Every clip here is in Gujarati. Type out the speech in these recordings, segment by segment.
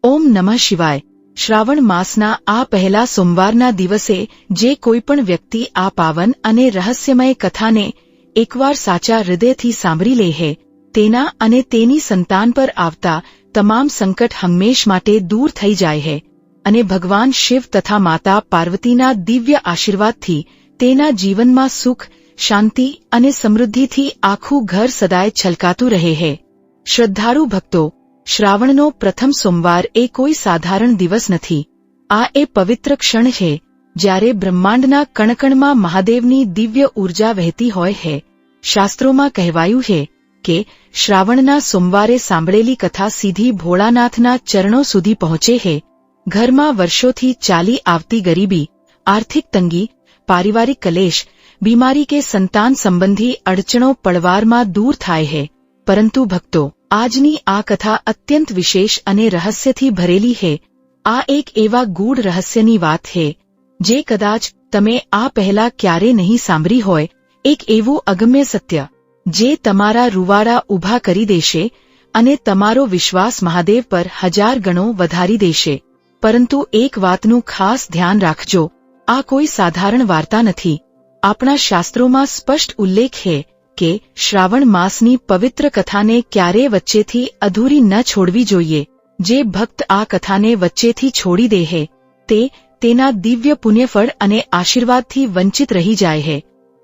ઓમ નમઃ શિવાય। શ્રાવણ માસના આ પહેલા સોમવારના દિવસે જે કોઈપણ વ્યક્તિ આ પાવન અને રહસ્યમય કથાને એકવાર સાચા હૃદયથી સાંભળી લે હે, તેના અને તેની સંતાન પર આવતા તમામ સંકટ હંમેશ માટે દૂર થઈ જાય હે અને ભગવાન શિવ તથા માતા પાર્વતીના દિવ્ય આશીર્વાદથી તેના જીવનમાં સુખ, શાંતિ અને સમૃદ્ધિથી આખું ઘર સદાય છલકાતું રહે હે। શ્રદ્ધાળુ ભક્તો, શ્રાવણનો પ્રથમ સોમવાર એ કોઈ સાધારણ દિવસ નથી। આ એ પવિત્ર ક્ષણ છે જ્યારે બ્રહ્માંડના કણકણમાં મહાદેવની દિવ્ય ઊર્જા વહેતી હોય છે। શાસ્ત્રોમાં કહેવાયું છે કે શ્રાવણના સોમવારે સાંભળેલી કથા સીધી ભોળાનાથના ચરણો સુધી પહોંચે છે। ઘરમાં વર્ષોથી ચાલી આવતી ગરીબી, આર્થિક તંગી, પારિવારિક કલેશ, બીમારી કે સંતાન સંબંધી અડચણો પળવારમાં દૂર થાય છે। પરંતુ ભક્તો, આજની આ કથા અત્યંત વિશેષ અને રહસ્યથી ભરેલી છે। આ એક એવા ગૂઢ રહસ્યની વાત છે જે કદાચ તમે આ પહેલા ક્યારે નહીં સાંભળી હોય। એક એવું અગમ્ય સત્ય જે તમારા રૂવાડા ઊભા કરી દેશે અને તમારો વિશ્વાસ મહાદેવ પર 1000 ગણો વધારી દેશે। પરંતુ એક વાતનું ખાસ ધ્યાન રાખજો, આ કોઈ સાધારણ વાર્તા નથી। આપણા શાસ્ત્રોમાં સ્પષ્ટ ઉલ્લેખ છે કે શ્રાવણ માસની પવિત્ર કથાને ક્યારેય વચ્ચેથી અધૂરી ન છોડવી જોઈએ। જે ભક્ત આ કથાને વચ્ચેથી છોડી દે છે તે તેના દિવ્ય પુણ્યફળ અને આશીર્વાદથી વંચિત રહી જાય છે।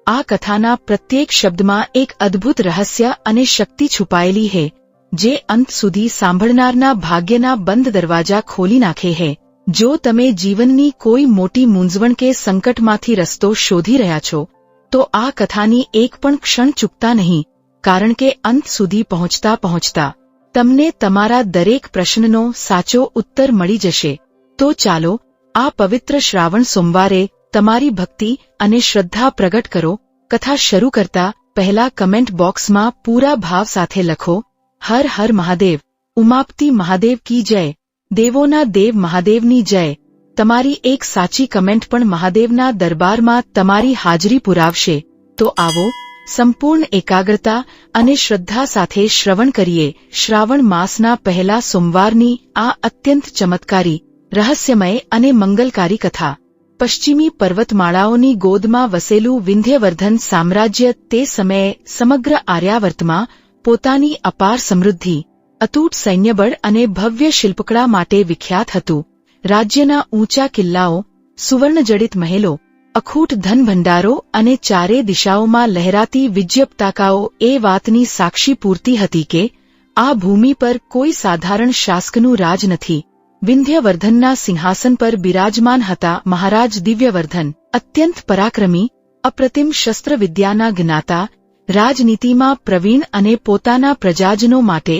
આ કથાના પ્રત્યેક શબ્દમાં એક અદ્ભુત રહસ્ય અને શક્તિ છુપાયેલી છે જે અંત સુધી સાંભળનારના ભાગ્યના બંધ દરવાજા ખોલી નાખે છે। જો તમે જીવનની કોઈ મોટી મૂંઝવણ કે સંકટમાંથી રસ્તો શોધી રહ્યા છો તો આ કથાની એક પણ ક્ષણ ચૂકતા નહીં, કારણ કે અંત સુધી પહોંચતા પહોંચતા તમને તમારા દરેક પ્રશ્નનો સાચો ઉત્તર મળી જશે। તો ચાલો આ પવિત્ર શ્રાવણ સોમવારે તમારી ભક્તિ અને શ્રદ્ધા પ્રગટ કરો। કથા શરૂ કરતા પહેલા કમેન્ટ બોક્સમાં પૂરા ભાવ સાથે લખો, હર હર મહાદેવ, ઉમાપતિ મહાદેવ કી જય, દેવોના દેવ મહાદેવની જય। તમારી એક સાચી કમેન્ટ પણ મહાદેવના દરબારમાં તમારી હાજરી પુરાવશે। તો આવો સંપૂર્ણ એકાગ્રતા અને શ્રદ્ધા સાથે શ્રવણ કરીએ શ્રાવણ માસના પહેલા સોમવારની આ અત્યંત ચમત્કારી, રહસ્યમય અને મંગલકારી કથા। પશ્ચિમી પર્વતમાળાઓની ગોદમાં વસેલું વિંધ્યવર્ધન સામ્રાજ્ય તે સમયે સમગ્ર આર્યાવર્તમાં પોતાની અપાર સમૃદ્ધિ, અતૂટ સૈન્યબળ અને ભવ્ય શિલ્પકળા માટે વિખ્યાત હતું। રાજ્યના ઊંચા કિલ્લાઓ, સુવર્ણજડિત મહેલો, અખૂટ ધનભંડારો અને ચારે દિશાઓમાં લહેરાતી વિજય પતાકાઓ એ વાતની સાક્ષી પૂરતી હતી કે આ ભૂમિ પર કોઈ સાધારણ શાસકનું રાજ નથી। વિંધ્યવર્ધનના સિંહાસન પર બિરાજમાન હતા મહારાજ દિવ્યવર્ધન, અત્યંત પરાક્રમી, અપ્રતિમ શસ્ત્રવિદ્યાના જ્ઞાતા, રાજનીતિમાં પ્રવીણ અને પોતાના પ્રજાજનો માટે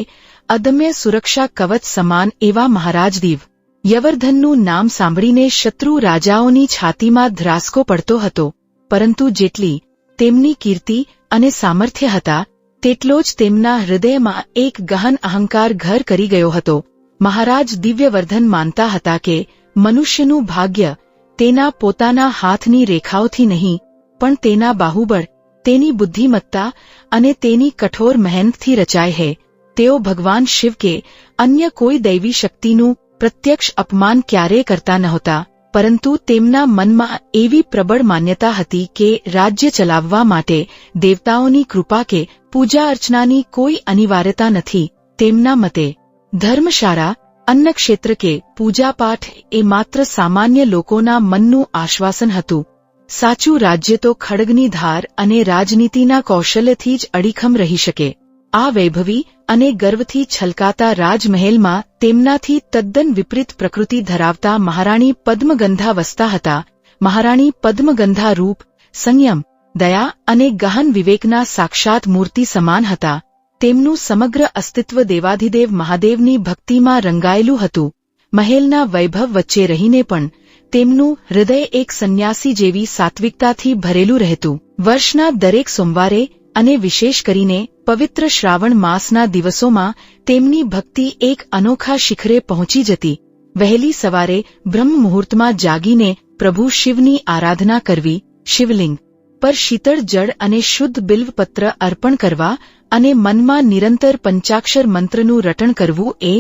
અદમ્ય સુરક્ષા કવચ સમાન એવા મહારાજ દિવ્યવર્ધનનું નામ સાંભળીને શત્રુ રાજાઓની છાતીમાં ધ્રાસકો પડતો હતો। પરંતુ જેટલી તેમની કીર્તિ અને સામર્થ્ય હતા તેટલો જ તેમના હૃદયમાં એક ગહન અહંકાર ઘર કરી ગયો હતો। મહારાજ દિવ્યવર્ધન માનતા હતા કે મનુષ્યનું ભાગ્ય તેના પોતાના હાથની રેખાઓથી નહીં પણ તેના બાહુબળ, તેની બુદ્ધિમત્તા અને તેની કઠોર મહેનતથી રચાય છે। તેઓ ભગવાન શિવ કે અન્ય કોઈ દૈવી શક્તિનું પ્રત્યક્ષ અપમાન ક્યારેય કરતા નહોતા, પરંતુ તેમના મનમાં એવી પ્રબળ માન્યતા હતી કે રાજ્ય ચલાવવા માટે દેવતાઓની કૃપા કે પૂજા અર્ચનાની કોઈ અનિવાર્યતા નથી। તેમના મતે ધર્મશાળા, અન્નક્ષેત્ર કે પૂજાપાઠ એ માત્ર સામાન્ય લોકોના મનનું આશ્વાસન હતું। સાચું રાજ્ય તો ખડગની ધાર અને રાજનીતિના કૌશલ્યથી જ અડીખમ રહી શકે। આ વૈભવી અને ગર્વથી છલકાતા રાજમહેલમાં તેમનાથી તદ્દન વિપરીત પ્રકૃતિ ધરાવતા મહારાણી પદ્મગંધા વસતા હતા। મહારાણી પદ્મગંધા રૂપ, સંયમ, દયા અને ગહન વિવેકના સાક્ષાત મૂર્તિ સમાન હતા। તેમનું સમગ્ર અસ્તિત્વ દેવાધિદેવ મહાદેવની ભક્તિમાં રંગાયેલું હતું। મહેલના વૈભવ વચ્ચે રહીને પણ તેમનું હૃદય એક સંન્યાસી જેવી સાત્વિકતાથી ભરેલું રહેતું। વર્ષના દરેક સોમવારે અને વિશેષ કરીને પવિત્ર શ્રાવણ માસના દિવસોમાં તેમની ભક્તિ એક અનોખા શિખરે પહોંચી જતી। વહેલી સવારે બ્રહ્મ મુહૂર્તમાં જાગીને પ્રભુ શિવની આરાધના કરવી, શિવલિંગ પર શીતળ જળ અને શુદ્ધ બિલ્વપત્ર અર્પણ કરવા અને મનમાં નિરંતર પંચાક્ષર મંત્રનું રટણ કરવું એ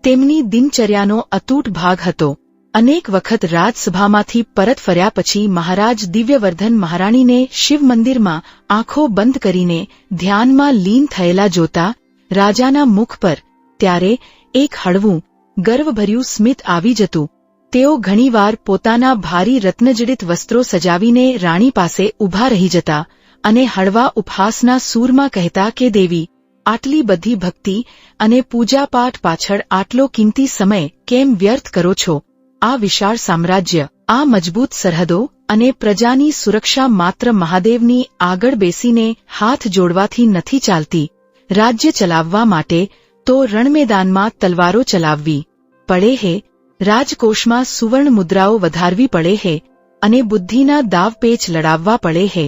તેમની દિનચર્યાનો અતૂટ ભાગ હતો. અનેક વખત રાજસભામાંથી પરત ફર્યા પછી મહારાજ દિવ્યવર્ધન મહારાણીને શિવ મંદિરમાં આંખો બંધ કરીને ધ્યાનમાં લીન થયેલા જોતા રાજાના મુખ પર ત્યારે એક હળવું ગર્વભર્યું સ્મિત આવી જતું. તેઓ ઘણીવાર પોતાના ભારી રત્નજડિત વસ્ત્રો સજાવીને રાણી પાસે ઊભા રહી જતા અને હળવા ઉપહાસના સૂરમાં કહેતા કે દેવી, આટલી બધી ભક્તિ અને પૂજાપાઠ પાછળ આટલો કિંમતી સમય કેમ વ્યર્થ કરો છો? આ વિશાળ સામ્રાજ્ય, આ મજબૂત સરહદો અને પ્રજાની સુરક્ષા માત્ર મહાદેવની આગળ બેસીને હાથ જોડવાથી નથી ચાલતી. રાજ્ય ચલાવવા માટે તો રણમેદાનમાં તલવારો ચલાવવી પડે હે, રાજકોષમાં સુવર્ણ મુદ્રાઓ વધારવી પડે હે અને બુદ્ધિના દાવપેચ લડાવવા પડે હે.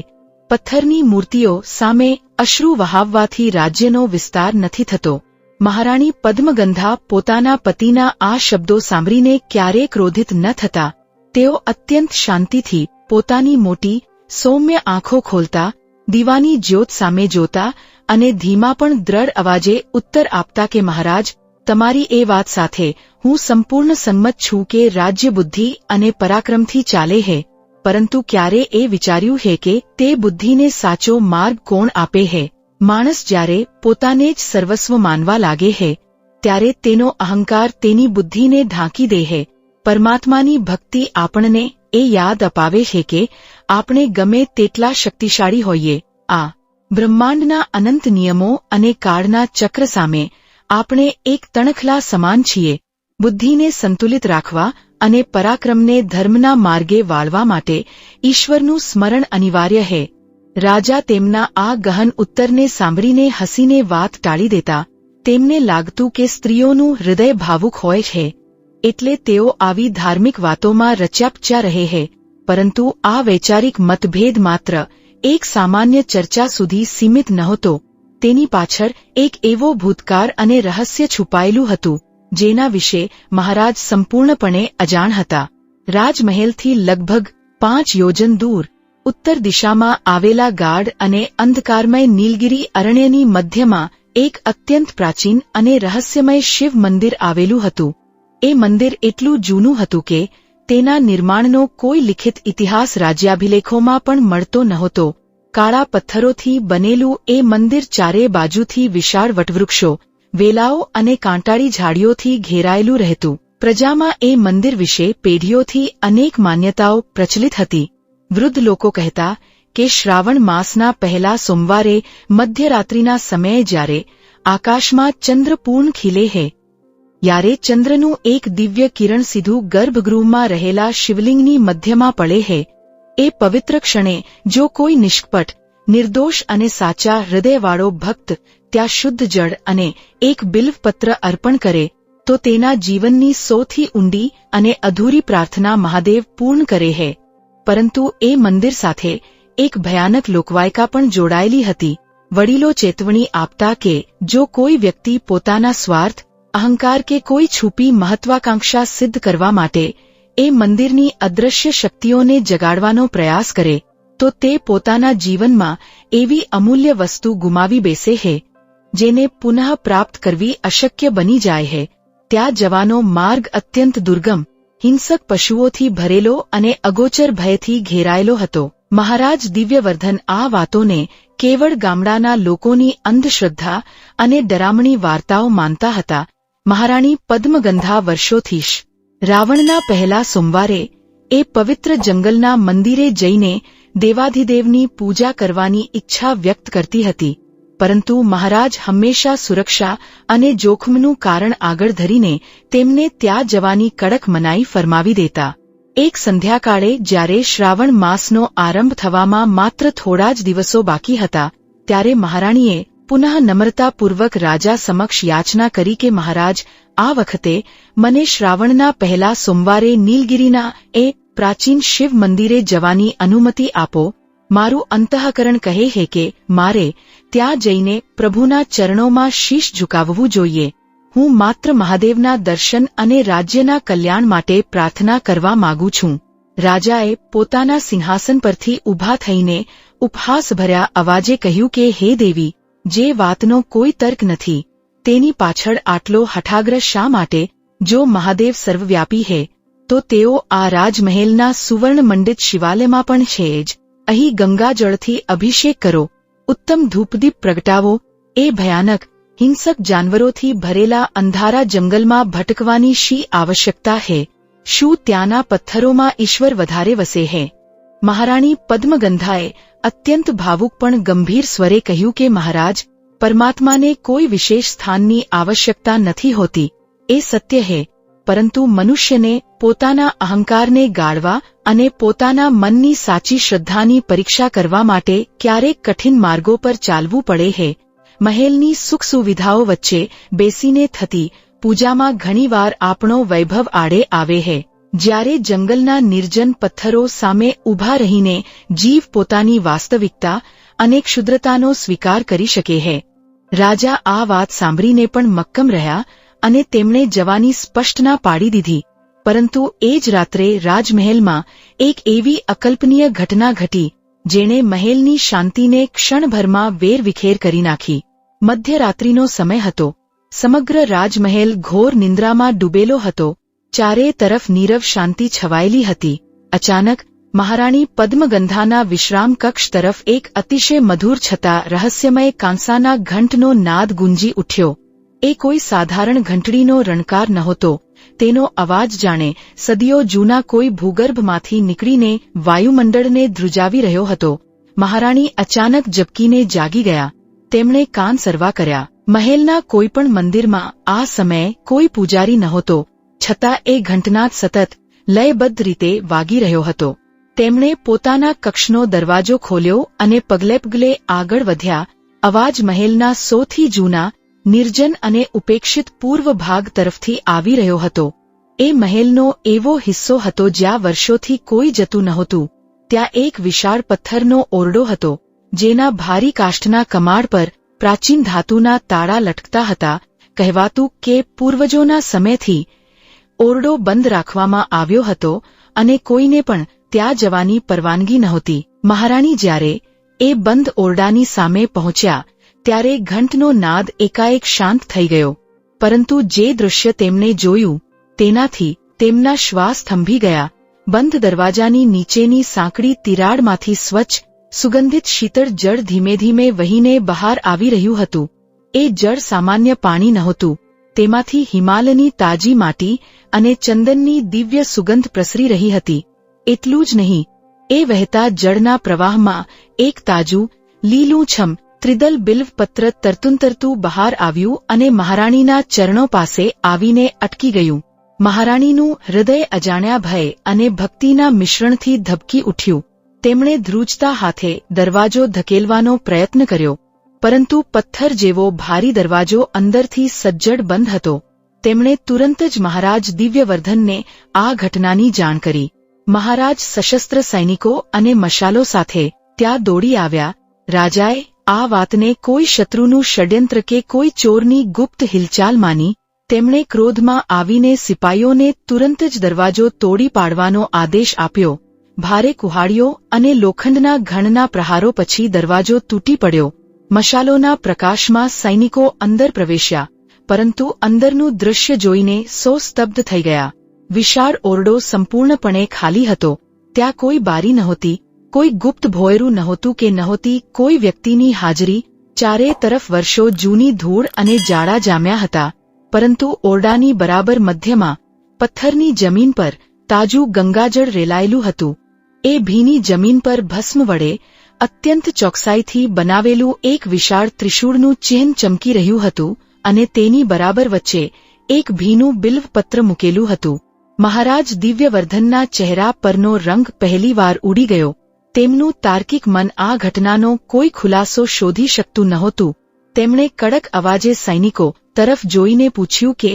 પથ્થરની મૂર્તિઓ સામે અશ્રુ વહાવવાથી રાજ્યનો વિસ્તાર નથી થતો. મહારાણી પદ્મગંધા પોતાના પતિના આ શબ્દો સાંભળીને ક્યારેય ક્રોધિત ન થતા. તેઓ અત્યંત શાંતિથી પોતાની મોટી સૌમ્ય આંખો ખોલતા, દીવાની જ્યોત સામે જોતા અને ધીમા પણ દ્રઢ અવાજે ઉત્તર આપતા કે મહારાજ, તમારી એ વાત સાથે હું સંપૂર્ણ સંમત છું કે રાજ્ય બુદ્ધિ અને પરાક્રમથી ચાલે હે, પરંતુ ક્યારે એ વિચાર્યું હે કે તે બુદ્ધિને સાચો માર્ગ કોણ આપે હે? માણસ જ્યારે પોતાને જ સર્વસ્વ માનવા લાગે હે ત્યારે તેનો અહંકાર તેની બુદ્ધિને ઢાંકી દે હે. પરમાત્માની ભક્તિ આપણને એ યાદ અપાવે છે કે આપણે ગમે તેટલા શક્તિશાળી હોઈએ, આ બ્રહ્માંડના અનંત નિયમો અને કાળના ચક્ર સામે આપણે એક તણખલા સમાન છીએ. બુદ્ધિને સંતુલિત રાખવા અને પરાક્રમને ધર્મના માર્ગે વાળવા માટે ઈશ્વરનું સ્મરણ અનિવાર્ય હે. રાજા તેમના આ ગહન ઉત્તરને સાંભળીને હસીને વાત ટાળી દેતા. તેમને લાગતું કે સ્ત્રીઓનું હૃદય ભાવુક હોય છે એટલે તેઓ આવી ધાર્મિક વાતોમાં રચ્યાપચ્યા રહે છે. પરંતુ આ વૈચારિક મતભેદ માત્ર એક સામાન્ય ચર્ચા સુધી સીમિત નહોતો. તેની પાછળ એક એવો ભૂતકાળ અને રહસ્ય છુપાયેલું હતું જેના વિશે મહારાજ સંપૂર્ણપણે અજાણ હતા. રાજમહેલથી લગભગ 5 યોજન દૂર ઉત્તર દિશામાં આવેલા ગાઢ અને અંધકારમય નીલગિરી અરણ્યની મધ્યમાં એક અત્યંત પ્રાચીન અને રહસ્યમય શિવ મંદિર આવેલું હતું. એ મંદિર એટલું જૂનું હતું કે તેના નિર્માણનો કોઈ લિખિત ઇતિહાસ રાજ્યાભિલેખોમાં પણ મળતો નહોતો. કાળા પથ્થરોથી બનેલું એ મંદિર ચારે બાજુથી વિશાળ વટવૃક્ષો, વેલાઓ અને કાંટાળી ઝાડીઓથી ઘેરાયેલું રહેતું. પ્રજામાં એ મંદિર વિશે પેઢીઓથી અનેક માન્યતાઓ પ્રચલિત હતી. વૃદ્ધ લોકો કહેતા કે શ્રાવણ માસના પહેલા સોમવારે મધ્યરાત્રિના સમયે જ્યારે આકાશમાં ચંદ્ર પૂર્ણ ખીલે હે, યારે ચંદ્રનું એક દિવ્ય કિરણ સીધું ગર્ભગૃહમાં રહેલા શિવલિંગની મધ્યમાં પડે હે. એ પવિત્ર ક્ષણે જો કોઈ નિષ્કપટ, નિર્દોષ અને સાચા હૃદયવાળો ભક્ત ત્યાં શુદ્ધ જળ અને એક બિલ્વપત્ર અર્પણ કરે તો તેના જીવનની સૌથી ઊંડી અને અધૂરી પ્રાર્થના મહાદેવ પૂર્ણ કરે હે. પરંતુ એ મંદિર સાથે એક ભયાનક લોકવાયકા પણ જોડાયેલી હતી. વડીલો ચેતવણી આપતા કે જો કોઈ વ્યક્તિ પોતાના સ્વાર્થ, અહંકાર કે કોઈ છુપી મહત્વાકાંક્ષા સિદ્ધ કરવા માટે એ મંદિરની અદૃશ્ય શક્તિઓને જગાડવાનો પ્રયાસ કરે તો તે પોતાના જીવનમાં એવી અમૂલ્ય વસ્તુ ગુમાવી બેસે હે જેને પુનઃ પ્રાપ્ત કરવી અશક્ય બની જાય હે. ત્યાં જવાનો માર્ગ અત્યંત દુર્ગમ, હિંસક પશુઓથી ભરેલો અને અગોચર ભયથી ઘેરાયેલો હતો. મહારાજ દિવ્યવર્ધન આ વાતોને કેવળ ગામડાના લોકોની અંધશ્રદ્ધા અને ડરામણી વાર્તાઓ માનતા હતા. મહારાણી પદ્મગંધા વર્ષોથી રાવણના પહેલા સોમવારે એ પવિત્ર જંગલના મંદિરે જઈને દેવાધિદેવની પૂજા કરવાની ઈચ્છા વ્યક્ત કરતી હતી. પરંતુ મહારાજ હંમેશા સુરક્ષા અને જોખમનું કારણ આગળ ધરીને તેમને ત્યાં જવાની કડક મનાઈ ફરમાવી દેતા. એક સંધ્યાકાળે જ્યારે શ્રાવણ માસનો આરંભ થવામાં માત્ર થોડા જ દિવસો બાકી હતા ત્યારે મહારાણીએ પુનઃ નમ્રતાપૂર્વક રાજા સમક્ષ યાચના કરી કે મહારાજ, આ વખતે મને શ્રાવણના પહેલા સોમવારે નીલગિરીના એ પ્રાચીન શિવ મંદિરે જવાની અનુમતિ આપો. મારું અંતઃકરણ કહે છે કે મારે ત્યાં જઈને પ્રભુના ચરણોમાં શીશ ઝુકાવવું જોઈએ. હું માત્ર મહાદેવના દર્શન અને રાજ્યના કલ્યાણ માટે પ્રાર્થના કરવા માંગુ છું. રાજાએ પોતાના સિંહાસન પરથી ઊભા થઈને ઉપહાસભર્યા અવાજે કહ્યું કે હે દેવી, જે વાતનો કોઈ તર્ક નથી, તેની પાછળ આટલો હઠાગ્રહ શા માટે? જો મહાદેવ સર્વવ્યાપી હે તો તેઓ આ રાજમહેલના સુવર્ણમંડિત શિવાલયમાં પણ છે જ. અહીં ગંગાજળથી અભિષેક કરો, ઉત્તમ ધૂપદીપ પ્રગટાવો. એ ભયાનક હિંસક જાનવરોથી ભરેલા અંધારા જંગલમાં ભટકવાની શી આવશ્યકતા હે? શું ત્યાંના પથ્થરોમાં ઈશ્વર વધારે વસે હે? મહારાણી પદ્મગંધાએ અત્યંત ભાવુક પણ ગંભીર સ્વરે કહ્યું કે મહારાજ, પરમાત્માને કોઈ વિશેષ સ્થાનની આવશ્યકતા નથી હોતી. એ સત્ય હે, પરંતુ મનુષ્યને પોતાના અહંકારને ગાળવા અને પોતાના મનની સાચી શ્રદ્ધાની પરીક્ષા કરવા માટે ક્યારેક કઠિન માર્ગો પર ચાલવું પડે હે. મહેલની સુખ સુવિધાઓ વચ્ચે બેસીને થતી પૂજામાં ઘણીવાર આપણો વૈભવ આડે આવે હે, જ્યારે જંગલના નિર્જન પથ્થરો સામે ઊભા રહીને જીવ પોતાની વાસ્તવિકતા અને ક્ષુદ્રતાનો સ્વીકાર કરી શકે હે. રાજા આ વાત સાંભળીને પણ મક્કમ રહ્યા અને તેમણે જવાની સ્પષ્ટ ના પાડી દીધી. પરંતુ એ જ રાત્રે રાજમહેલમાં એક એવી અકલ્પનીય ઘટના ઘટી જેણે મહેલની શાંતિને ક્ષણભરમાં વેરવિખેર કરી નાખી. મધ્યરાત્રિનો સમય હતો. સમગ્ર રાજમહેલ ઘોર નિંદ્રામાં ડૂબેલો હતો. ચારે તરફ નીરવ શાંતિ છવાયેલી હતી. અચાનક મહારાણી પદ્મગંધાના વિશ્રામ કક્ષ તરફ એક અતિશય મધુર છતાં રહસ્યમય કાંસાના ઘંટનો નાદ ગુંજી ઉઠ્યો. એ કોઈ સાધારણ ઘંટડીનો રણકાર નહોતો. તેનો અવાજ જાણે સદીઓ જૂના કોઈ ભૂગર્ભમાંથી નીકળીને વાયુમંડળને ધ્રુજાવી રહ્યો હતો. મહારાણી અચાનક ઝબકીને જાગી ગયા. તેમણે કાન સરવા કર્યા. મહેલના કોઈપણ મંદિરમાં આ સમયે કોઈ પૂજારી નહોતો, છતાં એ ઘંટનાદ સતત લયબદ્ધ રીતે વાગી રહ્યો હતો. તેમણે પોતાના કક્ષનો દરવાજો ખોલ્યો અને પગલે આગળ વધ્યા. અવાજ મહેલના સૌથી જૂના, નિર્જન અને ઉપેક્ષિત પૂર્વ ભાગ તરફથી આવી રહ્યો હતો. એ મહેલનો એવો હિસ્સો હતો જ્યાં વર્ષોથી કોઈ જતું નહોતું. ત્યાં એક વિશાળ પથ્થરનો ઓરડો હતો, જેના ભારી કાષ્ઠના કમાડ પર પ્રાચીન ધાતુના તાળા લટકતા હતા. કહેવાતું કે પૂર્વજોના સમયથી ઓરડો બંધ રાખવામાં આવ્યો હતો અને કોઈને પણ ત્યાં જવાની પરવાનગી નહોતી. મહારાણી જ્યારે એ બંધ ઓરડાની સામે પહોંચ્યા ત્યારે ઘંટનો નાદ એકાએક શાંત થઈ ગયો. પરંતુ જે દૃશ્ય તેમણે જોયું તેનાથી તેમના શ્વાસ થંભી ગયા. બંધ દરવાજાની નીચેની સાંકડી તિરાડમાંથી સ્વચ્છ, સુગંધિત શીતળ જળ ધીમે ધીમે વહીને બહાર આવી રહ્યું હતું. એ જળ સામાન્ય પાણી નહોતું. તેમાંથી હિમાલયની તાજી માટી અને ચંદનની દિવ્ય સુગંધ પ્રસરી રહી હતી. એટલું જ નહીં, એ વહેતા જળના પ્રવાહમાં એક તાજું, લીલુંછમ ત્રિદલ બિલ્વપત્ર તરતું બહાર આવ્યું અને મહારાણીના ચરણો પાસે આવીને અટકી ગયું. મહારાણીનું હૃદય અજાણ્યા ભય અને ભક્તિના મિશ્રણથી ધબકી ઉઠ્યું. તેમણે ધ્રુજતા હાથે દરવાજો ધકેલવાનો પ્રયત્ન કર્યો, પરંતુ પથ્થર જેવો ભારી દરવાજો અંદરથી સજ્જડ બંધ હતો. તેમણે તુરંત જ મહારાજ દિવ્યવર્ધનને આ ઘટનાની જાણ કરી. મહારાજ સશસ્ત્ર સૈનિકો અને મશાલો સાથે ત્યાં દોડી આવ્યા. રાજાએ આ વાતને કોઈ શત્રુનું ષડયંત્ર કે કોઈ ચોરની ગુપ્ત હિલચાલ માની. તેમણે ક્રોધમાં આવીને સિપાઈઓને તુરંત જ દરવાજો તોડી પાડવાનો આદેશ આપ્યો. ભારે કુહાડીઓ અને લોખંડના ઘણના પ્રહારો પછી દરવાજો તૂટી પડ્યો. મશાલોના પ્રકાશમાં સૈનિકો અંદર પ્રવેશ્યા, પરંતુ અંદરનું દૃશ્ય જોઈને સૌ સ્તબ્ધ થઈ ગયા. વિશાળ ઓરડો સંપૂર્ણપણે ખાલી હતો. ત્યાં કોઈ બારી નહોતી, કોઈ ગુપ્ત ભોંયરું નહોતું કે નહોતી કોઈ વ્યક્તિની હાજરી. ચારે તરફ વર્ષો જૂની ધૂળ અને જાડા જામ્યા હતા. પરંતુ ઓરડાની બરાબર મધ્યમાં પથ્થરની જમીન પર તાજું ગંગાજળ રેલાયેલું હતું. એ ભીની જમીન પર ભસ્મ વડે અત્યંત ચોકસાઈથી બનાવેલું એક વિશાળ ત્રિશૂળનું ચિહ્ન ચમકી રહ્યું હતું અને તેની બરાબર વચ્ચે એક ભીનું બિલ્વપત્ર મૂકેલું હતું. મહારાજ દિવ્યવર્ધનના ચહેરા પરનો રંગ પહેલીવાર ઉડી ગયો. તેમનું તાર્કિક મન આ ઘટનાનો કોઈ ખુલાસો શોધી શકતું નહોતું. તેમણે કડક અવાજે સૈનિકો તરફ જોઈને પૂછ્યું કે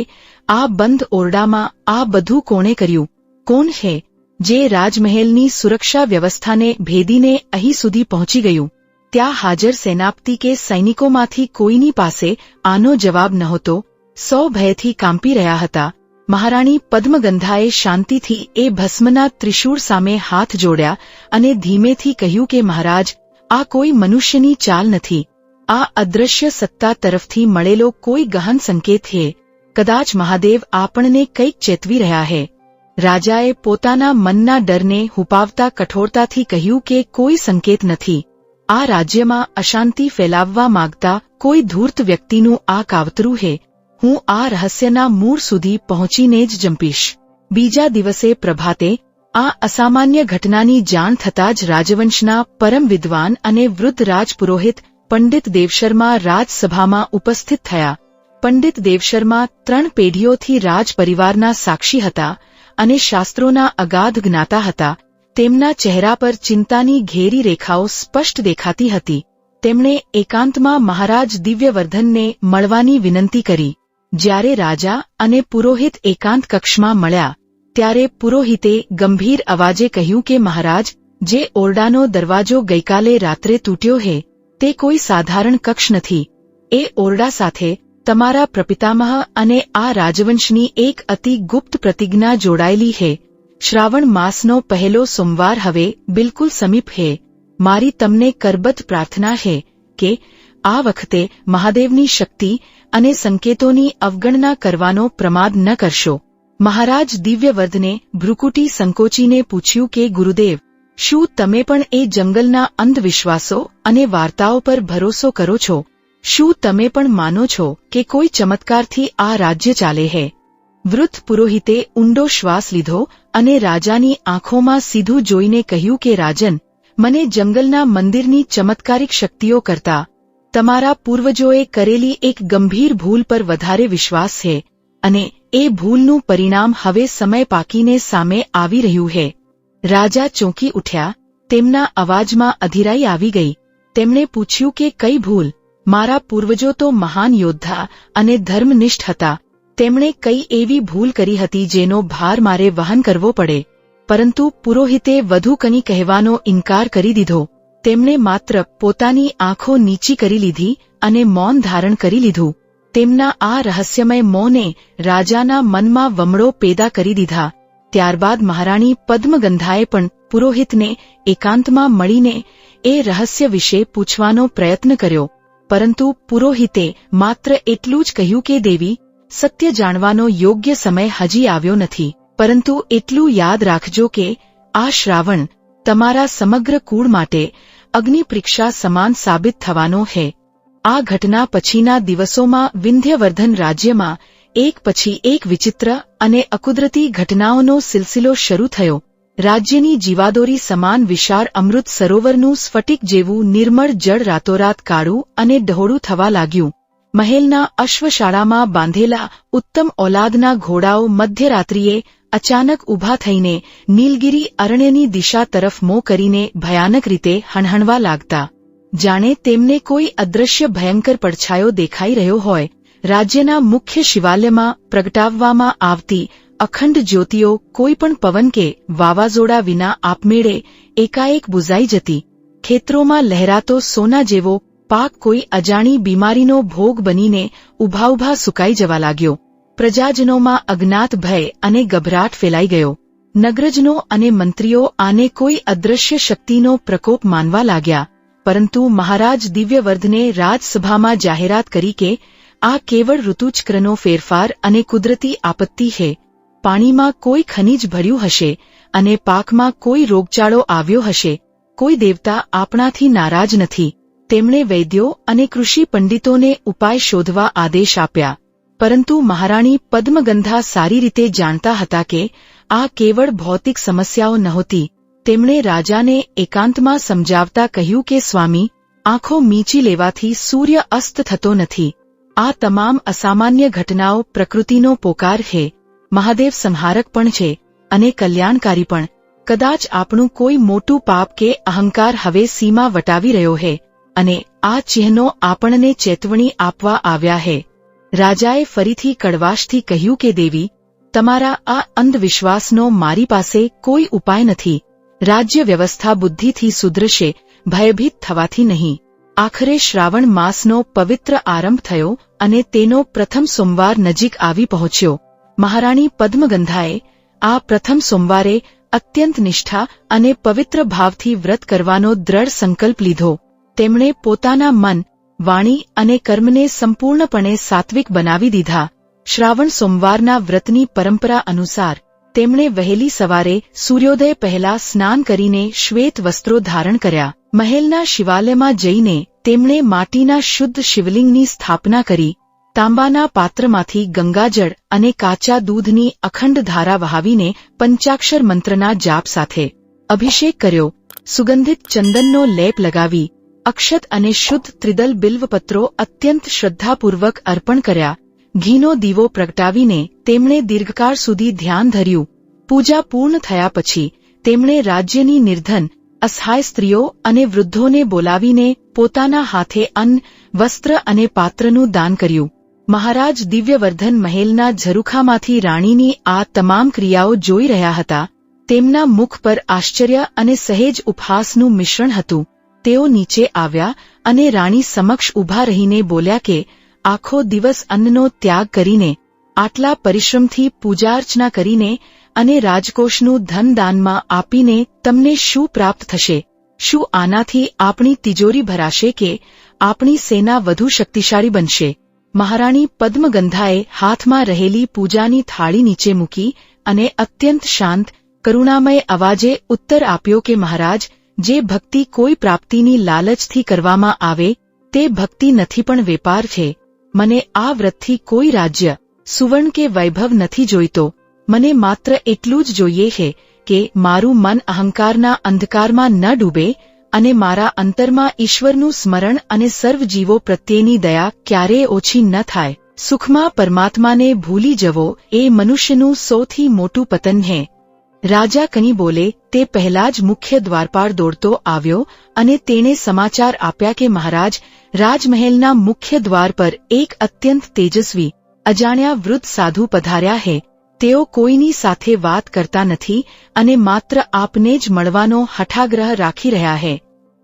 આ બંધ ઓરડામાં આ બધું કોણે કર્યું? કોણ છે જે રાજમહેલની સુરક્ષા વ્યવસ્થાને ભેદીને અહીં સુધી પહોંચી ગયું? ત્યાં હાજર સેનાપતિ કે સૈનિકોમાંથી કોઈની પાસે આનો જવાબ નહોતો. સૌ ભયથી કાંપી રહ્યા હતા. મહારાણી પદ્મગંધાએ શાંતિથી એ ભસ્મના ત્રિશૂળ સામે હાથ જોડ્યા અને ધીમેથી કહ્યું કે મહારાજ, આ કોઈ મનુષ્યની ચાલ નથી. આ અદૃશ્ય સત્તા તરફથી મળેલો કોઈ ગહન સંકેત છે. કદાચ મહાદેવ આપણને કંઈક ચેતવી રહ્યા છે. રાજાએ પોતાના મનના ડરને હુપાવતા કઠોરતાથી કહ્યું કે કોઈ સંકેત નથી. આ રાજ્યમાં અશાંતિ ફેલાવવા માંગતા કોઈ ધૂર્ત વ્યક્તિનું આ કાવતરું છે. હું આ રહસ્યના મૂળ સુધી પહોંચીને જ જંપીશ. બીજા દિવસે પ્રભાતે આ અસામાન્ય ઘટનાની જાણ થતાં જ રાજવંશના પરમ વિદ્વાન અને વૃદ્ધ રાજપુરોહિત પંડિત દેવશર્મા રાજસભામાં ઉપસ્થિત થયા. પંડિત દેવશર્મા 3 પેઢીઓથી રાજપરિવારના સાક્ષી હતા અને શાસ્ત્રોના અગાધ જ્ઞાતા હતા. તેમના ચહેરા પર ચિંતાની ઘેરી રેખાઓ સ્પષ્ટ દેખાતી હતી. તેમણે એકાંતમાં મહારાજ દિવ્યવર્ધનને મળવાની વિનંતી કરી. જ્યારે રાજા અને પુરોહિત એકાંત કક્ષમાં મળ્યા ત્યારે પુરોહિતે ગંભીર અવાજે કહ્યું કે મહારાજ, જે ઓરડાનો દરવાજો ગઈકાલે રાત્રે તૂટ્યો છે તે કોઈ સાધારણ કક્ષ નથી. એ ઓરડા સાથે તમારા પ્રપિતામહ અને આ રાજવંશની એક અતિ ગુપ્ત પ્રતિજ્ઞા જોડાયેલી છે. શ્રાવણ માસનો પહેલો સોમવાર હવે બિલકુલ સમીપ છે. મારી તમને કરબદ્ધ પ્રાર્થના છે કે આ વખતે મહાદેવની શક્તિ અને સંકેતોની અવગણના કરવાનો પ્રમાદ ન કરશો. મહારાજ દિવ્યવર્ધને ભ્રુકુટી સંકોચીને પૂછ્યું કે ગુરુદેવ, શું તમે પણ એ જંગલના અંધવિશ્વાસો અને વાર્તાઓ પર ભરોસો કરો છો? શું તમે પણ માનો છો કે કોઈ ચમત્કારથી આ રાજ્ય ચાલે છે? વૃદ્ધ પુરોહિતે ઊંડો શ્વાસ લીધો અને રાજાની આંખોમાં સીધું જોઈને કહ્યું કે રાજન, મને જંગલના મંદિરની ચમત્કારિક શક્તિઓ કરતા તમારા પૂર્વજોએ કરેલી એક ગંભીર ભૂલ પર વધારે વિશ્વાસ છે અને એ ભૂલનું પરિણામ હવે સમય પાકીને સામે આવી રહ્યું છે. રાજા ચોંકી ઉઠ્યા. તેમના અવાજમાં અધીરાઈ આવી ગઈ. તેમણે પૂછ્યું કે કઈ ભૂલ? મારા પૂર્વજો તો મહાન યોદ્ધા અને ધર્મનિષ્ઠ હતા. તેમણે કઈ એવી ભૂલ કરી હતી જેનો ભાર મારે વહન કરવો પડે? પરંતુ પુરોહિતે વધુ કંઈ કહેવાનો ઇનકાર કરી દીધો. તેમણે માત્ર પોતાની આંખો નીચી કરી લીધી અને મૌન ધારણ કરી લીધું. તેમના આ રહસ્યમય મૌને રાજાના મનમાં વમળો પેદા કરી દીધા. ત્યારબાદ મહારાણી પદ્મગંધાએ પણ પુરોહિતને એકાંતમાં મળીને એ રહસ્ય વિશે પૂછવાનો પ્રયત્ન કર્યો. પરંતુ પુરોહિતે માત્ર એટલું જ કહ્યું કે દેવી, સત્ય જાણવાનો યોગ્ય સમય હજી આવ્યો નથી. પરંતુ એટલું યાદ રાખજો કે આ શ્રાવણ તમારા સમગ્ર કુળ માટે અગ્નિ પરીક્ષા સમાન સાબિત થવાનો છે. આ ઘટના પછીના દિવસોમાં વિંધ્યવર્ધન રાજ્યમાં એક પછી એક વિચિત્ર અને અકુદરતી ઘટનાઓનો સિલસિલો શરૂ થયો. રાજ્યની જીવાદોરી સમાન વિશાળ અમૃત સરોવરનું સ્ફટિક જેવું નિર્મળ જળ રાતોરાત કાળું અને ડહોળું થવા લાગ્યું. મહેલના અશ્વશાળામાં બાંધેલા ઉત્તમ ઓલાદના ઘોડાઓ મધ્યરાત્રિએ અચાનક ઊભા થઈને નીલગિરી અરણ્યની દિશા તરફ મોં કરીને ભયાનક રીતે હણહણવા લાગતા. જાણે તેમને કોઈ અદૃશ્ય ભયંકર પડછાયો દેખાઈ રહ્યો હોય. રાજ્યના મુખ્ય શિવાલયમાં પ્રગટાવવામાં આવતી અખંડ જ્યોતિઓ કોઈપણ પવન કે વાવાઝોડા વિના આપમેળે એકાએક બુઝાઈ જતી. ખેતરોમાં લહેરાતો સોના જેવો પાક કોઈ અજાણી બીમારીનો ભોગ બનીને ઊભા ઊભા સુકાઈ જવા લાગ્યો. પ્રજાજનોમાં અજ્ઞાત ભય અને ગભરાટ ફેલાઈ ગયો. નગરજનો અને મંત્રીઓ આને કોઈ અદૃશ્ય શક્તિનો પ્રકોપ માનવા લાગ્યા. પરંતુ મહારાજ દિવ્યવર્ધને રાજસભામાં જાહેરાત કરી કે આ કેવળ ઋતુચક્રનો ફેરફાર અને કુદરતી આપત્તિ છે. પાણીમાં કોઈ ખનિજ ભળ્યું હશે અને પાકમાં કોઈ રોગચાળો આવ્યો હશે. કોઈ દેવતા આપણાથી નારાજ નથી. તેમણે વૈદ્યો અને કૃષિ પંડિતોને ઉપાય શોધવા આદેશ આપ્યા. પરંતુ મહારાણી પદ્મગંધા સારી રીતે જાણતા હતા કે આ કેવળ ભૌતિક સમસ્યાઓ નહોતી. તેમણે રાજાને એકાંતમાં સમજાવતા કહ્યું કે સ્વામી, આંખો મીચી લેવાથી સૂર્ય અસ્ત થતો નથી. આ તમામ અસામાન્ય ઘટનાઓ પ્રકૃતિનો પોકાર છે. મહાદેવ સંહારક પણ છે અને કલ્યાણકારી પણ. કદાચ આપણું કોઈ મોટું પાપ કે અહંકાર હવે સીમા વટાવી રહ્યો છે અને આ ચિહ્નો આપણને ચેતવણી આપવા આવ્યા છે. રાજાએ ફરીથી કડવાશથી કહ્યું કે દેવી, તમારા આ અંધવિશ્વાસનો મારી પાસે કોઈ ઉપાય નથી. રાજ્ય વ્યવસ્થા બુદ્ધિથી સુધરશે, ભયભીત થવાથી નહીં. આખરે શ્રાવણ માસનો પવિત્ર આરંભ થયો અને તેનો પ્રથમ સોમવાર નજીક આવી પહોંચ્યો. મહારાણી પદ્મગંધાએ આ પ્રથમ સોમવારે અત્યંત નિષ્ઠા અને પવિત્ર ભાવથી વ્રત કરવાનો દ્રઢ સંકલ્પ લીધો. તેમણે પોતાના મન વાણી અને કર્મને સંપૂર્ણપણે સાત્વિક બનાવી દીધા. શ્રાવણ સોમવારના વ્રતની પરંપરા અનુસાર તેમણે વહેલી સવારે સૂર્યોદય પહેલા સ્નાન કરીને શ્વેત વસ્ત્રો ધારણ કર્યા. મહેલના શિવાલયમાં જઈને તેમણે માટીના શુદ્ધ શિવલિંગની સ્થાપના કરી. તાંબાના પાત્રમાંથી ગંગાજળ અને કાચા દૂધની અખંડ ધારા વહાવીને પંચાક્ષર મંત્રના જાપ સાથે અભિષેક કર્યો. સુગંધિત ચંદનનો લેપ લગાવી અક્ષત અને શુદ્ધ ત્રિદલ બિલ્વપત્રો અત્યંત શ્રદ્ધાપૂર્વક અર્પણ કર્યા. ઘીનો દીવો પ્રગટાવીને તેમણે દીર્ઘકાળ સુધી ધ્યાન ધર્યું. પૂજા પૂર્ણ થયા પછી તેમણે રાજ્યની નિર્ધન અસહાય સ્ત્રીઓ અને વૃદ્ધોને બોલાવીને પોતાના હાથે અન્ન, વસ્ત્ર અને પાત્રનું દાન કર્યું. મહારાજ દિવ્યવર્ધન મહેલના ઝરૂખામાંથી રાણીની આ તમામ ક્રિયાઓ જોઈ રહ્યા હતા. તેમના મુખ પર આશ્ચર્ય અને સહેજ ઉપહાસનું મિશ્રણ હતું. તેઓ નીચે આવ્યા અને રાણી સમક્ષ ઊભા રહીને બોલ્યા કે આખો દિવસ અન્નનો ત્યાગ કરીને, આટલા પરિશ્રમથી પૂજાઅર્ચના કરીને અને રાજકોષનું ધન દાનમાં આપીને તમને શું પ્રાપ્ત થશે? શું આનાથી આપણી તિજોરી ભરાશે કે આપણી સેના વધુ શક્તિશાળી બનશે? મહારાણી પદ્મગંધાએ હાથમાં રહેલી પૂજાની થાળી નીચે મૂકી અને અત્યંત શાંત, કરુણામય અવાજે ઉત્તર આપ્યો કે મહારાજ, જે ભક્તિ કોઈ પ્રાપ્તિની લાલચથી કરવામાં આવે તે ભક્તિ નથી પણ વેપાર છે. મને આ વ્રતથી કોઈ રાજ્ય, સુવર્ણ કે વૈભવ નથી જોઈતો. મને માત્ર એટલું જ જોઈએ છે કે મારું મન અહંકારના અંધકારમાં ન ડૂબે અને મારા અંતરમાં ઈશ્વરનું સ્મરણ અને સર્વ જીવો પ્રત્યેની દયા ક્યારેય ઓછી ન થાય. સુખમાં પરમાત્માને ભૂલી જવો એ મનુષ્યનું સૌથી મોટું પતન છે. રાજા કંઈ બોલે તે પહેલા જ મુખ્ય દ્વારપાળ દોડતો આવ્યો અને તેણે સમાચાર આપ્યા કે મહારાજ, રાજમહેલના મુખ્ય દ્વાર પર એક અત્યંત તેજસ્વી અજાણ્યા વૃદ્ધ સાધુ પધાર્યા છે. તેઓ કોઈની સાથે વાત કરતા નથી અને માત્ર આપને જ મળવાનો હઠાગ્રહ રાખી રહ્યા છે.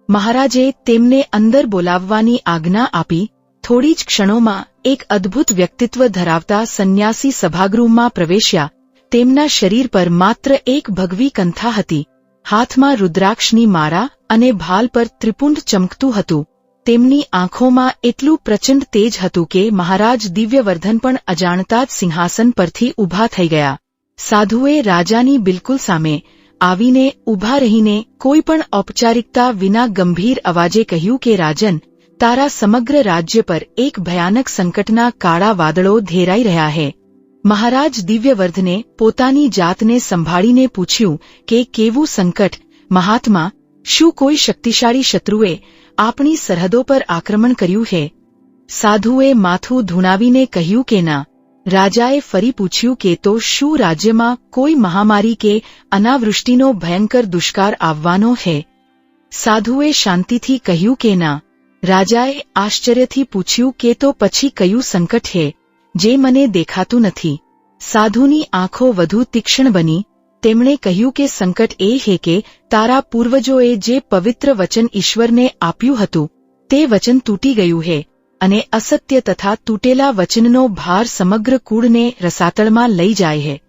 મહારાજે તેમને અંદર બોલાવવાની આજ્ઞા આપી. થોડી જ ક્ષણોમાં એક અદ્ભુત વ્યક્તિત્વ ધરાવતા સંન્યાસી સભાગૃહમાં પ્રવેશ્યા. તેમના શરીર પર માત્ર એક ભગવી કંથા હતી. હાથમાં રુદ્રાક્ષની માળા અને ભાલ પર ત્રિપુંડ ચમકતું હતું. તેમની આંખોમાં એટલું પ્રચંડ તેજ હતું કે મહારાજ દિવ્યવર્ધન પણ અજાણતા જ સિંહાસન પરથી ઊભા થઈ ગયા. સાધુએ રાજાની બિલકુલ સામે આવીને ઊભા રહીને કોઈ પણ ઔપચારિકતા વિના ગંભીર અવાજે કહ્યું કે રાજન, તારા સમગ્ર રાજ્ય પર એક ભયાનક સંકટના કાળા વાદળો ઘેરાઈ રહ્યા છે. મહારાજ દિવ્યવર્ધને પોતાની જાતને સંભાળીને પૂછ્યું કે કેવું સંકટ મહાત્મા? શું કોઈ શક્તિશાળી શત્રુએ આપણી સરહદો પર આક્રમણ કર્યું છે? સાધુએ માથું ધૂણાવીને કહ્યું કે ના. રાજાએ ફરી પૂછ્યું કે તો શું રાજ્યમાં કોઈ મહામારી કે અનાવૃષ્ટિનો ભયંકર દુષ્કાળ આવવાનો છે? સાધુએ શાંતિથી કહ્યું કે ના. રાજાએ આશ્ચર્યથી પૂછ્યું કે તો પછી કયું સંકટ છે જે મને દેખાતું નથી? સાધુની આંખો વધુ તીક્ષ્ણ બની. તેમણે કહ્યું કે સંકટ એ છે કે તારા પૂર્વજોએ જે પવિત્ર વચન ઈશ્વરને આપ્યું હતું તે વચન તૂટી ગયું છે અને અસત્ય તથા તૂટેલા વચનનો ભાર સમગ્ર કુળને રસાતળમાં લઈ જાય છે.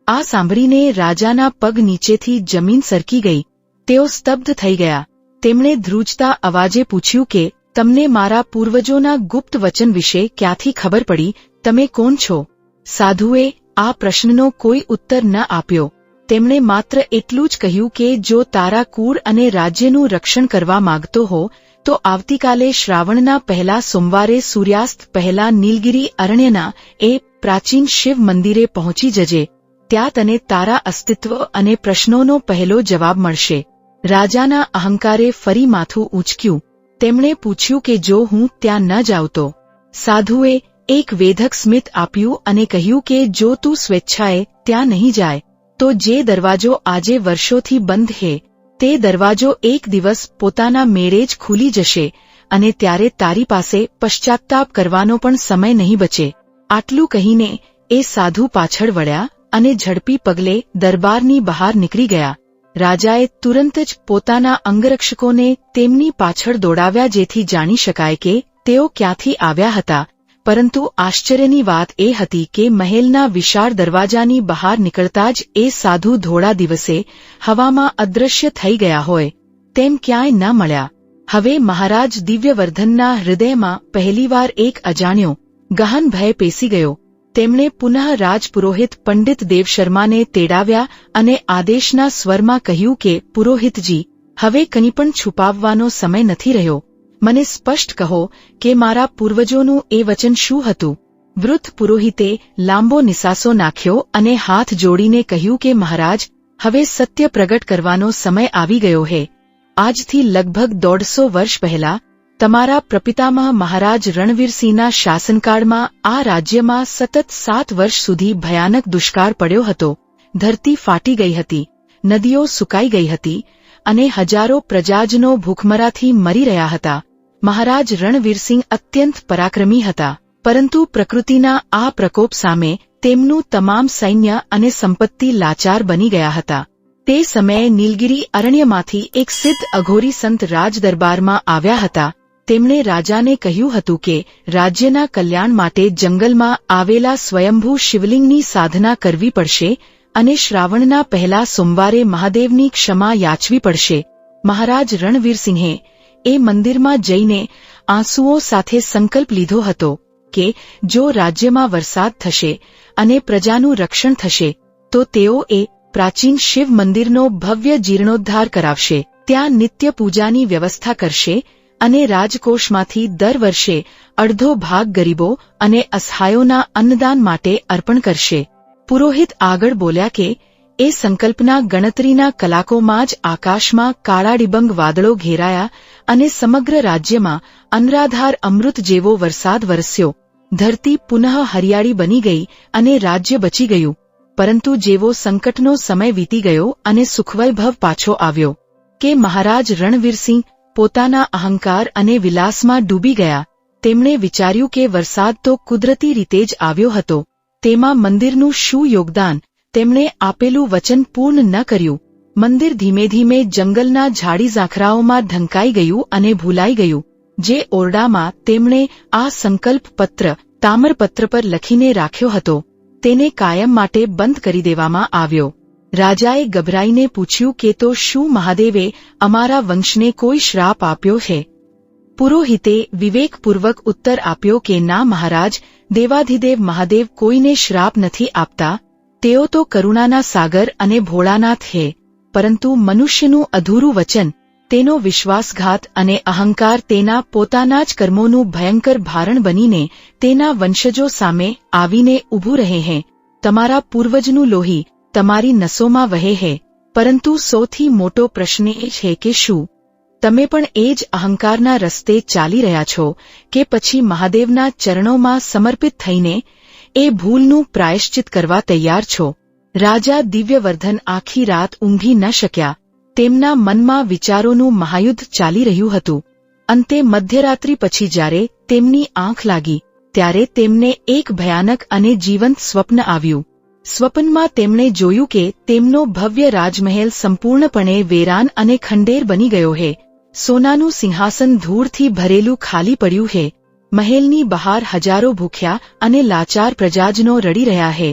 આ સાંભળીને રાજાના પગ નીચેથી જમીન સરકી ગઈ. તેઓ સ્તબ્ધ થઈ ગયા. તેમણે ધ્રુજતા અવાજે પૂછ્યું કે તમને મારા પૂર્વજોના ગુપ્ત વચન વિશે ક્યાંથી ખબર પડી? તમે કોણ છો? સાધુએ આ પ્રશ્નનો કોઈ ઉત્તર ન આપ્યો. તેમણે માત્ર એટલું જ કહ્યું કે જો તારા કુળ અને રાજ્યનું રક્ષણ કરવા માંગતો હો તો આવતીકાલે શ્રાવણના પહેલા સોમવારે સૂર્યાસ્ત પહેલા નીલગિરી અરણ્યના એ પ્રાચીન શિવ મંદિરે પહોંચી જજે. ત્યાં તને તારા અસ્તિત્વ અને પ્રશ્નોનો પહેલો જવાબ મળશે. રાજાના અહંકારે ફરી માથું ઊંચક્યું. તેમણે પૂછ્યું કે જો હું ત્યાં ન જાઉં તો? સાધુએ એક વેધક સ્મિત આપ્યું અને કહ્યું કે જો તું સ્વેચ્છાએ ત્યાં નહીં જાય તો જે દરવાજો આજે વર્ષોથી બંધ છે તે દરવાજો એક દિવસ પોતાના મેળે જ ખુલી જશે અને ત્યારે તારી પાસે પશ્ચાતાપ કરવાનો પણ સમય નહીં બચે. આટલું કહીને એ સાધુ પાછળ વળ્યા અને ઝડપી પગલે દરબારની બહાર નીકળી ગયા. રાજાએ તુરંત જ પોતાના અંગરક્ષકોને તેમની પાછળ દોડાવ્યા જેથી જાણી શકાય કે તેઓ ક્યાંથી આવ્યા હતા. પરંતુ આશ્ચર્યની વાત એ હતી કે મહેલના વિશાળ દરવાજાની બહાર નીકળતા જ એ સાધુ ધોળા દિવસે હવામાં અદૃશ્ય થઈ ગયા હોય તેમ ક્યાંય ન મળ્યા. હવે મહારાજ દિવ્યવર્ધનના હૃદયમાં પહેલીવાર એક અજાણ્યો ગહન ભય પેસી ગયો. તેમણે પુનઃ રાજપુરોહિત પંડિત દેવશર્માને તેડાવ્યા અને આદેશના સ્વરમાં કહ્યું કે, પુરોહિતજી, હવે કંઈ પણ છુપાવવાનો સમય નથી રહ્યો. મને સ્પષ્ટ કહો કે મારા પૂર્વજોનું એ વચન શું હતું? વૃદ્ધ પુરોહિતે લાંબો નિસાસો નાખ્યો અને હાથ જોડીને કહ્યું કે, મહારાજ, હવે સત્ય પ્રગટ કરવાનો સમય આવી ગયો હે. આજથી લગભગ 150 વર્ષ પહેલા તમારા પ્રપિતામહ મહારાજ રણવીરસિંહના શાસનકાળમાં આ રાજ્યમાં સતત 7 વર્ષ સુધી ભયાનક દુષ્કાળ પડ્યો હતો. ધરતી ફાટી ગઈ હતી, નદીઓ સુકાઈ ગઈ હતી અને હજારો પ્રજાજનો ભૂખમરાથી મરી રહ્યા હતા. મહારાજ રણવીરસિંહ અત્યંત પરાક્રમી હતા, પરંતુ પ્રકૃતિના આ પ્રકોપ સામે તેમનું તમામ સૈન્ય અને સંપત્તિ લાચાર બની ગયા હતા. તે સમયે નીલગિરી અરણ્યમાંથી એક સિદ્ધ અઘોરી સંત રાજદરબારમાં આવ્યા હતા. તેમણે રાજાને કહ્યું હતું કે રાજ્યના કલ્યાણ માટે જંગલમાં આવેલા સ્વયંભૂ શિવલિંગની સાધના કરવી પડશે અને શ્રાવણના પહેલા સોમવારે મહાદેવની ક્ષમા યાચવી પડશે. મહારાજ રણવીરસિંહે એ મંદિરમાં જઈને આંસુઓ સાથે સંકલ્પ લીધો હતો કે જો રાજ્યમાં વરસાદ થશે અને પ્રજાનું રક્ષણ થશે તો તેઓ એ પ્રાચીન શિવ મંદિરનો ભવ્ય જીર્ણોદ્ધાર કરાવશે, ત્યાં નિત્ય પૂજાની વ્યવસ્થા કરશે અને રાજકોષમાંથી દર વર્ષે અડધો ભાગ ગરીબો અને અસહાયોના અન્નદાન માટે અર્પણ કરશે. પુરોહિત આગળ બોલ્યા કે એ સંકલ્પના ગણતરીના કલાકોમાં જ આકાશમાં કાળાડિબંગ વાદળો ઘેરાયા અને સમગ્ર રાજ્યમાં અનરાધાર અમૃત જેવો વરસાદ વરસ્યો. ધરતી પુનઃ હરિયાળી બની ગઈ અને રાજ્ય બચી ગયું. પરંતુ જેવો સંકટનો સમય વીતી ગયો અને સુખવૈભવ પાછો આવ્યો કે મહારાજ રણવીરસિંહ પોતાના અહંકાર અને વિલાસમાં ડૂબી ગયા. તેમણે વિચાર્યું કે વરસાદ તો કુદરતી રીતે જ આવ્યો હતો, તેમાં મંદિરનું શું યોગદાન? તેમણે આપેલું વચન પૂર્ણ ન કર્યું. મંદિર ધીમે ધીમે જંગલના ઝાડી ઝાંખરાઓમાં ઢંકાઈ ગયું અને ભૂલાઈ ગયું. જે ઓરડામાં તેમણે આ સંકલ્પ પત્ર તામ્રપત્ર પર લખીને રાખ્યો હતો તેને કાયમ માટે બંધ કરી દેવામાં આવ્યો. રાજાએ ગભરાઈને પૂછ્યું કે તો શું મહાદેવે અમારા વંશને કોઈ શ્રાપ આપ્યો છે? પુરોહિતે વિવેકપૂર્વક ઉત્તર આપ્યો કે ના મહારાજ, દેવાધિદેવ મહાદેવ કોઈને શ્રાપ નથી આપતા. તેઓ તો કરુણાના સાગર અને ભોળાનાથ છે. પરંતુ મનુષ્યનું અધૂરું વચન, તેનો વિશ્વાસઘાત અને અહંકાર તેના પોતાના જ કર્મોનું ભયંકર ભારણ બનીને તેના વંશજો સામે આવીને ઊભું રહે છે. તમારા પૂર્વજનું લોહી તમારી નસોમાં વહે છે, પરંતુ સૌથી મોટો પ્રશ્ન એ છે કે શું તમે પણ એ જ અહંકારના રસ્તે ચાલી રહ્યા છો કે પછી મહાદેવના ચરણોમાં સમર્પિત થઈને એ ભૂલનું પ્રાયશ્ચિત કરવા તૈયાર છો? રાજા દિવ્યવર્ધન આખી રાત ઊંઘી ન શક્યા. તેમના મનમાં વિચારોનું મહાયુદ્ધ ચાલી રહ્યું હતું. અંતે મધ્યરાત્રિ પછી જ્યારે તેમની આંખ લાગી ત્યારે તેમને એક ભયાનક અને જીવંત સ્વપ્ન આવ્યું. સ્વપ્નમાં તેમણે જોયું કે તેમનો ભવ્ય રાજમહેલ સંપૂર્ણપણે વેરાન અને ખંડેર બની ગયો છે. સોનાનું સિંહાસન ધૂળથી ભરેલું ખાલી પડ્યું છે. મહેલની બહાર હજારો ભૂખ્યા અને લાચાર પ્રજાજનો રડી રહ્યા છે.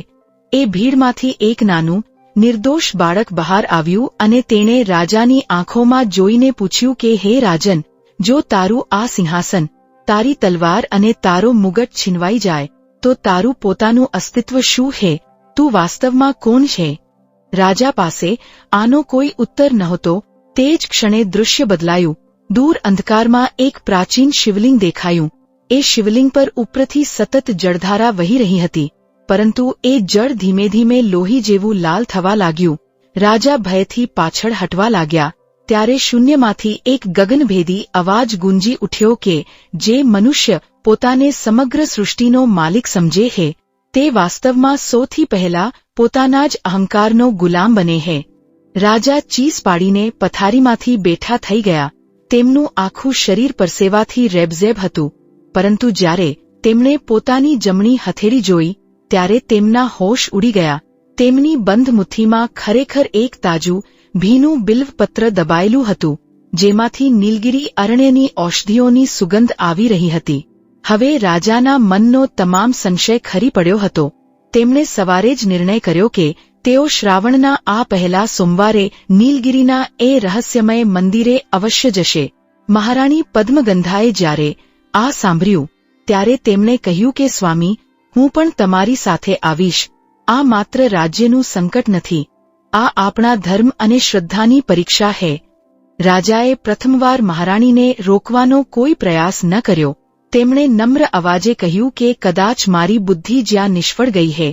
એ ભીડમાંથી એક નાનું નિર્દોષ બાળક બહાર આવ્યું અને તેણે રાજાની આંખોમાં જોઈને પૂછ્યું કે હે રાજન, જો તારું આ સિંહાસન, તારી તલવાર અને તારો મુગટ છીનવાઈ જાય તો તારું પોતાનું અસ્તિત્વ શું છે? તું વાસ્તવમાં કોણ છે? રાજા પાસે આનો કોઈ ઉત્તર નહોતો. તે જ ક્ષણે દૃશ્ય બદલાયું. દૂર અંધકારમાં એક પ્રાચીન શિવલિંગ દેખાયું. એ શિવલિંગ પર ઉપરથી સતત જળધારા વહી રહી હતી, પરંતુ એ જળ ધીમે ધીમે લોહી જેવું લાલ થવા લાગ્યું. રાજા ભયથી પાછળ હટવા લાગ્યા. ત્યારે શૂન્યમાંથી એક ગગનભેદી અવાજ ગુંજી ઉઠ્યો કે જે મનુષ્ય પોતાને સમગ્ર સૃષ્ટિનો માલિક સમજે છે તે વાસ્તવમાં સૌથી પહેલા પોતાના જ અહંકારનો ગુલામ બને છે. રાજા ચીસ પાડીને પથારીમાંથી બેઠા થઈ ગયા. તેમનું આખું શરીર પરસેવાથી રેબઝેબ હતું, પરંતુ જ્યારે તેમણે પોતાની જમણી હથેળી જોઈ ત્યારે તેમના હોશ ઉડી ગયા. તેમની બંધ મુઠ્ઠીમાં ખરેખર એક તાજું ભીનું બિલ્વપત્ર દબાયેલું હતું, જેમાંથી નીલગિરી અરણ્યની ઔષધિઓની સુગંધ આવી રહી હતી. હવે રાજાના મનનો તમામ સંશય ખરી પડ્યો હતો. તેમણે સવારે જ નિર્ણય કર્યો કે તેઓ શ્રાવણના આ પહેલા સોમવારે નીલગિરીના એ રહસ્યમય મંદિરે અવશ્ય જશે. મહારાણી પદ્મગંધાએ જ્યારે આ સાંભળ્યું ત્યારે તેમણે કહ્યું કે સ્વામી, હું પણ તમારી સાથે આવીશ. આ માત્ર રાજ્યનું સંકટ નથી, આ આપણા ધર્મ અને શ્રદ્ધાની પરીક્ષા છે. રાજાએ પ્રથમવાર મહારાણીને રોકવાનો કોઈ પ્રયાસ ન કર્યો. તેમણે નમ્ર અવાજે કહ્યું કે કદાચ મારી બુદ્ધિ જ્યાં નિષ્ફળ ગઈ છે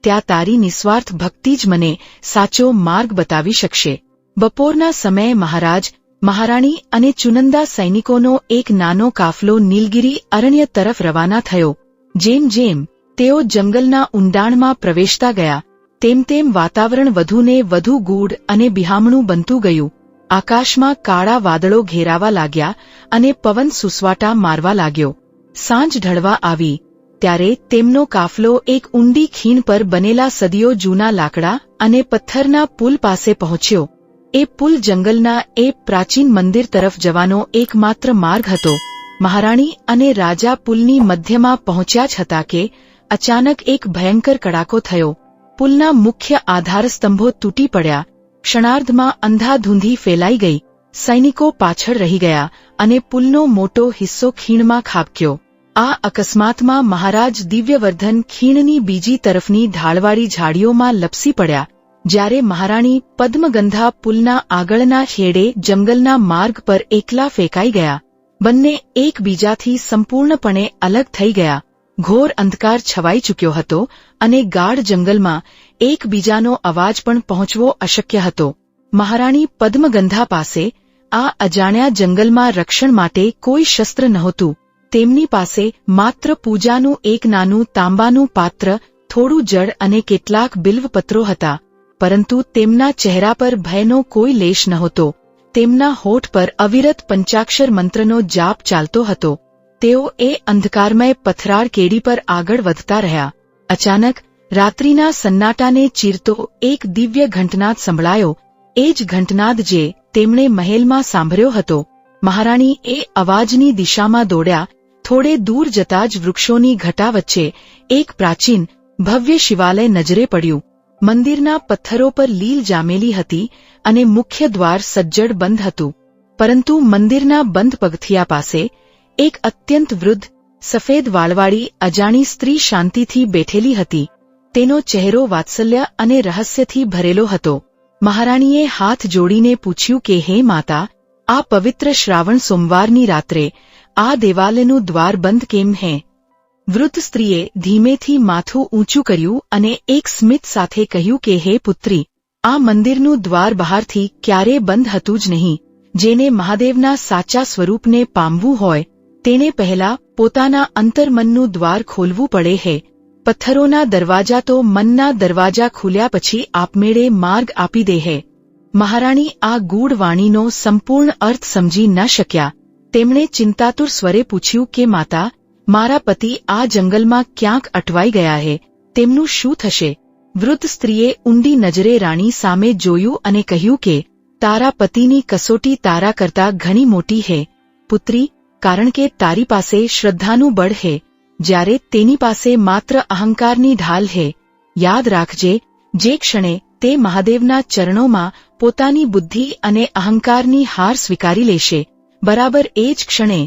ત્યાં તારી નિસ્વાર્થ ભક્તિ જ મને સાચો માર્ગ બતાવી શકશે. બપોરના સમયે મહારાજ, મહારાણી અને ચુનંદા સૈનિકોનો એક નાનો કાફલો નીલગિરી અરણ્ય તરફ રવાના થયો. જેમ જેમ તેઓ જંગલના ઊંડાણમાં પ્રવેશતા ગયા તેમ તેમ વાતાવરણ વધુને વધુ ગૂઢ અને બિહામણું બનતું ગયું. આકાશમાં કાળા વાદળો ઘેરાવા લાગ્યા અને પવન સુસવાટા મારવા લાગ્યો. સાંજ ઢળવા આવી ત્યારે તેમનો કાફલો એક ઊંડી ખીણ પર બનેલા સદીઓ જૂના લાકડા અને પથ્થરના પુલ પાસે પહોંચ્યો. એ પુલ જંગલના એ પ્રાચીન મંદિર તરફ જવાનો એકમાત્ર માર્ગ હતો. મહારાણી અને રાજા પુલની મધ્યમાં પહોંચ્યા જ હતા કે અચાનક એક ભયંકર કડાકો થયો. પુલના મુખ્ય આધારસ્તંભો તૂટી પડ્યા. ક્ષણાર્ધમાં અંધાધૂંધી ફેલાઈ ગઈ. સૈનિકો પાછળ રહી ગયા અને પુલનો મોટો હિસ્સો ખીણમાં ખાબક્યો. આ અકસ્માતમાં મહારાજ દિવ્યવર્ધન ખીણની બીજી તરફની ઢાળવાળી ઝાડીઓમાં લપસી પડ્યા, જ્યારે મહારાણી પદ્મગંધા પુલના આગળના છેડે જંગલના માર્ગ પર એકલા ફેંકાઈ ગયા. બંને એકબીજાથી સંપૂર્ણપણે અલગ થઈ ગયા. ઘોર અંધકાર છવાઈ ચૂક્યો હતો અને ગાઢ જંગલમાં એકબીજાનો અવાજ પણ પહોંચવો અશક્ય હતો. મહારાણી પદ્મગંધા પાસે આ અજાણ્યા જંગલમાં રક્ષણ માટે કોઈ શસ્ત્ર નહોતું. તેમની પાસે માત્ર પૂજાનું એક નાનું તાંબાનું પાત્ર, થોડું જળ અને કેટલાક બિલ્વપત્રો હતા. પરંતુ તેમના ચહેરા પર ભયનો કોઈ લેશ નહોતો. તેમના હોઠ પર અવિરત પંચાક્ષર મંત્રનો જાપ ચાલતો હતો. તેઓ એ અંધકારમય પથરાળ કેડી પર આગળ વધતા રહ્યા. અચાનક રાત્રિના સન્નાટાને ચીરતો એક દિવ્ય ઘંટનાદ સંભળાયો. એ જ ઘંટનાદ જે તેમણે મહેલમાં સાંભળ્યો હતો. મહારાણી એ અવાજની દિશામાં દોડ્યા. થોડે દૂર જતા જ વૃક્ષોની ઘટા વચ્ચે એક પ્રાચીન, ભવ્ય શિવાલય નજરે પડ્યું. મંદિરના પથ્થરો પર લીલ જામેલી હતી અને મુખ્ય દ્વાર સજ્જડ બંધ હતું. પરંતુ મંદિરના બંધ પગથિયા પાસે એક અત્યંત વૃદ્ધ, સફેદ વાળવાળી અજાણી સ્ત્રી શાંતિથી બેઠેલી હતી. તેનો ચહેરો વાત્સલ્ય અને રહસ્યથી ભરેલો હતો. મહારાણીએ હાથ જોડીને પૂછ્યું કે હે માતા, આ પવિત્ર શ્રાવણ સોમવારની રાત્રે આ દેવાલયનું દ્વાર બંધ કેમ હે? વૃદ્ધ સ્ત્રીએ ધીમેથી માથું ઊંચું કર્યું અને એક સ્મિત સાથે કહ્યું કે હે પુત્રી, આ મંદિરનું દ્વાર બહારથી ક્યારેય બંધ હતું જ નહીં. જેને મહાદેવના સાચા સ્વરૂપને પામવું હોય તેને પહેલા પોતાના અંતર્મનનું દ્વાર ખોલવું પડે છે. પથ્થરોના દરવાજા તો મનના દરવાજા ખુલ્યા પછી આપમેળે માર્ગ આપી દે છે. મહારાણી આ ગૂઢ વાણીનો સંપૂર્ણ અર્થ સમજી ન શક્યા. તેમણે ચિંતાતુર સ્વરે પૂછ્યું કે માતા, મારા પતિ આ જંગલમાં ક્યાંક અટવાઈ ગયા છે, તેમનું શું થશે? વૃદ્ધ સ્ત્રીએ ઊંડી નજરે રાણી સામે જોયું અને કહ્યું કે તારા પતિની કસોટી તારા કરતા ઘણી મોટી છે પુત્રી, કારણ કે તારી પાસે શ્રદ્ધાનું બળ છે, જ્યારે તેની પાસે માત્ર અહંકારની ઢાલ છે. યાદ રાખજે, જે ક્ષણે તે મહાદેવના ચરણોમાં પોતાની બુદ્ધિ અને અહંકારની હાર સ્વીકારી લેશે, બરાબર એ જ ક્ષણે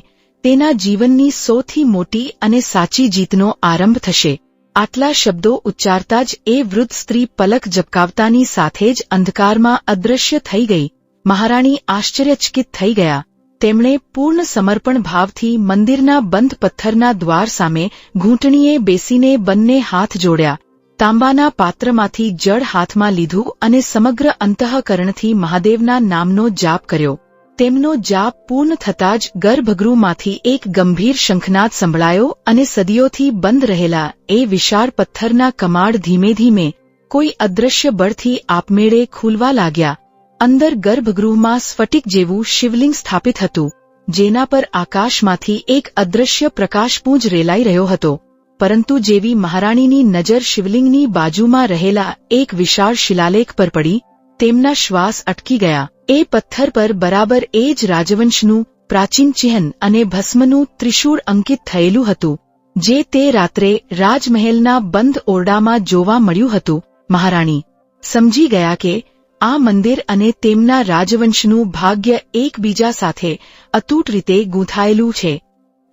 તેના જીવનની સૌથી મોટી અને સાચી જીતનો આરંભ થશે. આટલા શબ્દો ઉચ્ચારતા જ એ વૃદ્ધ સ્ત્રી પલક ઝબકાવતાની સાથે જ અંધકારમાં અદૃશ્ય થઈ ગઈ. મહારાણી આશ્ચર્યચકિત થઈ ગયા. તેમણે પૂર્ણ સમર્પણ ભાવથી મંદિરના બંધ પથ્થરના દ્વાર સામે ઘૂંટણીએ બેસીને બંને હાથ જોડ્યા. તાંબાના પાત્રમાંથી જળ હાથમાં લીધું અને સમગ્ર અંતઃકરણથી મહાદેવના નામનો જાપ કર્યો. તેમનો જાપ પૂર્ણ થતાં જ ગર્ભગૃહમાંથી એક ગંભીર શંખનાદ સંભળાયો અને સદીઓથી બંધ રહેલા એ વિશાળ પથ્થરના કમાડ ધીમે ધીમે કોઈ અદૃશ્ય બળથી આપમેળે ખુલવા લાગ્યા. અંદર ગર્ભગૃહમાં સ્ફટિક જેવું શિવલિંગ સ્થાપિત હતું, જેના પર આકાશમાંથી એક અદૃશ્ય પ્રકાશપુંજ રેલાઈ રહ્યો હતો. પરંતુ જેવી મહારાણીની નજર શિવલિંગની બાજુમાં રહેલા એક વિશાળ શિલાલેખ પર પડી, તેમના શ્વાસ અટકી ગયા. એ પથ્થર પર બરાબર એ જ રાજવંશનું પ્રાચીન ચિહ્ન અને ભસ્મનું ત્રિશૂળ અંકિત થયેલું હતું, જે તે રાત્રે રાજમહેલના બંધ ઓરડામાં જોવા મળ્યું હતું. મહારાણી સમજી ગયા કે આ મંદિર અને તેમના રાજવંશનું ભાગ્ય એકબીજા સાથે અતૂટ રીતે ગૂંથાયેલું છે.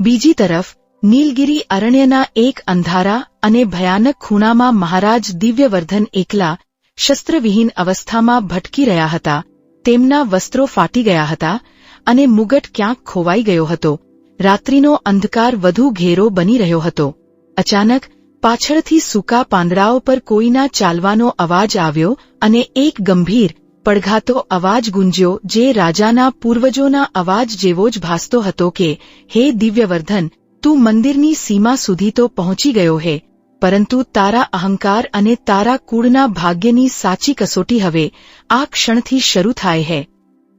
બીજી તરફ નીલગિરી અરણ્યના એક અંધારા અને ભયાનક ખૂણામાં મહારાજ દિવ્યવર્ધન એકલા શસ્ત્રવિહીન અવસ્થામાં ભટકી રહ્યા હતા. તેમના વસ્ત્રો ફાટી ગયા હતા અને મુગટ ક્યાંક ખોવાઈ ગયો હતો. રાત્રિનો અંધકાર વધુ ઘેરો બની રહ્યો હતો. અચાનક પાછળથી સૂકા પાંદડાઓ પર કોઈના ચાલવાનો અવાજ આવ્યો અને એક ગંભીર પડઘાતો અવાજ ગુંજ્યો, જે રાજાના પૂર્વજોના અવાજ જેવો જ ભાસતો હતો કે, હે દિવ્યવર્ધન, તું મંદિરની સીમા સુધી તો પહોંચી ગયો હે, પરંતુ તારા અહંકાર અને તારા કુળના ભાગ્યની સાચી કસોટી હવે આ ક્ષણથી શરૂ થાય હે.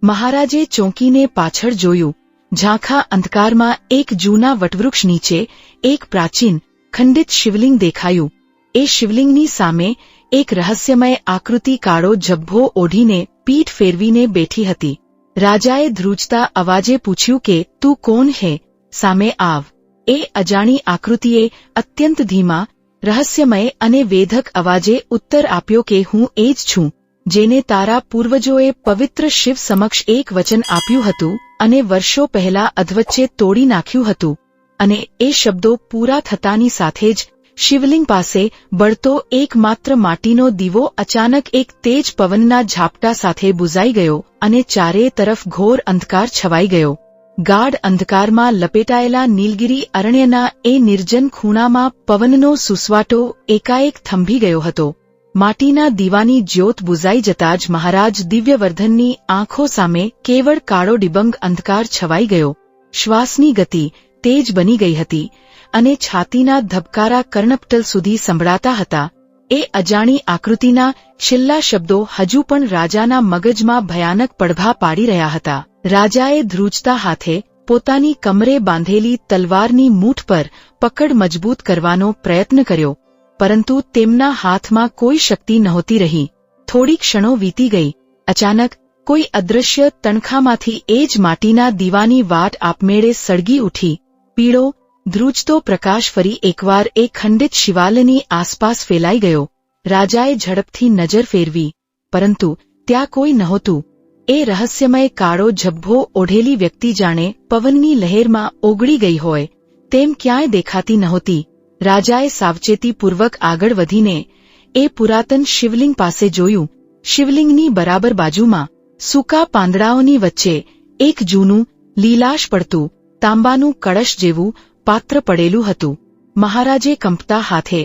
મહારાજે ચોંકીને પાછળ જોયું. ઝાંખા અંધકારમાં એક જૂના વટવૃક્ષ નીચે એક પ્રાચીન ખંડિત શિવલિંગ દેખાયું. એ શિવલિંગની સામે એક રહસ્યમય આકૃતિ કાળો ઝભ્ભો ઓઢીને પીઠ ફેરવીને બેઠી હતી. રાજાએ ધ્રુજતા અવાજે પૂછ્યું કે, તું કોણ હે? સામે આવ. એ અજાણી આકૃતિએ અત્યંત ધીમા, રહસ્યમય અને વેધક અવાજે ઉત્તર આપ્યો કે, હું એ જ છું જેને તારા પૂર્વજોએ પવિત્ર શિવ સમક્ષ એક વચન આપ્યું હતું અને વર્ષો પહેલા અધવચ્ચે તોડી નાખ્યું હતું. અને એ શબ્દો પૂરા થતાની સાથે જ શિવલિંગ પાસે બળતો એકમાત્ર માટીનો દીવો અચાનક એક તેજ પવનના ઝાપટા સાથે બુઝાઈ ગયો અને ચારે તરફ ઘોર અંધકાર છવાઈ ગયો. ગાઢ અંધકારમાં લપેટાયેલા નીલગિરી અરણ્યના એ નિર્જન ખૂણામાં પવનનો સુસવાટો એકાએક થંભી ગયો હતો. માટીના દીવાની જ્યોત બુઝાઈ જતા જ મહારાજ દિવ્યવર્ધનની આંખો સામે કેવળ કાળો ડિબંગ અંધકાર છવાઈ ગયો. શ્વાસની ગતિ તેજ બની ગઈ હતી અને છાતીના ધબકારા કર્ણપટલ સુધી સંભળાતા હતા. એ અજાણી આકૃતિના છેલ્લા શબ્દો હજુ પણ રાજાના મગજમાં ભયાનક પડઘા પાડી રહ્યા હતા. રાજાએ ધ્રુજતા હાથે પોતાની કમરે બાંધેલી તલવારની મૂઠ પર પકડ મજબૂત કરવાનો પ્રયત્ન કર્યો, પરંતુ તેમના હાથમાં કોઈ શક્તિ નહોતી રહી. થોડી ક્ષણો વીતી ગઈ. અચાનક કોઈ અદૃશ્ય તણખામાંથી એ જ માટીના દીવાની વાટ આપમેળે સળગી ઉઠી. પીળો, ધ્રુજતો પ્રકાશ ફરી એકવાર એ ખંડિત શિવાલયની આસપાસ ફેલાઈ ગયો. રાજાએ ઝડપથી નજર ફેરવી, પરંતુ ત્યાં કોઈ નહોતું. એ રહસ્યમય કાળો ઝભ્ભો ઓઢેલી વ્યક્તિ જાણે પવનની લહેરમાં ઓગળી ગઈ હોય તેમ ક્યાંય દેખાતી નહોતી. રાજાએ સાવચેતીપૂર્વક આગળ વધીને એ પુરાતન શિવલિંગ પાસે જોયું. શિવલિંગની બરાબર બાજુમાં સૂકા પાંદડાઓની વચ્ચે એક જૂનું, લીલાશ પડતું, તાંબાનું કળશ જેવું પાત્ર પડેલું હતું. મહારાજે કંપતા હાથે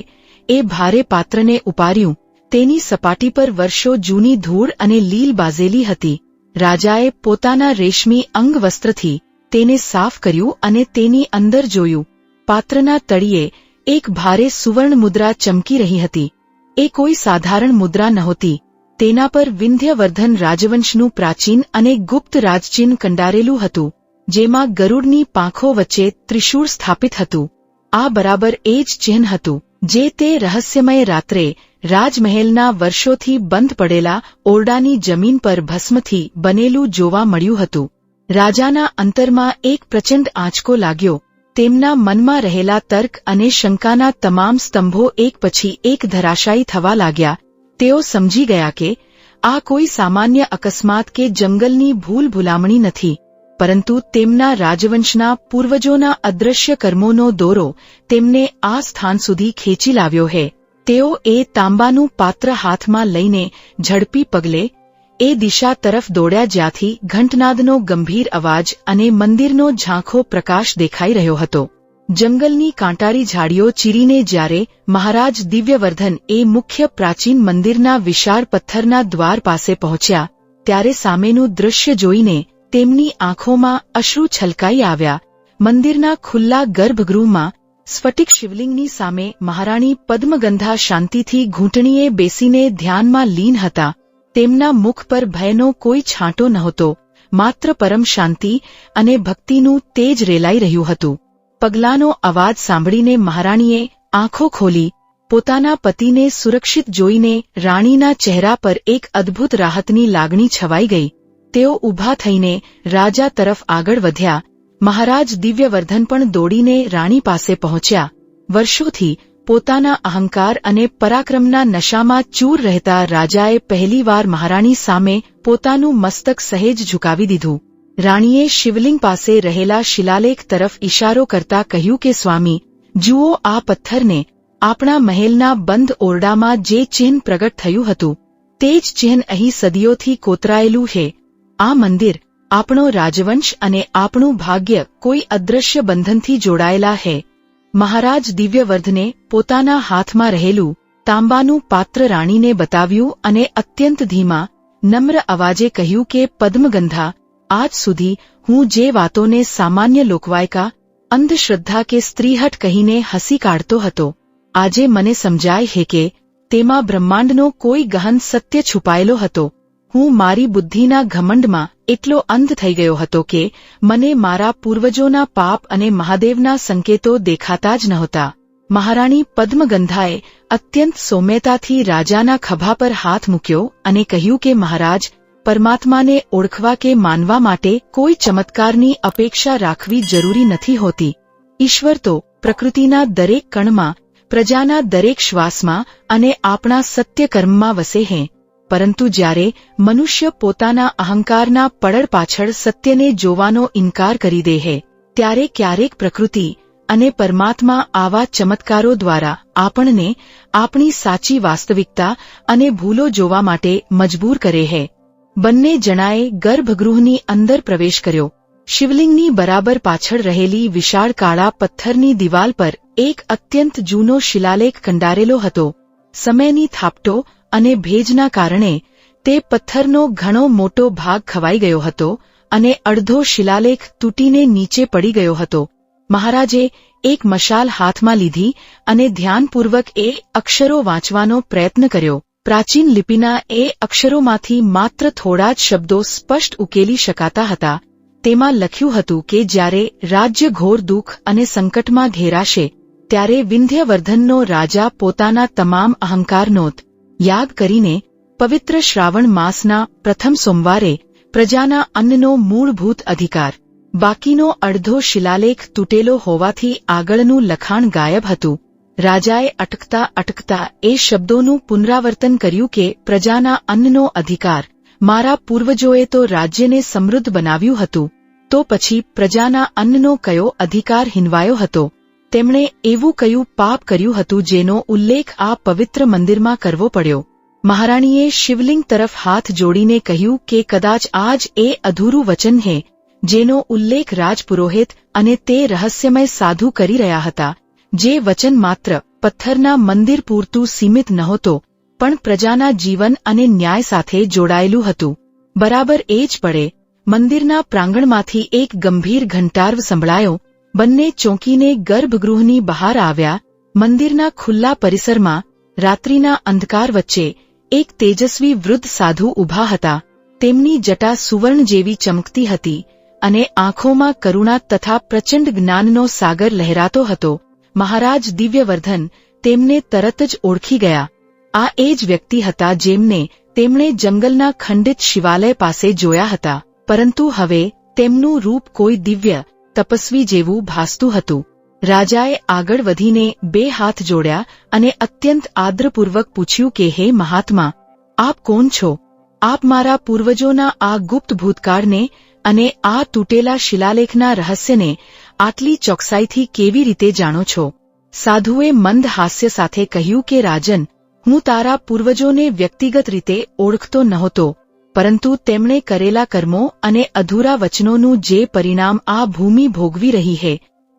એ ભારે પાત્રને ઉપાડ્યું. તેની સપાટી પર વર્ષો જૂની ધૂળ અને લીલ બાઝેલી હતી. રાજાએ પોતાના રેશમી અંગવસ્ત્રથી તેને સાફ કર્યું અને તેની અંદર જોયું. પાત્રના તળિયે એક ભારે સુવર્ણ મુદ્રા ચમકી રહી હતી. એ કોઈ સાધારણ મુદ્રા નહોતી. તેના પર વિંધ્યવર્ધન રાજવંશનું પ્રાચીન અને ગુપ્ત રાજચિહ્ન કંડારેલું હતું, જેમાં ગરુડની પાંખો વચ્ચે ત્રિશૂળ સ્થાપિત હતું. આ બરાબર એ જ ચિહ્ન હતું જે તે રહસ્યમય રાત્રે રાજમહેલના વર્ષોથી બંધ પડેલા ઓરડાની જમીન પર ભસ્મથી બનેલું જોવા મળ્યું હતું. રાજાના અંતરમાં એક પ્રચંડ આંચકો લાગ્યો. તેમના મનમાં રહેલા તર્ક અને શંકાના તમામ સ્તંભો એક પછી એક ધરાશાયી થવા લાગ્યા. તેઓ સમજી ગયા કે આ કોઈ સામાન્ય અકસ્માત કે જંગલની ભૂલ ભૂલામણી નથી, પરંતુ તેમના રાજવંશના પૂર્વજોના અદૃશ્ય કર્મોનો દોરો તેમને આ સ્થાન સુધી ખેંચી લાવ્યો હે. તેઓ એ તાંબાનું પાત્ર હાથમાં લઈને ઝડપી પગલે એ દિશા તરફ દોડ્યા જ્યાંથી ઘંટનાદનો ગંભીર અવાજ અને મંદિરનો ઝાંખો પ્રકાશ દેખાઈ રહ્યો હતો. જંગલની કાંટાળી ઝાડીઓ ચીરીને જ્યારે મહારાજ દિવ્યવર્ધન એ મુખ્ય પ્રાચીન મંદિરના વિશાળ પથ્થરના દ્વાર પાસે પહોંચ્યા, ત્યારે સામેનું દૃશ્ય જોઈને તેમની આંખોમાં અશ્રુ છલકાઈ આવ્યા. મંદિરના ખુલ્લા ગર્ભગૃહમાં સ્ફટિક શિવલિંગની સામે મહારાણી પદ્મગંધા શાંતિથી ઘૂંટણીએ બેસીને ધ્યાનમાં લીન હતા. તેમના મુખ પર ભયનો કોઈ છાંટો નહોતો, માત્ર પરમ શાંતિ અને ભક્તિનું તેજ રેલાઈ રહ્યું હતું. પગલાંનો અવાજ સાંભળીને મહારાણીએ આંખો ખોલી. પોતાના પતિને સુરક્ષિત જોઈને રાણીના ચહેરા પર એક અદ્ભુત રાહતની લાગણી છવાઈ ગઈ. તેઓ ઊભા થઈને રાજા તરફ આગળ વધ્યા. મહારાજ દિવ્યવર્ધન પણ દોડીને રાણી પાસે પહોંચ્યા. વર્ષોથી પોતાના અહંકાર અને પરાક્રમના નશામાં ચૂર રહેતા રાજાએ પહેલીવાર મહારાણી સામે પોતાનું મસ્તક સહેજ ઝુકાવી દીધું. રાણીએ શિવલિંગ પાસે રહેલા શિલાલેખ તરફ ઇશારો કરતા કહ્યું કે સ્વામી, જુઓ આ પથ્થરને. આપણા મહેલના બંધ ઓરડામાં જે ચિહ્ન પ્રગટ થયું હતું તે જ ચિહ્ન અહીં સદીઓથી કોતરાયેલું છે. આ મંદિર, આપણો રાજવંશ અને આપણું ભાગ્ય કોઈ અદૃશ્ય બંધનથી જોડાયેલા છે. મહારાજ દિવ્યવર્ધને પોતાના હાથમાં રહેલું તાંબાનું પાત્ર રાણીને બતાવ્યું અને અત્યંત ધીમા, નમ્ર અવાજે કહ્યું કે પદ્મગંધા, આજ સુધી હું જે વાતોને સામાન્ય લોકવાયકા, અંધશ્રદ્ધા કે સ્ત્રીહટ કહીને હસી કાઢતો હતો, આજે મને સમજાય છે કે તેમાં બ્રહ્માંડનો કોઈ ગહન સત્ય છુપાયેલો હતો. હું મારી બુદ્ધિના ઘમંડમાં એટલો અંધ થઈ ગયો હતો કે મને મારા પૂર્વજોના પાપ અને મહાદેવના સંકેતો દેખાતા જ નહોતા. મહારાણી પદ્મગંધાએ અત્યંત સૌમ્યતાથી રાજાના ખભા પર હાથ મૂક્યો અને કહ્યું કે મહારાજ, પરમાત્માને ઓળખવા કે માનવા માટે કોઈ ચમત્કારની અપેક્ષા રાખવી જરૂરી નથી હોતી. ઈશ્વર તો પ્રકૃતિના દરેક કણમાં, પ્રજાના દરેક શ્વાસમાં અને આપણા સત્ય કર્મમાં વસે છે. પરંતુ જ્યારે મનુષ્ય પોતાના અહંકારના પડળ પાછળ સત્યને જોવાનો ઇનકાર કરી દે છે, ત્યારે ક્યારેક પ્રકૃતિ અને પરમાત્મા આવા ચમત્કારો દ્વારા આપણને આપણી સાચી વાસ્તવિકતા અને ભૂલો જોવા માટે મજબૂર કરે છે. બંને જણાએ ગર્ભગૃહની અંદર પ્રવેશ કર્યો. શિવલિંગની બરાબર પાછળ રહેલી વિશાળ કાળા પથ્થરની દિવાલ પર એક અત્યંત જૂનો શિલાલેખ કંડારેલો હતો. સમયની થાપટો અને ભેજના કારણે તે પથ્થરનો ઘણો મોટો ભાગ ખવાઈ ગયો હતો અને અડધો શિલાલેખ તૂટીને નીચે પડી ગયો હતો. મહારાજે એક મશાલ હાથમાં લીધી અને ધ્યાનપૂર્વક એ અક્ષરો વાંચવાનો પ્રયત્ન કર્યો. પ્રાચીન લિપિના એ અક્ષરોમાંથી માત્ર થોડા જ શબ્દો સ્પષ્ટ ઉકેલી શકાતા હતા. તેમાં લખ્યું હતું કે જ્યારે રાજ્ય ઘોર દુઃખ અને સંકટમાં ઘેરાશે, ત્યારે વિંધ્યવર્ધનનો રાજા પોતાના તમામ અહંકારનો યાગ કરીને પવિત્ર શ્રાવણ માસના પ્રથમ સોમવારે પ્રજાના અન્નનો મૂળભૂત અધિકાર. બાકીનો અડધો શિલાલેખ તૂટેલો હોવાથી આગળનું લખાણ ગાયબ હતું. રાજાએ અટકતા અટકતા એ શબ્દોનું પુનરાવર્તન કર્યું કે પ્રજાના અન્નનો અધિકાર. મારા પૂર્વજોએ તો રાજ્યને સમૃદ્ધ બનાવ્યું હતું, તો પછી પ્રજાના અન્નનો કયો અધિકાર હિનવાયો હતો? તેમણે એવું કયું પાપ કર્યું હતું જેનો ઉલ્લેખ આ પવિત્ર મંદિરમાં કરવો પડ્યો? મહારાણીએ શિવલિંગ તરફ હાથ જોડીને કહ્યું કે કદાચ આજ એ અધૂરું વચન છે જેનો ઉલ્લેખ રાજપુરોહિત અને તે રહસ્યમય સાધુ કરી રહ્યા હતા. જે વચન માત્ર પથ્થરના મંદિર પૂરતું સીમિત નહોતો, પણ પ્રજાના જીવન અને ન્યાય સાથે જોડાયેલું હતું. બરાબર એ જ પળે મંદિરના પ્રાંગણમાંથી એક ગંભીર ઘંટાર્વ સંભળાયો. બંને ચોંકીને ગર્ભગૃહની બહાર આવ્યા. મંદિરના ખુલ્લા પરિસરમાં રાત્રિના અંધકાર વચ્ચે એક તેજસ્વી વૃદ્ધ સાધુ ઊભા હતા. તેમની જટા સુવર્ણ જેવી ચમકતી હતી અને આંખોમાં કરુણા તથા પ્રચંડ જ્ઞાનનો સાગર લહેરાતો હતો. મહારાજ દિવ્યવર્ધન તેમને તરત જ ઓળખી ગયા. આ એ જ વ્યક્તિ હતા જેમને તેમણે જંગલના ખંડિત શિવાલય પાસે જોયા હતા, પરંતુ હવે તેમનું રૂપ કોઈ દિવ્ય તપસ્વી જેવું ભાસતું હતું. રાજાએ આગળ વધીને બે હાથ જોડ્યા અને અત્યંત આદરપૂર્વક પૂછ્યું કે હે મહાત્મા, આપ કોણ છો? આપ મારા પૂર્વજોના આ ગુપ્ત ભૂતકાળને અને આ તૂટેલા શિલાલેખના રહસ્યને આટલી ચોકસાઈથી કેવી રીતે જાણો છો? સાધુએ મંદ હાસ્ય સાથે કહ્યું કે રાજન, હું તારા પૂર્વજોને વ્યક્તિગત રીતે ઓળખતો નહોતો, પરંતુ તેમણે કરેલા કર્મો અને અધૂરા વચનોનું જે પરિણામ આ ભૂમિ ભોગવી રહી છે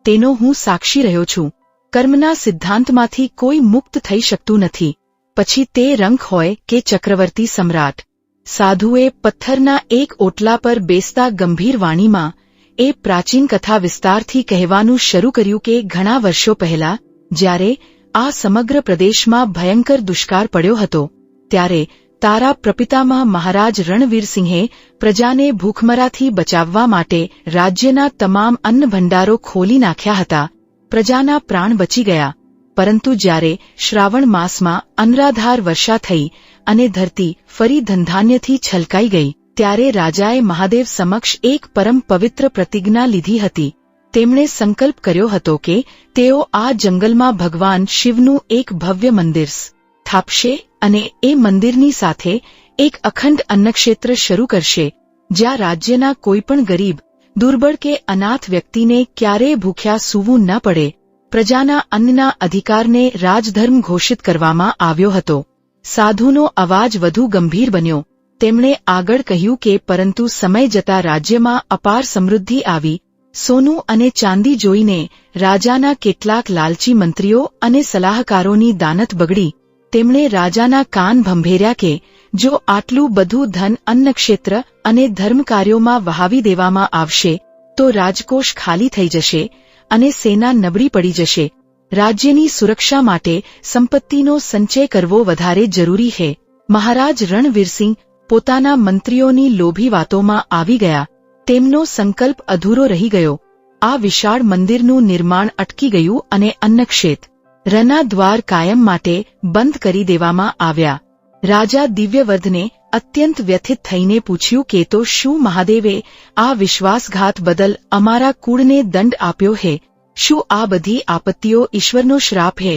તેનો હું સાક્ષી રહ્યો છું. કર્મના સિદ્ધાંતમાંથી કોઈ મુક્ત થઈ શકતું નથી, પછી તે રંક હોય કે ચક્રવર્તી સમ્રાટ. સાધુએ પથ્થરના એક ઓટલા પર બેસતા ગંભીર વાણીમાં એ પ્રાચીન કથા વિસ્તારથી કહેવાનું શરૂ કર્યું કે ઘણા વર્ષો પહેલા જ્યારે આ સમગ્ર પ્રદેશમાં ભયંકર દુષ્કાળ પડ્યો હતો, ત્યારે તારા પ્રપિતામહ મહારાજ રણવીરસિંહે પ્રજાને ભૂખમરાથી બચાવવા માટે રાજ્યના તમામ અન્ન ભંડારો ખોલી નાખ્યા હતા. પ્રજાના પ્રાણ બચી ગયા, પરંતુ જ્યારે શ્રાવણ માસમાં અનરાધાર વર્ષા થઈ અને ધરતી ફરી ધનધાન્યથી છલકાઈ ગઈ, ત્યારે રાજાએ મહાદેવ સમક્ષ એક પરમ પવિત્ર પ્રતિજ્ઞા લીધી હતી. તેમણે સંકલ્પ કર્યો હતો કે તેઓ આ જંગલમાં ભગવાન શિવનું એક ભવ્ય મંદિર સ્થાપશે અને એ મંદિરની સાથે એક અખંડ અન્નક્ષેત્ર શરૂ કરશે, જ્યાં રાજ્યના કોઈપણ ગરીબ, દુર્બળ કે અનાથ વ્યક્તિને ક્યારેય ભૂખ્યા સૂવું ન પડે. પ્રજાના અન્નના અધિકારને રાજધર્મ ઘોષિત કરવામાં આવ્યો હતો. સાધુનો અવાજ વધુ ગંભીર બન્યો. તેમણે આગળ કહ્યું કે પરંતુ સમય જતા રાજ્યમાં અપાર સમૃદ્ધિ આવી. સોનું અને ચાંદી જોઈને રાજાના કેટલાક લાલચી મંત્રીઓ અને સલાહકારોની દાનત બગડી. તેમણે રાજાના કાન ભંભેર્યા કે જો આટલું બધું ધન અન્નક્ષેત્ર અને ધર્મકાર્યોમાં વહાવી દેવામાં આવશે તો રાજકોષ ખાલી થઈ જશે અને સેના નબળી પડી જશે. રાજ્યની સુરક્ષા માટે સંપત્તિનો સંચય કરવો વધારે જરૂરી છે. મહારાજ રણવીરસિંહ પોતાના મંત્રીઓની લોભી વાતોમાં આવી ગયા. તેમનો સંકલ્પ અધૂરો રહી ગયો. આ વિશાળ મંદિરનું નિર્માણ અટકી ગયું અને અન્નક્ષેત્રના દ્વાર કાયમ માટે બંધ કરી દેવામાં આવ્યા. રાજા દિવ્યવર્ધને અત્યંત વ્યથિત થઈને પૂછ્યું કે તો શું મહાદેવે આ વિશ્વાસઘાત બદલ અમારા કુળને દંડ આપ્યો છે? શું આ બધી આપત્તિઓ ઈશ્વરનો શ્રાપ છે?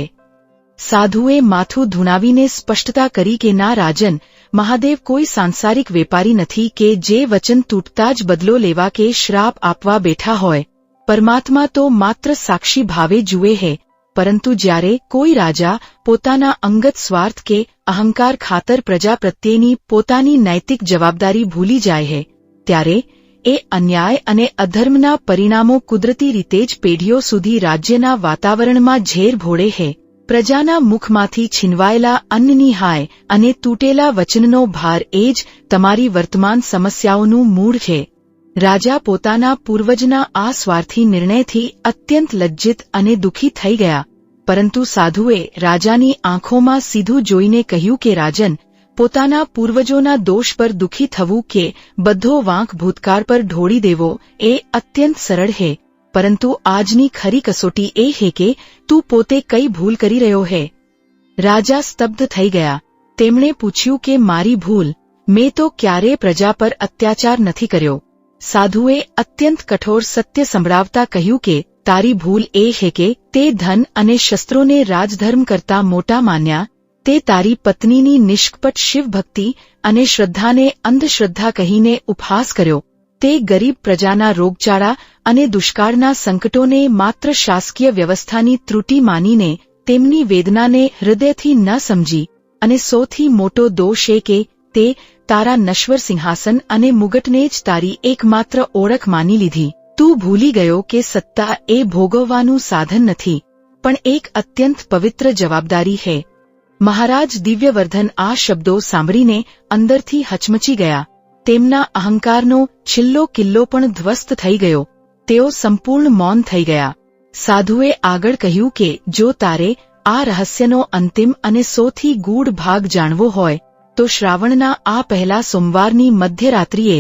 સાધુએ માથું ધૂણાવીને સ્પષ્ટતા કરી કે ના રાજન, મહાદેવ કોઈ સાંસારિક વેપારી નથી કે જે વચન તૂટતા જ બદલો લેવા કે શ્રાપ આપવા બેઠા હોય. પરમાત્મા તો માત્ર સાક્ષી ભાવે જુએ છે. પરંતુ જ્યારે કોઈ રાજા પોતાના અંગત સ્વાર્થ કે અહંકાર ખાતર પ્રજા પ્રત્યેની પોતાની નૈતિક જવાબદારી ભૂલી જાય છે, ત્યારે એ અન્યાય અને અધર્મના પરિણામો કુદરતી રીતે જ પેઢીઓ સુધી રાજ્યના વાતાવરણમાં ઝેર ભોળે છે. પ્રજાના મુખમાંથી છીનવાયેલા અન્નની હાય અને તૂટેલા વચનનો ભાર એ જ તમારી વર્તમાન સમસ્યાઓનું મૂળ છે. રાજા પોતાના પૂર્વજના આ સ્વાર્થી નિર્ણયથી અત્યંત લજ્જિત અને દુઃખી થઈ ગયા. પરંતુ સાધુએ રાજાની આંખોમાં સીધું જોઈને કહ્યું કે રાજન, પોતાના પૂર્વજોના દોષ પર દુઃખી થવું કે બધો વાંક ભૂતકાળ પર ઢોળી દેવો એ અત્યંત સરળ છે. પરંતુ આજની ખરી કસોટી એ છે કે તું પોતે કઈ ભૂલ કરી રહ્યો છે. રાજા સ્તબ્ધ થઈ ગયા. તેમણે પૂછ્યું કે મારી ભૂલ? મેં તો ક્યારેય પ્રજા પર અત્યાચાર નથી કર્યો. સાધુએ અત્યંત કઠોર સત્ય સંભળાવતા કહ્યું કે તારી ભૂલ એ છે કે તે ધન અને શસ્ત્રોને રાજધર્મ કરતા મોટા માન્યા. તે તારી પત્નીની નિષ્કપટ શિવભક્તિ અને શ્રદ્ધાને અંધશ્રદ્ધા કહીને ઉપહાસ કર્યો. તે ગરીબ પ્રજાના રોગચાળા અને દુષ્કાળના સંકટોને માત્ર શાસકીય વ્યવસ્થાની ત્રુટિ માનીને તેમની વેદનાને હૃદયથી ન સમજી. અને સૌથી મોટો દોષ એ કે તે તારા નશ્વર સિંહાસન અને મુગટને જ તારી એકમાત્ર ઓળખ માની લીધી. તું ભૂલી ગયો કે સત્તા એ ભોગવવાનું સાધન નથી, પણ એક અત્યંત પવિત્ર જવાબદારી છે. મહારાજ દિવ્યવર્ધન આ શબ્દો સાંભળીને અંદરથી હચમચી ગયા. તેમના અહંકારનો છેલ્લો કિલ્લો પણ ધ્વસ્ત થઈ ગયો. તેઓ સંપૂર્ણ મૌન થઈ ગયા. સાધુએ આગળ કહ્યું કે જો તારે આ રહસ્યનો અંતિમ અને સૌથી ગૂઢ ભાગ જાણવો હોય તો શ્રાવણના આ પહેલા સોમવારની મધ્યરાત્રિએ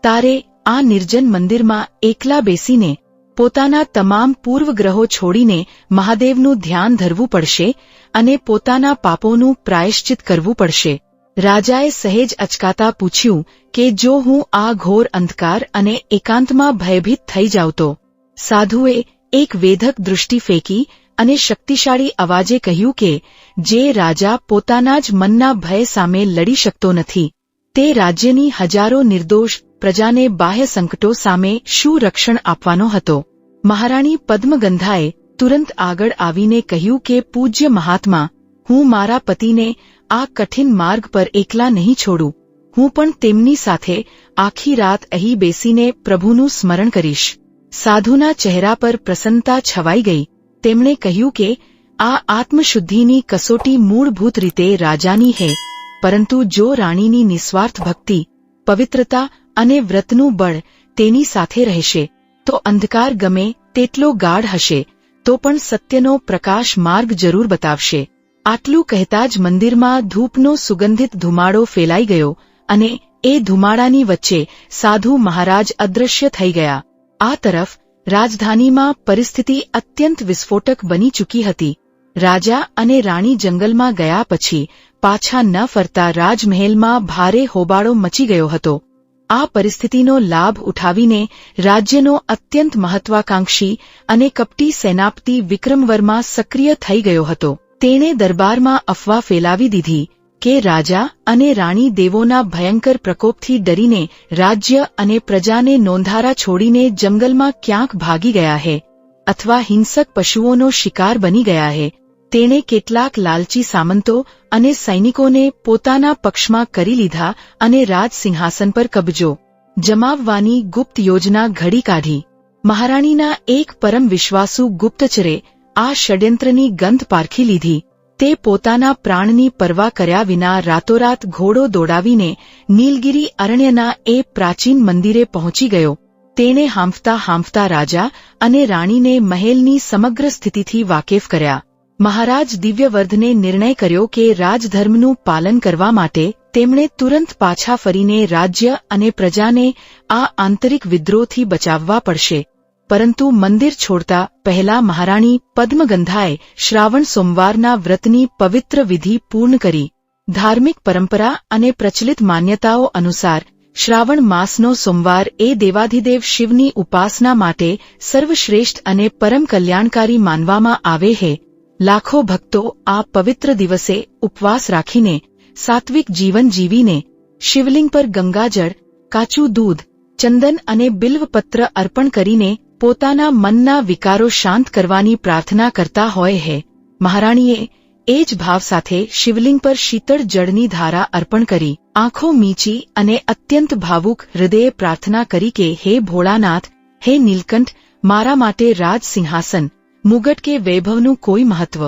તારે આ નિર્જન મંદિરમાં એકલા બેસીને પોતાના તમામ પૂર્વગ્રહો છોડીને મહાદેવનું ધ્યાન ધરવું પડશે અને પોતાના પાપોનું પ્રાયશ્ચિત કરવું પડશે. રાજાએ સહેજ અચકાતા પૂછ્યું કે જો હું આ ઘોર અંધકાર અને એકાંતમાં ભયભીત થઈ જાઉં તો? સાધુએ એક વેધક દૃષ્ટિ ફેંકી અને શક્તિશાળી અવાજે કહ્યું કે જે રાજા પોતાના જ મનના ભય સામે લડી શકતો નથી, તે રાજ્યની હજારો નિર્દોષ પ્રજાને બાહ્ય સંકટો સામે શું રક્ષણ આપવાનો હતો? મહારાણી પદ્મગંધાએ તુરંત આગળ આવીને કહ્યું કે પૂજ્ય મહાત્મા, હું મારા પતિને આ કઠિન માર્ગ પર એકલા નહીં છોડું. હું પણ તેમની સાથે આખી રાત અહીં બેસીને પ્રભુનું સ્મરણ કરીશ. સાધુના ચહેરા પર પ્રસન્નતા છવાઈ ગઈ. તેમણે કહ્યું કે આ આત્મશુદ્ધિની કસોટી મૂળભૂત રીતે રાજાની છે, પરંતુ જો રાણીની નિસ્વાર્થ ભક્તિ, પવિત્રતા અને વ્રતનું બળ તેની સાથે રહેશે તો અંધકાર ગમે તેટલો ગાઢ હશે તો પણ સત્યનો પ્રકાશ માર્ગ જરૂર બતાવશે. આટલું કહેતા જ મંદિરમાં ધૂપનો સુગંધિત ધુમાડો ફેલાઈ ગયો અને એ ધુમાડાની વચ્ચે સાધુ મહારાજ અદૃશ્ય થઈ ગયા. આ તરફ રાજધાનીમાં પરિસ્થિતિ અત્યંત વિસ્ફોટક બની ચૂકી હતી. રાજા અને રાણી જંગલમાં ગયા પછી પાછા ન ફરતા રાજમહેલમાં ભારે હોબાળો મચી ગયો હતો. આ પરિસ્થિતિનો લાભ ઉઠાવીને રાજ્યનો અત્યંત મહત્વાકાંક્ષી અને કપટી સેનાપતિ વિક્રમવર્મા સક્રિય થઈ ગયો હતો. તેણે દરબારમાં અફવા ફેલાવી દીધી કે રાજા અને રાણી દેવોના ભયંકર પ્રકોપથી ડરીને રાજ્ય અને પ્રજાને નોંધારા છોડીને જંગલમાં ક્યાંક ભાગી ગયા છે અથવા હિંસક પશુઓનો શિકાર બની ગયા છે. તેણે કેટલાક લાલચી સામંતો અને સૈનિકોને પોતાના પક્ષમાં કરી લીધા અને રાજ સિંહાસન પર કબજો જમાવવાની ગુપ્ત યોજના ઘડી કાઢી. મહારાણીના એક પરમ વિશ્વાસુ ગુપ્તચરે આ ષડયંત્રની ગંધ પારખી લીધી. તે પોતાના પ્રાણની પરવા કર્યા વિના રાતોરાત ઘોડો દોડાવીને નીલગિરી અરણ્યના એ પ્રાચીન મંદિરે પહોંચી ગયો. તેણે હાંફતા હાંફતા રાજા અને રાણીને મહેલની સમગ્ર સ્થિતિથી વાકેફ કર્યા. મહારાજ દિવ્યવર્ધને નિર્ણય કર્યો કે રાજધર્મનું પાલન કરવા માટે તેમણે તુરંત પાછા ફરીને રાજ્ય અને પ્રજાને આ આંતરિક વિદ્રોહથી બચાવવા પડશે. પરંતુ મંદિર છોડતા પહેલા મહારાણી પદ્મગંધાએ શ્રાવણ સોમવારના વ્રતની પવિત્ર વિધિ પૂર્ણ કરી. ધાર્મિક પરંપરા અને પ્રચલિત માન્યતાઓ અનુસાર શ્રાવણ માસનો સોમવાર એ દેવાધિદેવ શિવની ઉપાસના માટે સર્વશ્રેષ્ઠ અને પરમ કલ્યાણકારી માનવામાં આવે છે. લાખો ભક્તો આ પવિત્ર દિવસે ઉપવાસ રાખીને સાત્વિક જીવન જીવીને શિવલિંગ પર ગંગાજળ, કાચું દૂધ, ચંદન અને બિલ્વપત્ર અર્પણ કરીને પોતાના મનના વિકારો શાંત કરવાની પ્રાર્થના કરતા હોય છે. મહારાણીએ એ જ ભાવ સાથે શિવલિંગ પર શીતળ જળની ધારા અર્પણ કરી આંખો મીચી અને અત્યંત ભાવુક હૃદયે પ્રાર્થના કરી કે હે ભોળાનાથ, હે નીલકંઠ, મારા માટે રાજ સિંહાસન, મુગટ કે વૈભવનું કોઈ મહત્વ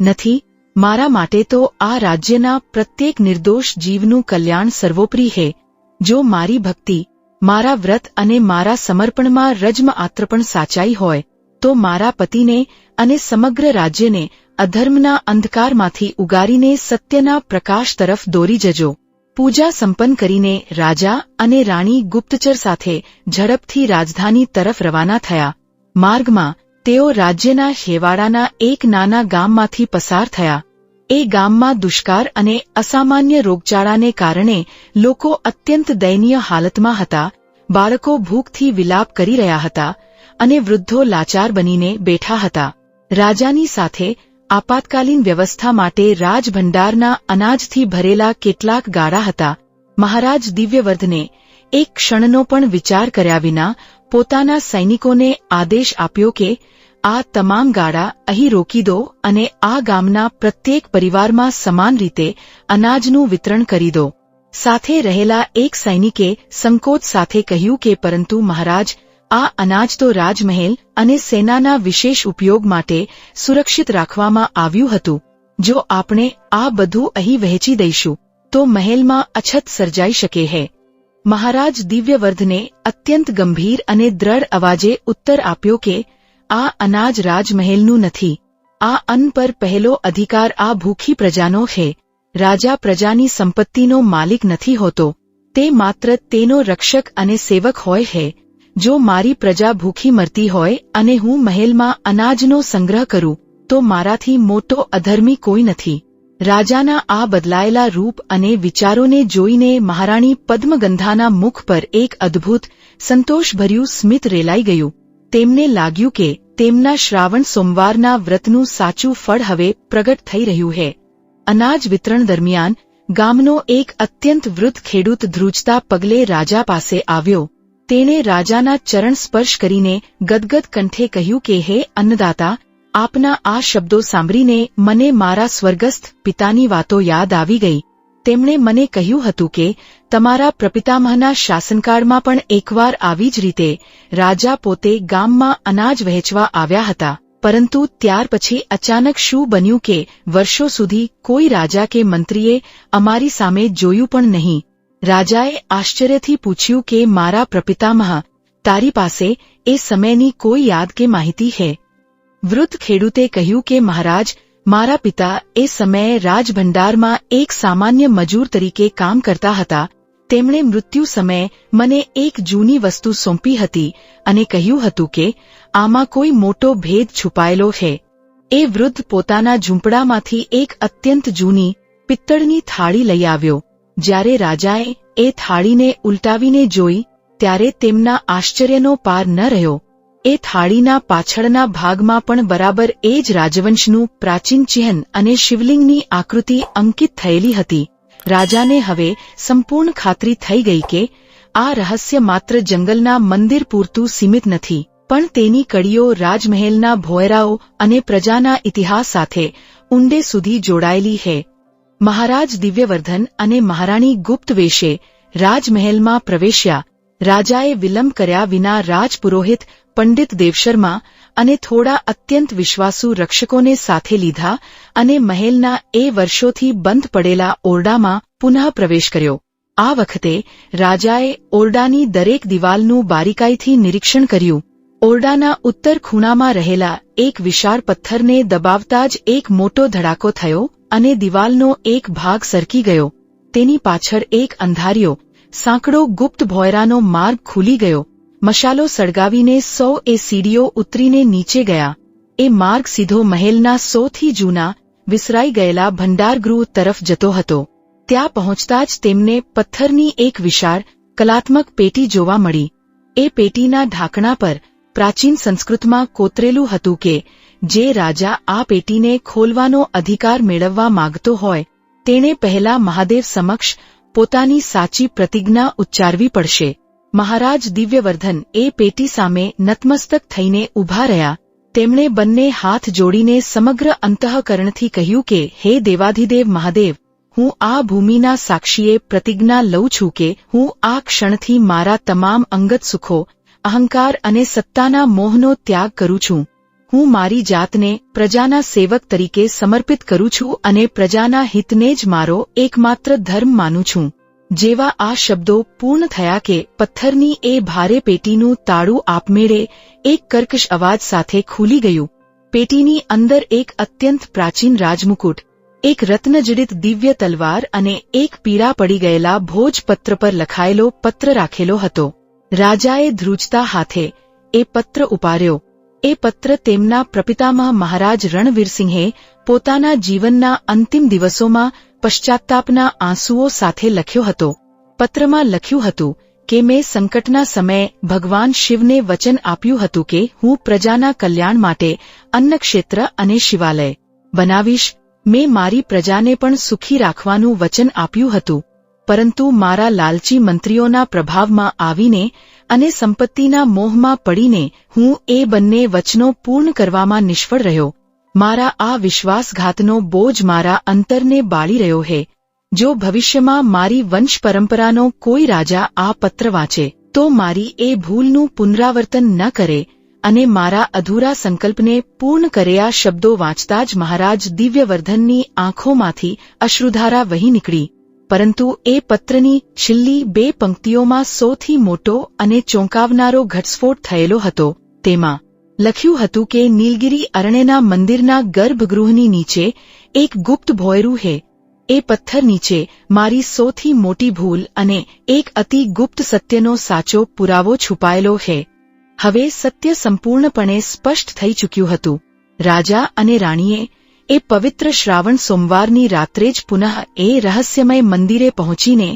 નથી. મારા માટે તો આ રાજ્યના પ્રત્યેક નિર્દોષ જીવનું કલ્યાણ સર્વોપરી છે. જો મારી ભક્તિ, મારા વ્રત અને મારા સમર્પણમાં રજમાત્ર પણ સાચાઈ હોય તો મારા પતિને અને સમગ્ર રાજ્યને અધર્મના અંધકારમાંથી ઉગારીને સત્યના પ્રકાશ તરફ દોરી જજો. પૂજા સંપન્ન કરીને રાજા અને રાણી ગુપ્તચર સાથે ઝડપથી રાજધાની તરફ રવાના થયા. માર્ગમાં તેઓ રાજ્યના છેવાડાના એક નાના ગામમાંથી પસાર થયા. એ ગામમાં દુષ્કાળ અને અસામાન્ય રોગચાળાને કારણે લોકો અત્યંત દયનીય હાલતમાં હતા. બાળકો ભૂખથી વિલાપ કરી રહ્યા હતા અને વૃદ્ધો લાચાર બનીને બેઠા હતા. રાજાની સાથે આપાતકાલીન વ્યવસ્થા માટે રાજભંડારના અનાજથી ભરેલા કેટલાક ગાડા હતા. મહારાજ દિવ્યવર્ધને એક ક્ષણનો પણ વિચાર કર્યા વિના પોતાના સૈનિકોને આદેશ આપ્યો કે આ તમામ ગાડા અહીં રોકી દો અને આ ગામના પ્રત્યેક પરિવારમાં સમાન રીતે અનાજનું વિતરણ કરી દો. સાથે રહેલા એક સૈનિકે સંકોચ સાથે કહ્યું કે પરંતુ મહારાજ, આ અનાજ તો રાજમહેલ અને સેનાના વિશેષ ઉપયોગ માટે સુરક્ષિત રાખવામાં આવ્યું હતું. જો આપણે આ બધું અહીં વહેંચી દઈશું તો મહેલમાં અછત સર્જાઈ શકે છે. મહારાજ દિવ્યવર્ધને અત્યંત ગંભીર અને દ્રઢ અવાજે ઉત્તર આપ્યો કે આ અનાજ રાજમહેલનું નથી. આ અન્ન પર પહેલો અધિકાર આ ભૂખી પ્રજાનો છે. રાજા પ્રજાની સંપત્તિનો માલિક નથી હોતો, તે માત્ર તેનો રક્ષક અને સેવક હોય છે. જો મારી પ્રજા ભૂખી મરતી હોય અને હું મહેલમાં અનાજનો સંગ્રહ કરું તો મારાથી મોટો અધર્મી કોઈ નથી. રાજાના આ બદલાયેલા રૂપ અને વિચારોને જોઈને મહારાણી પદ્મગંધાના મુખ પર એક અદ્ભુત સંતોષભર્યું સ્મિત રેલાઈ ગયું. તેમને લાગ્યું કે તેમના શ્રાવણ સોમવારના વ્રતનું સાચું ફળ હવે પ્રગટ થઈ રહ્યું છે. અનાજ વિતરણ દરમિયાન ગામનો એક અત્યંત વૃદ્ધ ખેડૂત ધ્રુજતા પગલે રાજા પાસે આવ્યો. તેણે રાજાના ચરણ સ્પર્શ કરીને ગદગદ કંઠે કહ્યું કે હે અન્નદાતા, આપના આ શબ્દો સાંભળીને મને મારા સ્વર્ગસ્થ પિતાની વાતો યાદ આવી ગઈ. તેમણે મને કહ્યું હતું કે તમારા પ્રપિતામહના શાસનકાળમાં પણ એકવાર આવી જ રીતે રાજા પોતે ગામમાં અનાજ વહેંચવા આવ્યા હતા. પરંતુ ત્યાર પછી અચાનક શું બન્યું કે વર્ષો સુધી કોઈ રાજા કે મંત્રીએ અમારી સામે જોયું પણ નહીં. રાજાએ આશ્ચર્યથી પૂછ્યું કે મારા પ્રપિતામહ, તારી પાસે એ સમયની કોઈ યાદ કે માહિતી છે? વૃદ્ધ ખેડૂતે કહ્યું કે મહારાજ, મારા પિતા એ સમયે રાજભંડારમાં એક સામાન્ય મજૂર તરીકે કામ કરતા હતા. તેમણે મૃત્યુ સમયે મને એક જૂની વસ્તુ સોંપી હતી અને કહ્યું હતું કે આમાં કોઈ મોટો ભેદ છુપાયેલો છે. એ વૃદ્ધ પોતાના ઝૂંપડામાંથી એક અત્યંત જૂની પિત્તળની થાળી લઈ આવ્યો. જ્યારે રાજાએ એ થાળીને ઉલટાવીને જોઈ ત્યારે તેમના આશ્ચર્યનો પાર ન રહ્યો. એ થાળીના પાછળના ભાગમાં પણ બરાબર એ જ રાજવંશનું પ્રાચીન ચિહ્ન અને શિવલિંગની આકૃતિ અંકિત થયેલી હતી. રાજાને હવે સંપૂર્ણ ખાતરી થઈ ગઈ કે આ રહસ્ય માત્ર જંગલના મંદિર પૂરતું સીમિત નથી, પણ તેની કડીઓ રાજમહેલના ભોયરાઓ અને પ્રજાના ઇતિહાસ સાથે ઊંડે સુધી જોડાયેલી છે. મહારાજ દિવ્યવર્ધન અને મહારાણી ગુપ્ત વેશે રાજમહેલમાં પ્રવેશ્યા. રાજાએ વિલંબ કર્યા વિના રાજપુરોહિત પંડિત દેવશર્મા અને થોડા અત્યંત વિશ્વાસુ રક્ષકોને સાથે લીધા અને મહેલના એ વર્ષોથી બંધ પડેલા ઓરડામાં પુનઃ પ્રવેશ કર્યો. આ વખતે રાજાએ ઓરડાની દરેક દિવાલનું બારીકાઈથી નિરીક્ષણ કર્યું. ઓરડાના ઉત્તર ખૂણામાં રહેલા એક વિશાળ પથ્થરને દબાવતા જ એક મોટો ધડાકો થયો અને દિવાલનો એક ભાગ સરકી ગયો. તેની પાછળ એક અંધારિયો, સાંકડો ગુપ્ત ભોયરાનો માર્ગ ખુલી ગયો. મશાલો સળગાવીને 100 સીડીઓ ઉતરીને નીચે ગયા. એ માર્ગ સીધો મહેલના સૌથી જૂના, વિસરાઈ ગયેલા ભંડારગૃહ તરફ જતો હતો. ત્યાં પહોંચતા જ તેમને પથ્થરની એક વિશાળ, કલાત્મક પેટી જોવા મળી. એ પેટીના ઢાંકણા પર પ્રાચીન સંસ્કૃતમાં કોતરેલું હતું કે જે રાજા આ પેટીને ખોલવાનો અધિકાર મેળવવા માંગતો હોય તેણે પહેલા મહાદેવ સમક્ષ પોતાની સાચી પ્રતિજ્ઞા ઉચ્ચારવી પડશે. મહારાજ દિવ્યવર્ધન એ પેટી સામે નતમસ્તક થઈને ઊભા રહ્યા. તેમણે બંને હાથ જોડીને સમગ્ર અંતઃકરણથી કહ્યું કે હે દેવાધિદેવ મહાદેવ, હું આ ભૂમિના સાક્ષીએ પ્રતિજ્ઞા લઉં છું કે હું આ ક્ષણથી મારા તમામ અંગત સુખો, અહંકાર અને સત્તાના મોહનો ત્યાગ કરું છું. હું મારી જાતને પ્રજાના સેવક તરીકે સમર્પિત કરું છું અને પ્રજાના હિતને જ મારો એકમાત્ર ધર્મ માનું છું. જેવા આ શબ્દો પૂર્ણ થયા કે પથ્થરની એ ભારે પેટીનું તાળું આપમેળે એક કર્કશ અવાજ સાથે ખુલી ગયું. પેટીની અંદર એક અત્યંત પ્રાચીન રાજમુકુટ, એક રત્નજડિત દિવ્ય તલવાર અને એક પીળા પડી ગયેલા ભોજપત્ર પર લખાયેલો પત્ર રાખેલો હતો. રાજાએ ધ્રુજતા હાથે એ પત્ર ઉપાડ્યો. એ પત્ર તેમના પ્રપિતામહ મહારાજ રણવીરસિંહે પોતાના જીવનના અંતિમ દિવસોમાં પશ્ચાત્તાપના આંસુઓ સાથે લખ્યો હતો. પત્રમાં લખ્યું હતું કે મેં સંકટના સમયે ભગવાન શિવને વચન આપ્યું હતું કે હું પ્રજાના કલ્યાણ માટે અન્નક્ષેત્ર અને શિવાલય બનાવીશ. મેં મારી પ્રજાને પણ સુખી રાખવાનું વચન આપ્યું હતું, પરંતુ મારા લાલચી મંત્રીઓના પ્રભાવમાં આવીને અને સંપત્તિના મોહમાં પડીને હું એ બંને વચનો પૂર્ણ કરવામાં નિષ્ફળ રહ્યો. મારા આ વિશ્વાસઘાતનો બોજ મારા અંતરને બાળી રહ્યો છે. જો ભવિષ્યમાં મારી વંશ પરંપરાનો કોઈ રાજા આ પત્ર વાંચે તો મારી એ ભૂલનું પુનરાવર્તન ન કરે અને મારા અધૂરા સંકલ્પને પૂર્ણ કરે. આ શબ્દો વાંચતા જ મહારાજ દિવ્યવર્ધનની આંખોમાંથી અશ્રુધારા વહી નીકળી. પરંતુ એ પત્રની છેલ્લી 2 પંક્તિઓમાં સૌથી મોટો અને ચોંકાવનારો ઘટસ્ફોટ થયેલો હતો. તેમાં લખ્યું હતું કે નીલગિરી અરણ્યના મંદિરના ગર્ભગૃહની નીચે એક ગુપ્ત ભોયરું છે. એ પથ્થર નીચે મારી સૌથી મોટી ભૂલ અને એક અતિ ગુપ્ત સત્યનો સાચો પુરાવો છુપાયેલો છે. હવે સત્ય સંપૂર્ણપણે સ્પષ્ટ થઈ ચૂક્યું હતું. રાજા અને રાણીએ એ પવિત્ર શ્રાવણ સોમવારની રાત્રે જ પુનઃ એ રહસ્યમય મંદિરે પહોંચીને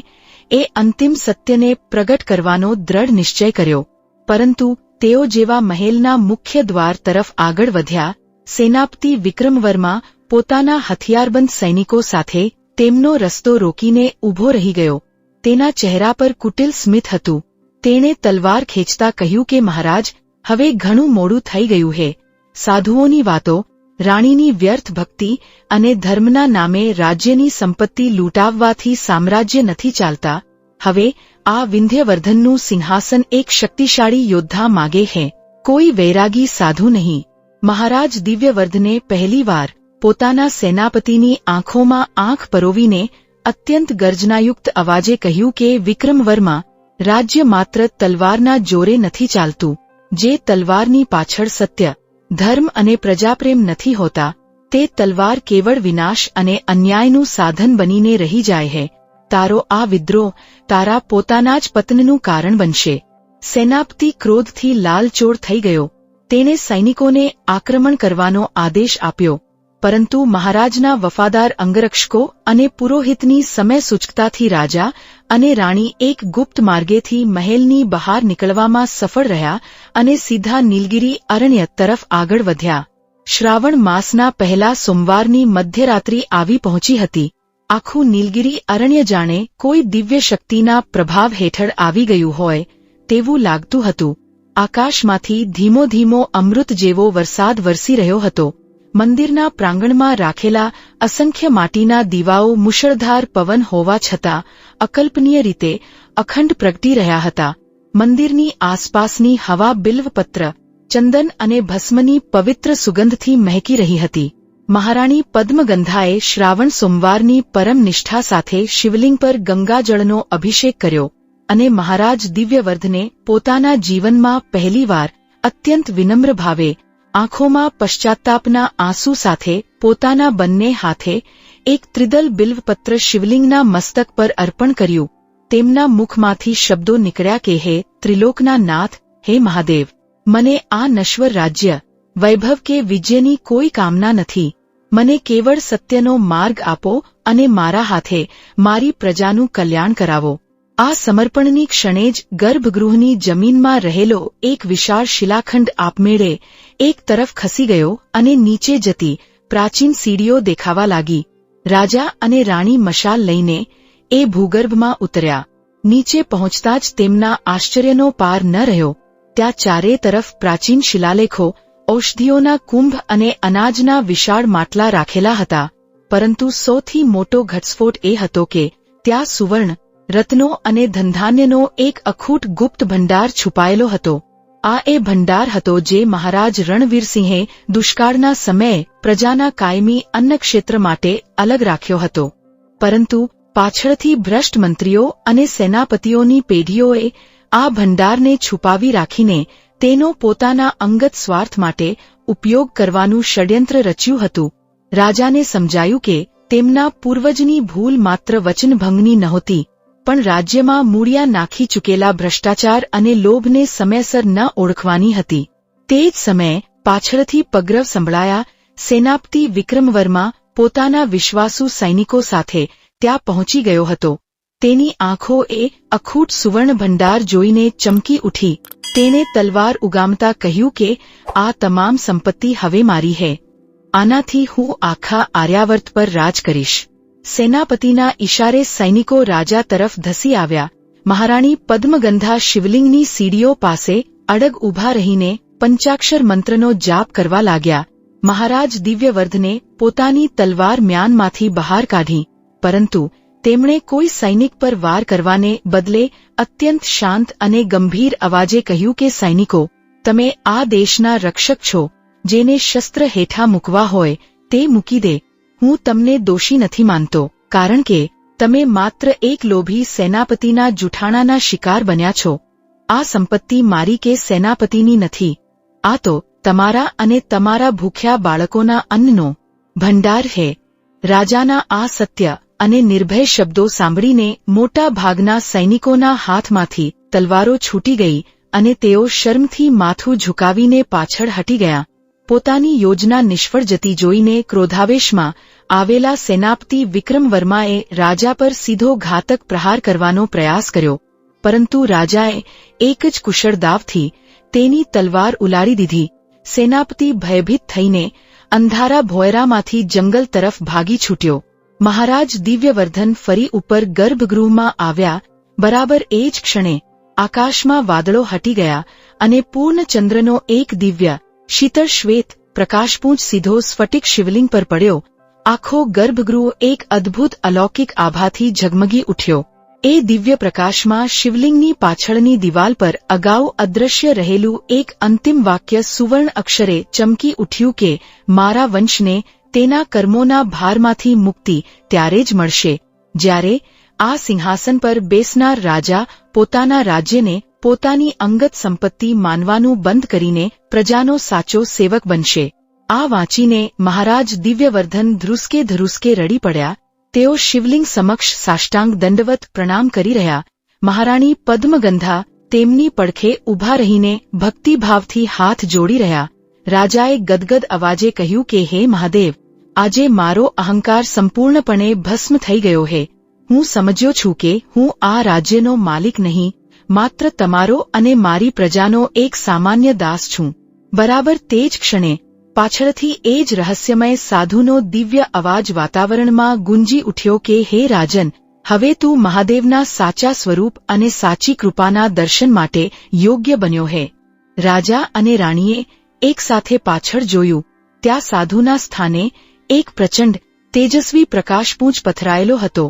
એ અંતિમ સત્યને પ્રગટ કરવાનો દ્રઢ નિશ્ચય કર્યો. પરંતુ તેઓ જેવા મહેલના મુખ્ય દ્વાર તરફ આગળ વધ્યા, સેનાપતિ વિક્રમવર્મા પોતાના હથિયારબંધ સૈનિકો સાથે તેમનો રસ્તો રોકીને ઊભો રહી ગયો. તેના ચહેરા પર કુટિલ સ્મિત હતું. તેણે તલવાર ખેંચતા કહ્યું કે મહારાજ, હવે ઘણું મોડું થઈ ગયું છે. સાધુઓની વાતો, રાણીની વ્યર્થ ભક્તિ અને ધર્મના નામે રાજ્યની સંપત્તિ લૂંટાવવાથી સામ્રાજ્ય નથી ચાલતા. હવે આ વિંધ્યવર્ધનનું સિંહાસન એક શક્તિશાળી યોદ્ધા માગે છે, કોઈ વૈરાગી સાધુ નહીં. મહારાજ દિવ્યવર્ધને પહેલીવાર પોતાના સેનાપતિની આંખોમાં આંખ પરોવીને અત્યંત ગર્જનાયુક્ત અવાજે કહ્યું કે વિક્રમવર્મા, રાજ્ય માત્ર તલવારના જોરે નથી ચાલતું. જે તલવારની પાછળ સત્ય, ધર્મ અને પ્રજાપ્રેમ નથી હોતા, તે તલવાર કેવળ વિનાશ અને અન્યાયનું સાધન બનીને રહી જાય છે. તારો આ વિદ્રોહ તારા પોતાના જ પતનનું કારણ બનશે. સેનાપતિ ક્રોધથી લાલચોળ થઈ ગયો. તેણે સૈનિકોને આક્રમણ કરવાનો આદેશ આપ્યો. પરંતુ મહારાજના વફાદાર અંગરક્ષકો અને પુરોહિતની સમય સૂચકતાથી રાજા અને રાણી એક ગુપ્ત માર્ગેથી મહેલની બહાર નીકળવામાં સફળ રહ્યા અને સીધા નીલગિરી અરણ્ય તરફ આગળ વધ્યા. શ્રાવણ માસના પહેલા સોમવારની મધ્યરાત્રિ આવી પહોંચી હતી. આખું નીલગિરી અરણ્ય જાણે કોઈ દિવ્ય શક્તિના પ્રભાવ હેઠળ આવી ગયું હોય તેવું લાગતું હતું. આકાશમાંથી ધીમો ધીમો અમૃત જેવો વરસાદ વરસી રહ્યો હતો. મંદિરના પ્રાંગણમાં રાખેલા અસંખ્ય માટીના દીવાઓ મુશળધાર પવન હોવા છતાં અકલ્પનીય રીતે અખંડ પ્રગટી રહ્યા હતા. મંદિરની આસપાસની હવા બિલ્વપત્ર, ચંદન અને ભસ્મની પવિત્ર સુગંધથી મહેકી રહી હતી. મહારાણી પદ્મગંધાએ શ્રાવણ સોમવારની પરમ નિષ્ઠા સાથે શિવલિંગ પર ગંગાજળનો અભિષેક કર્યો અને મહારાજ દિવ્યવર્ધને પોતાના જીવનમાં પહેલીવાર અત્યંત વિનમ્ર ભાવે આંખોમાં પશ્ચાતાપના આંસુ સાથે પોતાના બંને હાથે એક ત્રિદલ બિલ્વપત્ર શિવલિંગના મસ્તક પર અર્પણ કર્યું. તેમના મુખમાંથી શબ્દો નીકળ્યા કે હે ત્રિલોકના નાથ, હે મહાદેવ, મને આ નશ્વર રાજ્ય, વૈભવ કે વિજયની કોઈ કામના નથી. મને કેવળ સત્યનો માર્ગ આપો અને મારા હાથે મારી પ્રજાનું કલ્યાણ કરાવો. આ સમર્પણની ક્ષણે જ ગર્ભગૃહની જમીનમાં રહેલો એક વિશાળ શિલાખંડ આપમેળે એક તરફ ખસી ગયો અને નીચે જતી પ્રાચીન સીડીઓ દેખાવા લાગી. રાજા અને રાણી મશાલ લઈને એ ભૂગર્ભમાં ઉતર્યા. નીચે પહોંચતા જ તેમના આશ્ચર્યનો પાર ન રહ્યો. ત્યાં ચારે તરફ પ્રાચીન શિલાલેખો, ઔષધિઓના કુંભ અને અનાજના વિશાળ માટલા રાખેલા હતા. પરંતુ સૌથી મોટો ઘટસ્ફોટ એ હતો કે ત્યાં સુવર્ણ, રત્નો અને ધનધાન્યનો એક અખૂટ ગુપ્ત ભંડાર છુપાયેલો હતો. આ એ ભંડાર હતો જે મહારાજ રણવીરસિંહે દુષ્કાળના સમયે પ્રજાના કાયમી અન્નક્ષેત્ર માટે અલગ રાખ્યો હતો. પરંતુ પાછળથી ભ્રષ્ટ મંત્રીઓ અને સેનાપતિઓની પેઢીઓએ આ ભંડારને છુપાવી રાખીને તેનો પોતાના અંગત સ્વાર્થ માટે ઉપયોગ કરવાનું ષડયંત્ર રચ્યું હતું. રાજાને સમજાયું કે તેમના પૂર્વજની ભૂલ માત્ર વચનભંગની નહોતી, પણ રાજ્યમાં મૂળિયા નાખી ચૂકેલા ભ્રષ્ટાચાર અને લોભને સમયસર ન ઓળખવાની હતી. તે જ સમયે પાછળથી પગરવ સંભળાયા. સેનાપતિ વિક્રમવર્મા પોતાના વિશ્વાસુ સૈનિકો સાથે ત્યાં પહોંચી ગયો હતો. તેની આંખો એ અખૂટ સુવર્ણ ભંડાર જોઈને ચમકી ઉઠી. તેણે તલવાર ઉગામતા કહ્યું કે આ તમામ સંપત્તિ હવે મારી હે. આનાથી હું આખા આર્યાવર્ત પર રાજ કરીશ. સેનાપતિના ઇશારે સૈનિકો રાજા તરફ ધસી આવ્યા. મહારાણી પદ્મગંધા શિવલિંગની સીડીઓ પાસે અડગ ઊભા રહીને પંચાક્ષર મંત્રનો જાપ કરવા લાગ્યા. મહારાજ દિવ્યવર્ધને પોતાની તલવાર મ્યાનમાંથી બહાર કાઢી, પરંતુ તેમણે કોઈ સૈનિક પર વાર કરવાને બદલે અત્યંત શાંત અને ગંભીર અવાજે કહ્યું કે સૈનિકો, તમે આ દેશના રક્ષક છો. જેને શસ્ત્ર હેઠા મૂકવા હોય તે મૂકી દે. હું તમને દોષી નથી માનતો, કારણ કે તમે માત્ર એક લોભી સેનાપતિના જૂઠાણાના શિકાર બન્યા છો. આ સંપત્તિ મારી કે સેનાપતિની નથી. આ તો તમારા અને તમારા ભૂખ્યા બાળકોના અન્નનો ભંડાર હે. રાજાના આ સત્ય અને નિર્ભય શબ્દો સાંભળીને મોટા ભાગના સૈનિકોના હાથમાંથી તલવારો છૂટી ગઈ અને તેઓ શરમથી માથું ઝુકાવીને પાછળ હટી ગયા. પોતાની યોજના નિષ્ફળ જતી જોઈને ક્રોધાવેશમાં આવેલા સેનાપતિ વિક્રમવર્માએ રાજા પર સીધો ઘાતક પ્રહાર કરવાનો પ્રયાસ કર્યો, પરંતુ રાજાએ એક જ કુશળ દાવથી તેની તલવાર ઉલારી દીધી. સેનાપતિ ભયભીત થઈને અંધારા ભોયરામાંથી જંગલ તરફ ભાગી છૂટ્યો. મહારાજ દિવ્યવર્ધન ફરી ઉપર ગર્ભગૃહમાં આવ્યા. બરાબર એ જ ક્ષણે આકાશમાં વાદળો હટી ગયા અને પૂર્ણચંદ્રનો એક દિવ્ય શીતળ શ્વેત પ્રકાશપુંજ સીધો સ્ફટિક શિવલિંગ પર પડ્યો. આખો ગર્ભગૃહ એક અદ્ભુત અલૌકિક આભાથી ઝગમગી ઉઠ્યો. એ દિવ્ય પ્રકાશમાં શિવલિંગની પાછળની દિવાલ પર અગાઉ અદૃશ્ય રહેલું એક અંતિમ વાક્ય સુવર્ણ અક્ષરે ચમકી ઉઠ્યું કે મારા વંશને તેના કર્મોના ભારમાંથી મુક્તિ ત્યારે જ મળશે જ્યારે આ સિંહાસન પર બેસનાર રાજા પોતાના રાજ્યને પોતાની અંગત સંપત્તિ માનવાનું બંધ કરીને પ્રજાનો સાચો સેવક બનશે. આ વાંચીને મહારાજ દિવ્યવર્ધન ધ્રુસકે ધ્રુસકે રડી પડ્યા. તેઓ શિવલિંગ સમક્ષ સાષ્ટાંગ દંડવત પ્રણામ કરી રહ્યા. મહારાણી પદ્મગંધા તેમની પડખે ઊભા રહીને ભક્તિભાવથી હાથ જોડી રહ્યા. રાજાએ ગદગદ અવાજે કહ્યું કે હે મહાદેવ, આજે મારો અહંકાર સંપૂર્ણપણે ભસ્મ થઈ ગયો છે. હું સમજ્યો છું કે હું આ રાજ્યનો માલિક નહીં, માત્ર તમારો અને મારી પ્રજાનો એક સામાન્ય દાસ છું. બરાબર તે જ ક્ષણે પાછળથી એ જ રહસ્યમય સાધુનો દિવ્ય અવાજ વાતાવરણમાં ગુંજી ઉઠ્યો કે હે રાજન, હવે તું મહાદેવના સાચા સ્વરૂપ અને સાચી કૃપાના દર્શન માટે યોગ્ય બન્યો હે. રાજા અને રાણીએ એક સાથે પાછળ જોયું. ત્યાં સાધુના સ્થાને એક પ્રચંડ તેજસ્વી પ્રકાશપુંજ પથરાયેલો હતો.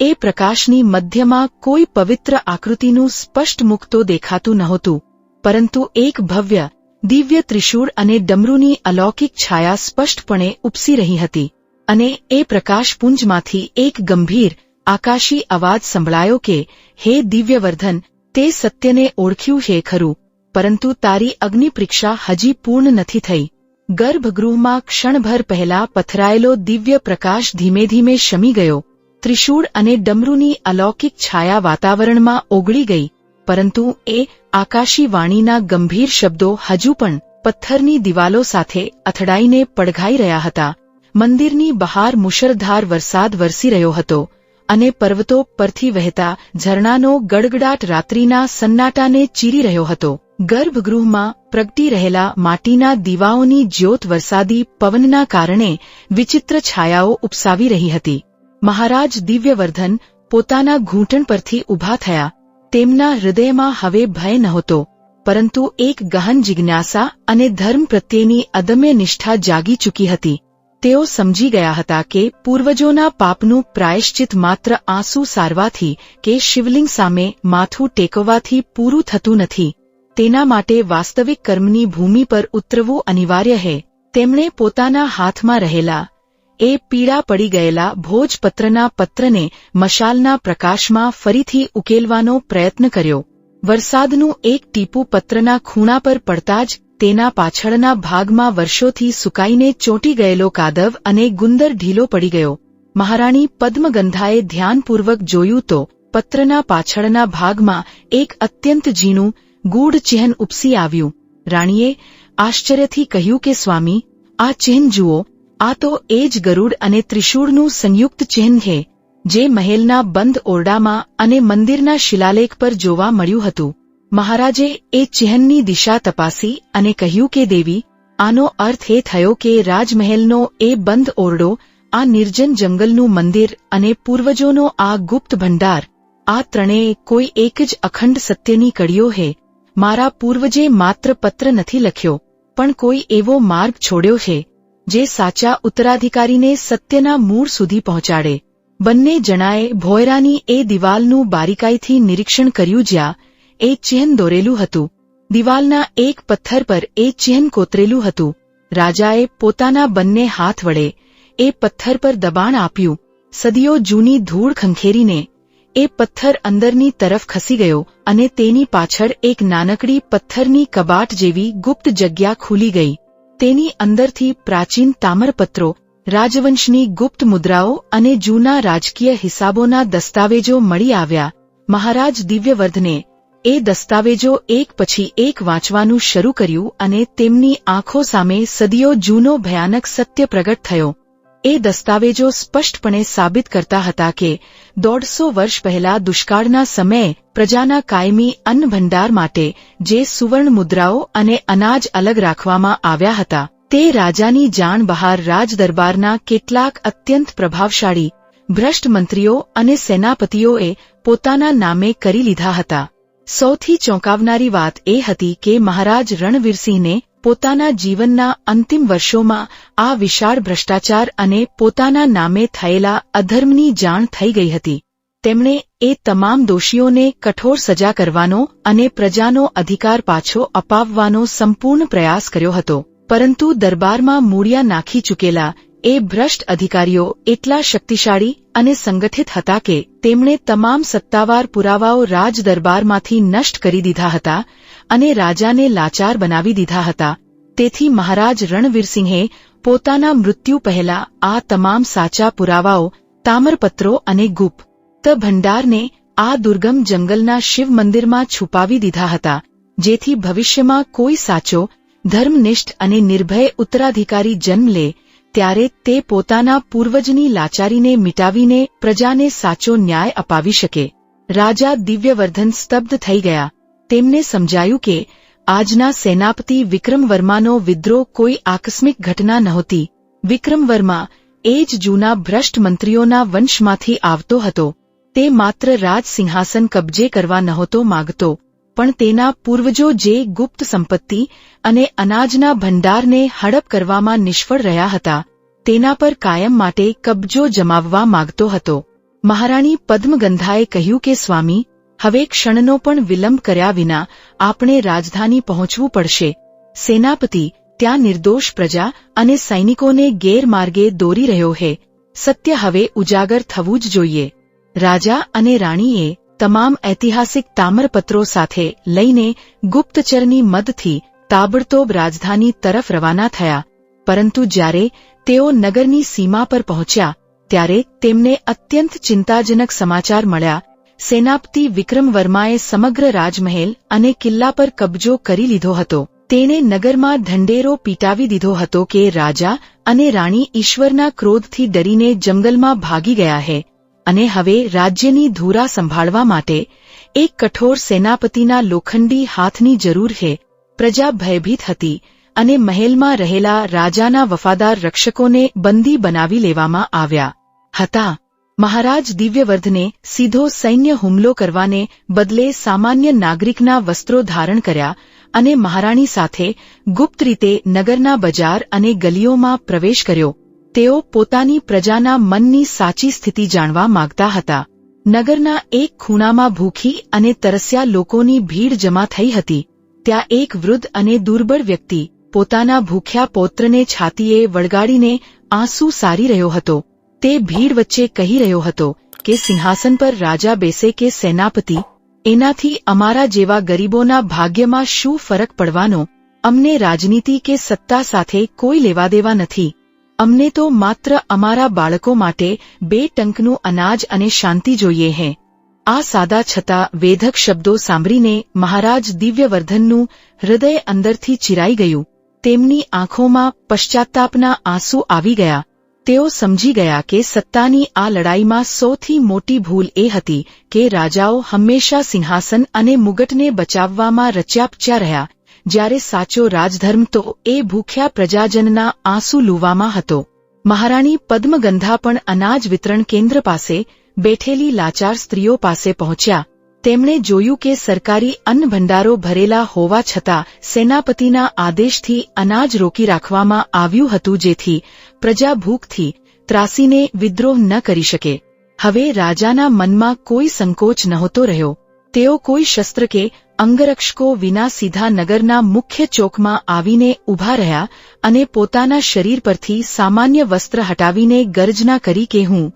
એ પ્રકાશની મધ્યમાં કોઈ પવિત્ર આકૃતિનું સ્પષ્ટ મુખ તો દેખાતું નહોતું, પરંતુ એક ભવ્ય દિવ્ય ત્રિશૂળ અને ડમરૂની અલૌકિક છાયા સ્પષ્ટપણે ઉપસી રહી હતી. અને એ પ્રકાશપુંજમાંથી એક ગંભીર આકાશી અવાજ સંભળાયો કે હે દિવ્યવર્ધન, તે સત્યને ઓળખ્યું છે ખરું, પરંતુ તારી અગ્નિ પરીક્ષા હજી પૂર્ણ નથી થઈ. ગર્ભગૃહમાં ક્ષણભર પહેલા પથરાયેલો દિવ્ય પ્રકાશ ધીમે ધીમે શમી ગયો. ત્રિશૂળ અને ડમરૂની અલૌકિક છાયા વાતાવરણમાં ઓગળી ગઈ, પરંતુ એ આકાશી વાણીના ગંભીર શબ્દો હજુ પણ પથ્થરની દિવાલો સાથે અથડાઈને પડઘાઈ રહ્યા હતા. મંદિરની બહાર મુશળધાર વરસાદ વરસી રહ્યો હતો અને પર્વતો પરથી વહેતા ઝરણાનો ગડગડાટ રાત્રિના સન્નાટાને ચીરી રહ્યો હતો. ગર્ભગૃહમાં પ્રગટી રહેલા માટીના દીવાઓની જ્યોત વરસાદી પવનના કારણે વિચિત્ર છાયાઓ ઉપસાવી રહી હતી. મહારાજ દિવ્યવર્ધન પોતાના ઘૂંટણ પરથી ઊભા થયા. તેમના હૃદયમાં હવે ભય નહોતો, પરંતુ એક ગહન જિજ્ઞાસા અને ધર્મ પ્રત્યેની અદમ્ય નિષ્ઠા જાગી ચૂકી હતી. તેઓ સમજી ગયા હતા કે પૂર્વજોના પાપનું પ્રાયશ્ચિત માત્ર આંસુ સારવાથી કે શિવલિંગ સામે માથું ટેકવવાથી પૂરું થતું નથી. તેના માટે વાસ્તવિક કર્મની ભૂમિ પર ઉતરવું અનિવાર્ય છે. તેમણે પોતાના હાથમાં રહેલા એ પીળા પડી ગયેલા ભોજપત્રના પત્રને મશાલના પ્રકાશમાં ફરીથી ઉકેલવાનો પ્રયત્ન કર્યો. વરસાદનું એક ટીપું પત્રના ખૂણા પર પડતા જ તેના પાછળના ભાગમાં વર્ષોથી સુકાઈને ચોંટી ગયેલો કાદવ અને ગુંદર ઢીલો પડી ગયો. મહારાણી પદ્મગંધાએ ધ્યાનપૂર્વક જોયું તો પત્રના પાછળના ભાગમાં એક અત્યંત ઝીણું ગૂઢ ચિહ્ન ઉપસી આવ્યું. રાણીએ આશ્ચર્યથી કહ્યું કે સ્વામી, આ ચિહ્ન જુઓ, આ તો એ જ ગરુડ અને ત્રિશૂળનું સંયુક્ત ચિહ્ન છે, જે મહેલના બંધ ઓરડામાં અને મંદિરના શિલાલેખ પર જોવા મળ્યું હતું. મહારાજે એ ચિહ્નની દિશા તપાસી અને કહ્યું કે દેવી, આનો અર્થ એ થયો કે રાજમહેલનો એ બંધ ઓરડો, આ નિર્જન જંગલનું મંદિર અને પૂર્વજોનો આ ગુપ્ત ભંડાર, આ ત્રણેય કોઈ એક જ અખંડ સત્યની કડીઓ છે. મારા પૂર્વજે માત્ર પત્ર નથી લખ્યો, પણ કોઈ એવો માર્ગ છોડ્યો છે જે સાચા ઉત્તરાધિકારીને સત્યના મૂળ સુધી પહોંચાડે. બંને જણાએ ભોયરાની એ દિવાલનું બારીકાઈથી નિરીક્ષણ કર્યું જ્યાં એ ચિહ્ન દોરેલું હતું. દિવાલના એક પથ્થર પર એ ચિહ્ન કોતરેલું હતું. રાજાએ પોતાના બંને હાથ વડે એ પથ્થર પર દબાણ આપ્યું. સદીઓ જૂની ધૂળ ખંખેરીને એ પથ્થર અંદરની તરફ ખસી ગયો અને તેની પાછળ એક નાનકડી પથ્થરની કબાટ જેવી ગુપ્ત જગ્યા ખુલી ગઈ. તેની અંદરથી પ્રાચીન તામ્રપત્રો, રાજવંશની ગુપ્ત મુદ્રાઓ અને જૂના રાજકીય હિસાબોના દસ્તાવેજો મળી આવ્યા. મહારાજ દિવ્યવર્ધને એ દસ્તાવેજો એક પછી એક વાંચવાનું શરૂ કર્યું અને તેમની આંખો સામે સદીઓ જૂનો ભયાનક સત્ય પ્રગટ થયો. એ દસ્તાવેજો સ્પષ્ટપણે સાબિત કરતા હતા કે 150 વર્ષ પહેલા દુષ્કાળના સમયે પ્રજાના કાયમી અન્ન ભંડાર માટે જે સુવર્ણ મુદ્રાઓ અને અનાજ અલગ રાખવામાં આવ્યા હતા, તે રાજાની જાણ બહાર રાજદરબારના કેટલાક અત્યંત પ્રભાવશાળી ભ્રષ્ટ મંત્રીઓ અને સેનાપતિઓએ પોતાના નામે કરી લીધા હતા. સૌથી ચોંકાવનારી વાત એ હતી કે મહારાજ રણવીરસિંહને પોતાના જીવનના અંતિમ વર્ષોમાં આ વિશાળ ભ્રષ્ટાચાર અને પોતાના નામે થયેલા અધર્મની જાણ થઈ ગઈ હતી. તેમણે એ તમામ દોષીઓને કઠોર સજા કરવાનો અને પ્રજાનો અધિકાર પાછો અપાવવાનો સંપૂર્ણ પ્રયાસ કર્યો હતો. પરંતુ દરબારમાં મૂળિયા નાખી ચૂકેલા એ ભ્રષ્ટ અધિકારીઓ એટલા શક્તિશાળી અને સંગઠિત હતા કે તેમણે તમામ સત્તાવાર પુરાવાઓ રાજદરબારમાંથી નષ્ટ કરી દીધા હતા અને રાજાને લાચાર બનાવી દીધા હતા. તેથી મહારાજ રણવીરસિંહે પોતાના મૃત્યુ પહેલા આ તમામ સાચા પુરાવાઓ, તામ્રપત્રો અને ગુપ્ત ભંડારને આ દુર્ગમ જંગલના શિવ મંદિરમાં છુપાવી દીધા હતા, જેથી ભવિષ્યમાં કોઈ સાચો, ધર્મનિષ્ઠ અને નિર્ભય ઉત્તરાધિકારી જન્મ લે ત્યારે તે પોતાના પૂર્વજની લાચારીને મિટાવીને પ્રજાને સાચો ન્યાય અપાવી શકે. રાજા દિવ્યવર્ધન સ્તબ્ધ થઈ ગયા. તેમને સમજાયું કે આજના સેનાપતિ વિક્રમવર્માનો વિદ્રોહ કોઈ આકસ્મિક ઘટના નહોતી. વિક્રમવર્મા એ જ જૂના ભ્રષ્ટ મંત્રીઓના વંશમાંથી આવતો હતો. તે માત્ર રાજ સિંહાસન કબજે કરવા નહોતો માગતો, પણ તેના પૂર્વજો જે ગુપ્ત સંપત્તિ અને અનાજના ભંડારને હડપ કરવામાં નિષ્ફળ રહ્યા હતા તેના પર કાયમ માટે કબજો જમાવવા માગતો હતો. મહારાણી પદ્મગંધાએ કહ્યું કે સ્વામી, હવે ક્ષણનો પણ વિલંબ કર્યા વિના આપણે રાજધાની પહોંચવું પડશે. સેનાપતિ, ત્યાં નિર્દોષ પ્રજા અને સૈનિકોને ગેરમાર્ગે દોરી રહ્યો છે. સત્ય હવે ઉજાગર થવું જ જોઈએ. રાજા અને રાણીએ તમામ ઐતિહાસિક તામ્રપત્રો સાથે લઈને ગુપ્તચરની મદદથી તાબડતોબ રાજધાની તરફ રવાના થયા. પરંતુ જ્યારે તેઓ નગરની સીમા પર પહોંચ્યા ત્યારે તેમને અત્યંત ચિંતાજનક સમાચાર મળ્યા. સેનાપતિ વિક્રમવર્માએ સમગ્ર રાજમહેલ અને કિલ્લા પર કબજો કરી લીધો હતો. તેણે નગરમાં ઢંઢેરો પીટાવી દીધો હતો કે રાજા અને રાણી ઈશ્વરના ક્રોધથી ડરીને જંગલમાં ભાગી ગયા છે અને હવે રાજ્યની ધુરા સંભાળવા માટે એક કઠોર સેનાપતિના લોખંડી હાથની જરૂર છે. પ્રજા ભયભીત હતી અને મહેલમાં રહેલા રાજાના વફાદાર રક્ષકોને બંદી બનાવી લેવામાં આવ્યા હતા. મહારાજ દિવ્યવર્ધને સીધો સૈન્ય હુમલો કરવાને બદલે સામાન્ય નાગરિકના વસ્ત્રો ધારણ કર્યા અને મહારાણી સાથે ગુપ્ત રીતે નગરના બજાર અને ગલીઓમાં પ્રવેશ કર્યો. તેઓ પોતાની પ્રજાના મનની સાચી સ્થિતિ જાણવા માંગતા હતા. નગરના એક ખૂણામાં ભૂખી અને તરસ્યા લોકોની ભીડ જમા થઈ હતી. ત્યાં એક વૃદ્ધ અને દુર્બળ વ્યક્તિ પોતાના ભૂખ્યા પૌત્રને છાતીએ વળગાડીને આંસુ સારી રહ્યો હતો. તે ભીડ વચ્ચે કહી રહ્યો હતો કે સિંહાસન પર રાજા બેસે કે સેનાપતિ, એનાથી અમારા જેવા ગરીબોના ભાગ્યમાં શું ફરક પડવાનો? અમને રાજનીતિ કે સત્તા સાથે કોઈ લેવાદેવા નથી. અમને તો માત્ર અમારા બાળકો માટે 2 ટંકનું અનાજ અને શાંતિ જોઈએ છે. આ સાદા છતાં વેધક શબ્દો સાંભળીને મહારાજ દિવ્યવર્ધનનું હૃદય અંદરથી ચિરાઈ ગયું. તેમની આંખોમાં પશ્ચાતાપના આંસુ આવી ગયા. તેઓ સમજી ગયા કે સત્તાની આ લડાઈમાં સૌથી મોટી ભૂલ એ હતી કે રાજાઓ હંમેશા સિંહાસન અને મુગટને બચાવવામાં રચ્યાપચ્યા રહ્યા, જ્યારે સાચો રાજધર્મ તો એ ભૂખ્યા પ્રજાજનના આંસુ લૂવામાં હતો. મહારાણી પદ્મગંધા પણ અનાજ વિતરણ કેન્દ્ર પાસે બેઠેલી લાચાર સ્ત્રીઓ પાસે પહોંચ્યા. તેમણે જોયું કે સરકારી અન્ન ભંડારો ભરેલા હોવા છતાં સેનાપતિના આદેશથી અનાજ રોકી રાખવામાં આવ્યું હતું, જેથી પ્રજા ભૂખથી ત્રાસીને વિદ્રોહ ન કરી શકે. હવે રાજાના મનમાં કોઈ સંકોચ નહોતો રહ્યો. તેઓ કોઈ શસ્ત્ર કે અંગરક્ષકો વિના સીધા નગરના મુખ્ય ચોકમાં આવીને ઊભા રહ્યા અને પોતાના શરીર પરથી સામાન્ય વસ્ત્ર હટાવીને ગર્જના કરી કે હું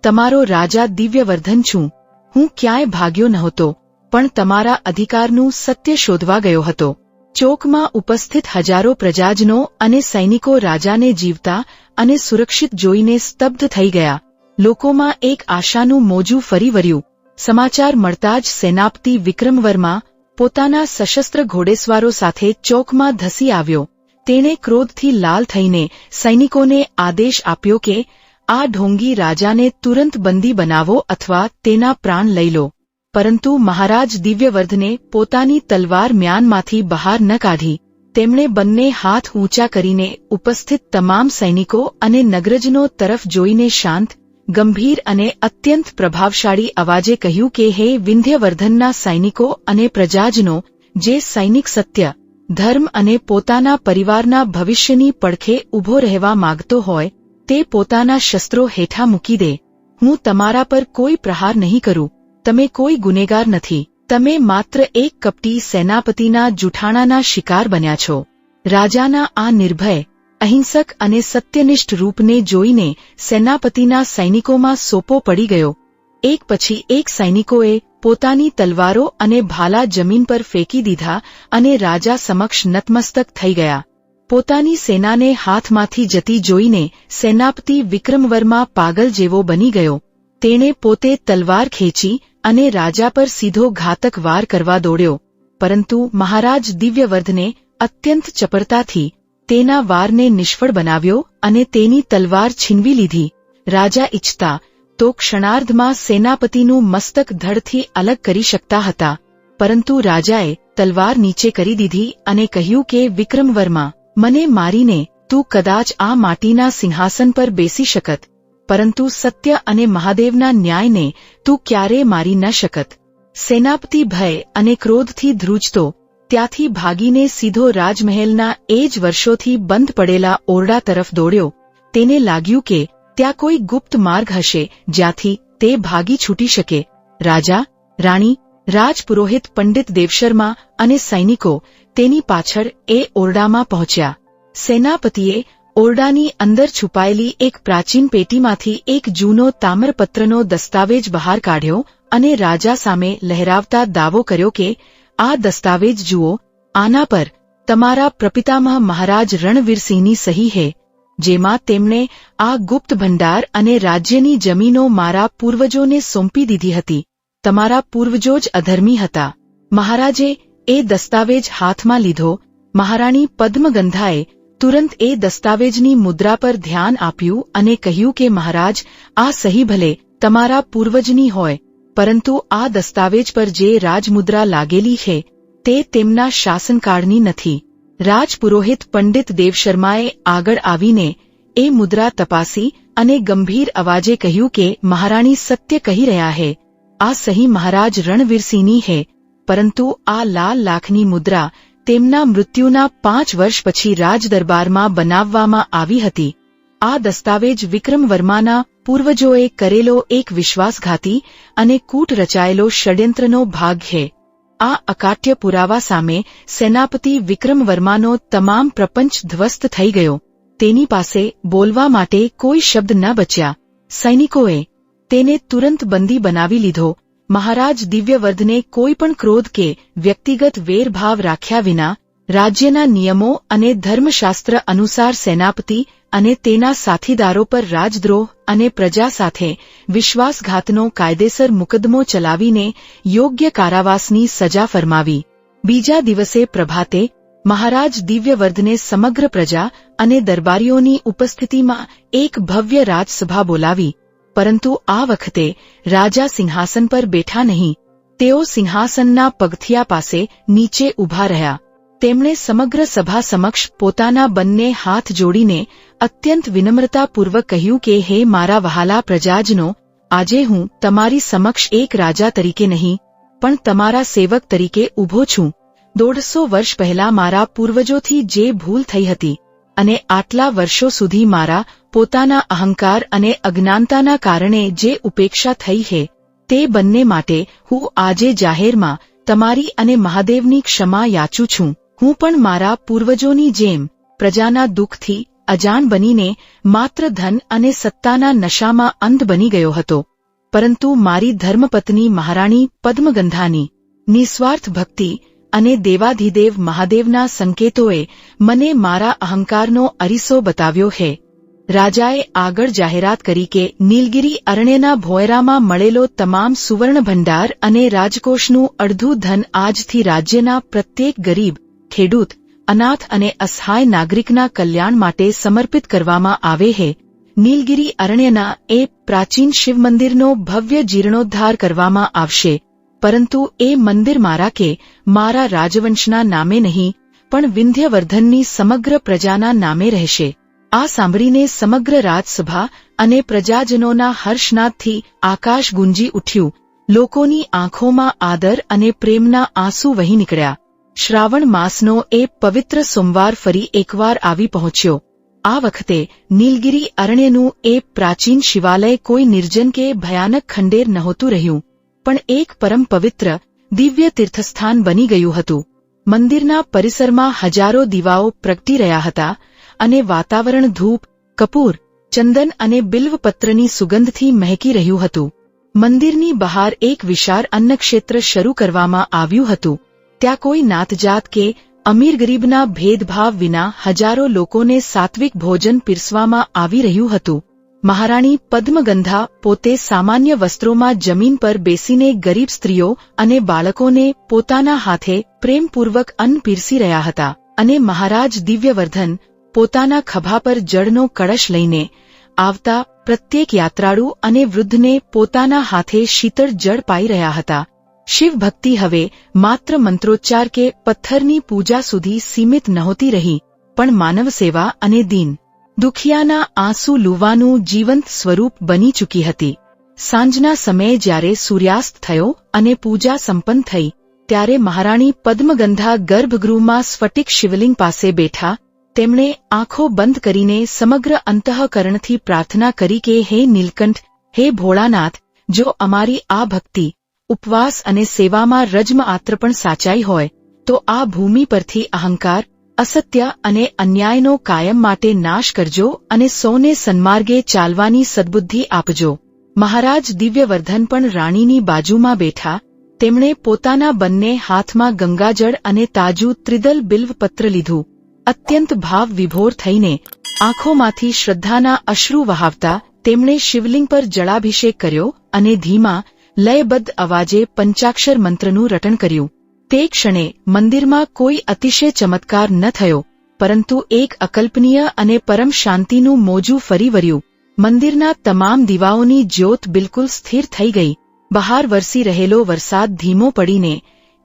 તમારો રાજા દિવ્યવર્ધન છું. હું ક્યાંય ભાગ્યો નહોતો, પણ તમારા અધિકારનું સત્ય શોધવા ગયો હતો. ચોકમાં ઉપસ્થિત હજારો પ્રજાજનો અને સૈનિકો રાજાને જીવતા અને સુરક્ષિત જોઈને સ્તબ્ધ થઈ ગયા. લોકોમાં એક આશાનું મોજું ફરી વળ્યું. સમાચાર મળતા જ સેનાપતિ વિક્રમવર્મા પોતાના સશસ્ત્ર ઘોડેસવારો સાથે ચોકમાં ધસી આવ્યો. તેણે ક્રોધથી લાલ થઈને સૈનિકોને આદેશ આપ્યો કે આ ઢોંગી રાજાને તુરંત બંદી બનાવો અથવા તેના પ્રાણ લઈ લો. પરંતુ મહારાજ દિવ્યવર્ધને પોતાની તલવાર મ્યાનમાંથી બહાર ન કાઢી. તેમણે બંને હાથ ઊંચા કરીને ઉપસ્થિત તમામ સૈનિકો અને નગરજનો તરફ જોઈને શાંત, ગંભીર અને અત્યંત પ્રભાવશાળી અવાજે કહ્યું કે હે વિંધ્યવર્ધનના સૈનિકો અને પ્રજાજનો, જે સૈનિક સત્ય, ધર્મ અને પોતાના પરિવારના ભવિષ્યની પડખે ઊભો રહેવા માગતો હોય તે પોતાના શસ્ત્રો હેઠા મૂકી દે. હું તમારા પર કોઈ પ્રહાર નહીં કરું. તમે કોઈ ગુનેગાર નથી. તમે માત્ર એક કપટી સેનાપતિના જૂઠાણાના શિકાર બન્યા છો. રાજાના આ નિર્ભય, અહિંસક અને સત્યનિષ્ઠ રૂપને જોઈને સેનાપતિના સૈનિકોમાં સોપો પડી ગયો. એક પછી એક સૈનિકોએ પોતાની તલવારો અને ભાલા જમીન પર ફેંકી દીધા અને રાજા સમક્ષ નતમસ્તક થઈ ગયા. પોતાની સેનાને હાથમાંથી જતી જોઈને સેનાપતિ વિક્રમવર્મા પાગલ જેવો બની ગયો. તેણે પોતે તલવાર ખેંચી અને રાજા પર સીધો ઘાતક વાર કરવા દોડ્યો. પરંતુ મહારાજ દિવ્યવર્ધને અત્યંત ચપળતાથી તેના વારને નિષ્ફળ બનાવ્યો અને તેની તલવાર છીનવી લીધી. રાજા ઇચ્છતા તો ક્ષણાર્ધમાં સેનાપતિનું મસ્તક ધડથી અલગ કરી શકતા હતા, પરંતુ રાજાએ તલવાર નીચે કરી દીધી અને કહ્યું કે વિક્રમવર્મા, મને મારીને તું કદાચ આ માટીના સિંહાસન પર બેસી શકત, પરંતુ સત્ય અને મહાદેવના ન્યાયને તું ક્યારેય મારી ન શકત. સેનાપતિ ભય અને ક્રોધથી ધ્રુજતો ત્યાંથી ભાગીને સીધો રાજમહેલના એ જ વર્ષોથી બંધ પડેલા ઓરડા તરફ દોડ્યો. તેને લાગ્યું કે ત્યાં કોઈ ગુપ્ત માર્ગ હશે જ્યાંથી તે ભાગી છૂટી શકે. રાજા, રાણી, રાજપુરોહિત પંડિત દેવશર્મા અને સૈનિકો તેની પાછળ એ ઓરડામાં પહોંચ્યા. સેનાપતિએ ઓરડાની અંદર છુપાયેલી એક પ્રાચીન પેટીમાંથી એક જૂનો તામ્રપત્રનો દસ્તાવેજ બહાર કાઢ્યો અને રાજા સામે લહેરાવતા દાવો કર્યો કે આ દસ્તાવેજ જુઓ, આના પર તમારા પ્રપિતામહ મહારાજ રણવીરસિંહની સહી હે, જેમાં તેમણે આ ગુપ્ત ભંડાર અને રાજ્યની જમીનો મારા પૂર્વજોને સોંપી દીધી હતી. તમારા પૂર્વજો જ અધર્મી હતા. મહારાજે એ દસ્તાવેજ હાથમાં લીધો. મહારાણી પદ્મગંધાએ તુરંત એ દસ્તાવેજની મુદ્રા પર ધ્યાન આપ્યું અને કહ્યું કે મહારાજ, આ સહી ભલે તમારા પૂર્વજની હોય, પરંતુ આ દસ્તાવેજ પર જે રાજમુદ્રા લાગેલી છે તે તેમના શાસનકાળની નથી. રાજપુરોહિત પંડિત દેવશર્માએ આગળ આવીને એ મુદ્રા તપાસી અને ગંભીર અવાજે કહ્યું કે મહારાણી સત્ય કહી રહ્યા હે. આ સહી મહારાજ રણવીરસિંહની હે, પરંતુ આ લાલ લાખની મુદ્રા તેમના મૃત્યુના 5 વર્ષ પછી રાજદરબારમાં બનાવવામાં આવી હતી. આ દસ્તાવેજ વિક્રમવર્માના પૂર્વજોએ કરેલો એક વિશ્વાસઘાતી અને કૂટ રચાયેલો ષડયંત્રનો ભાગ છે. આ અકાટ્ય પુરાવા સામે સેનાપતિ વિક્રમવર્માનો તમામ પ્રપંચ ધ્વસ્ત થઈ ગયો. તેની પાસે બોલવા માટે કોઈ શબ્દ ન બચ્યા. સૈનિકોએ તેને તુરંત બંદી બનાવી લીધો. મહારાજ દિવ્યવર્ધને કોઈ પણ ક્રોધ કે વ્યક્તિગત વેરભાવ રાખ્યા વિના રાજ્યના નિયમો અને ધર્મશાસ્ત્ર અનુસાર સેનાપતિ અને તેના સાથીદારો પર રાજદ્રોહ અને પ્રજા સાથે વિશ્વાસઘાતનો કાયદેસર મુકદ્દમો ચલાવીને યોગ્ય કારાવાસની સજા ફરમાવી. બીજા દિવસે પ્રભાતે મહારાજ દિવ્યવર્ધને સમગ્ર પ્રજા અને દરબારીઓની ઉપસ્થિતિમાં એક ભવ્ય રાજસભા બોલાવી. પરંતુ આ વખતે રાજા સિંહાસન પર બેઠા નહીં. તેઓ સિંહાસનના પગથિયા પાસે નીચે ઊભા રહ્યા. તેમણે સમગ્ર સભા સમક્ષ પોતાના બંને હાથ જોડીને અત્યંત વિનમ્રતાપૂર્વક કહ્યું કે હે મારા વહાલા પ્રજાજનો, આજે હું તમારી સમક્ષ એક રાજા તરીકે નહીં પણ તમારા સેવક તરીકે ઊભો છું. 150 વર્ષ પહેલા મારા પૂર્વજોથી જે ભૂલ થઈ હતી અને આટલા વર્ષો સુધી મારા પોતાના અહંકાર અને અજ્ઞાનતાના કારણે જે ઉપેક્ષા થઈ છે તે બંને માટે હું આજે જાહેરમાં તમારી અને મહાદેવની ક્ષમા યાચું છું. હું પણ મારા પૂર્વજોની જેમ પ્રજાના દુઃખથી અજાણ બનીને માત્ર ધન અને સત્તાના નશામાં અંધ બની ગયો હતો, પરંતુ મારી ધર્મપત્ની મહારાણી પદ્મગંધાની નિસ્વાર્થ ભક્તિ અને દેવાધિદેવ મહાદેવના સંકેતોએ મને મારા અહંકારનો અરીસો બતાવ્યો છે. રાજાએ આગળ જાહેરાત કરી કે નીલગિરી અરણ્યના ભોયરામાં મળેલો તમામ સુવર્ણ ભંડાર અને રાજકોષનું અડધું ધન આજથી રાજ્યના પ્રત્યેક ગરીબ, ખેડૂત, અનાથ અને અસહાય નાગરિકના કલ્યાણ માટે સમર્પિત કરવામાં આવે છે. નીલગિરી અરણ્યના એ પ્રાચીન શિવ મંદિરનો ભવ્ય જીર્ણોદ્ધાર કરવામાં આવશે, પરંતુ એ મંદિર મારા કે મારા રાજવંશના નામે નહીં પણ વિંધ્યવર્ધનની સમગ્ર પ્રજાના નામે રહેશે. આ સાંભળીને સમગ્ર રાજસભા અને પ્રજાજનોના હર્ષનાદથી આકાશ ગુંજી ઉઠ્યું. લોકોની આંખોમાં આદર અને પ્રેમના આંસુ વહી નીકળ્યા. શ્રાવણ માસનો એ પવિત્ર સોમવાર ફરી એકવાર આવી પહોંચ્યો. આ વખતે નીલગિરી અરણ્યનું એ પ્રાચીન શિવાલય કોઈ નિર્જન કે ભયાનક ખંડેર નહોતું રહ્યું, પણ એક પરમ પવિત્ર દિવ્ય તીર્થસ્થાન બની ગયું હતું. મંદિરના પરિસરમાં હજારો દીવાઓ પ્રગટી રહ્યા હતા અને વાતાવરણ ધૂપ, કપૂર, ચંદન અને બિલ્વપત્રની સુગંધથી મહેકી રહ્યું હતું. મંદિરની બહાર એક વિશાળ અન્નક્ષેત્ર શરૂ કરવામાં આવ્યું હતું. ત્યાં કોઈ નાતજાત કે અમીર ગરીબના ભેદભાવ વિના હજારો લોકોને સાત્વિક ભોજન પીરસવામાં આવી રહ્યું હતું. મહારાણી પદ્મગંધા પોતે સામાન્ય વસ્ત્રોમાં જમીન પર બેસીને ગરીબ સ્ત્રીઓ અને બાળકોને પોતાના હાથે પ્રેમપૂર્વક અન્ન પીરસી રહ્યા હતા અને મહારાજ દિવ્યવર્ધન પોતાના ખભા પર જળનો કળશ લઈને આવતા પ્રત્યેક યાત્રાળુ અને વૃદ્ધને પોતાના હાથે શીતળ જળ પાઈ રહ્યા હતા. શિવ ભક્તિ હવે માત્ર મંત્રોચ્ચાર કે પથ્થરની પૂજા સુધી સીમિત નહોતી રહી, પણ માનવ સેવા અને દીન દુખિયાના આંસુ લૂવાનું જીવંત સ્વરૂપ બની ચૂકી હતી. સાંજના સમયે જ્યારે સૂર્યાસ્ત થયો અને પૂજા સંપન્ન થઈ, ત્યારે મહારાણી પદ્મગંધા ગર્ભગૃહમાં સ્ફટિક શિવલિંગ પાસે બેઠા તેમણે આંખો બંધ કરીને સમગ્ર અંતઃકરણથી પ્રાર્થના કરી કે હે નીલકંઠ, હે ભોળાનાથ, જો અમારી આ ભક્તિ, ઉપવાસ અને સેવામાં રજમાત્ર પણ સાચાઈ હોય તો આ ભૂમિ પરથી અહંકાર, અસત્ય અને અન્યાયનો કાયમ માટે નાશ કરજો અને સૌને સન્માર્ગે ચાલવાની સદ્બુદ્ધિ આપજો. મહારાજ દિવ્યવર્ધન પણ રાણીની બાજુમાં બેઠા. તેમણે પોતાના બંને હાથમાં ગંગાજળ અને તાજું ત્રિદલ બિલ્વપત્ર લીધું. અત્યંત ભાવ વિભોર થઈને આંખોમાંથી શ્રદ્ધાના અશ્રુ વહાવતા તેમણે શિવલિંગ પર જળાભિષેક કર્યો અને ધીમા લયબદ્ધ અવાજે પંચાક્ષર મંત્રનું રટણ કર્યું. તે ક્ષણે મંદિરમાં કોઈ અતિશય ચમત્કાર ન થયો, પરંતુ એક અકલ્પનીય અને પરમ શાંતિનું મોજું ફરી વળ્યું. મંદિરના તમામ દીવાઓની જ્યોત બિલકુલ સ્થિર થઈ ગઈ. બહાર વરસી રહેલો વરસાદ ધીમો પડીને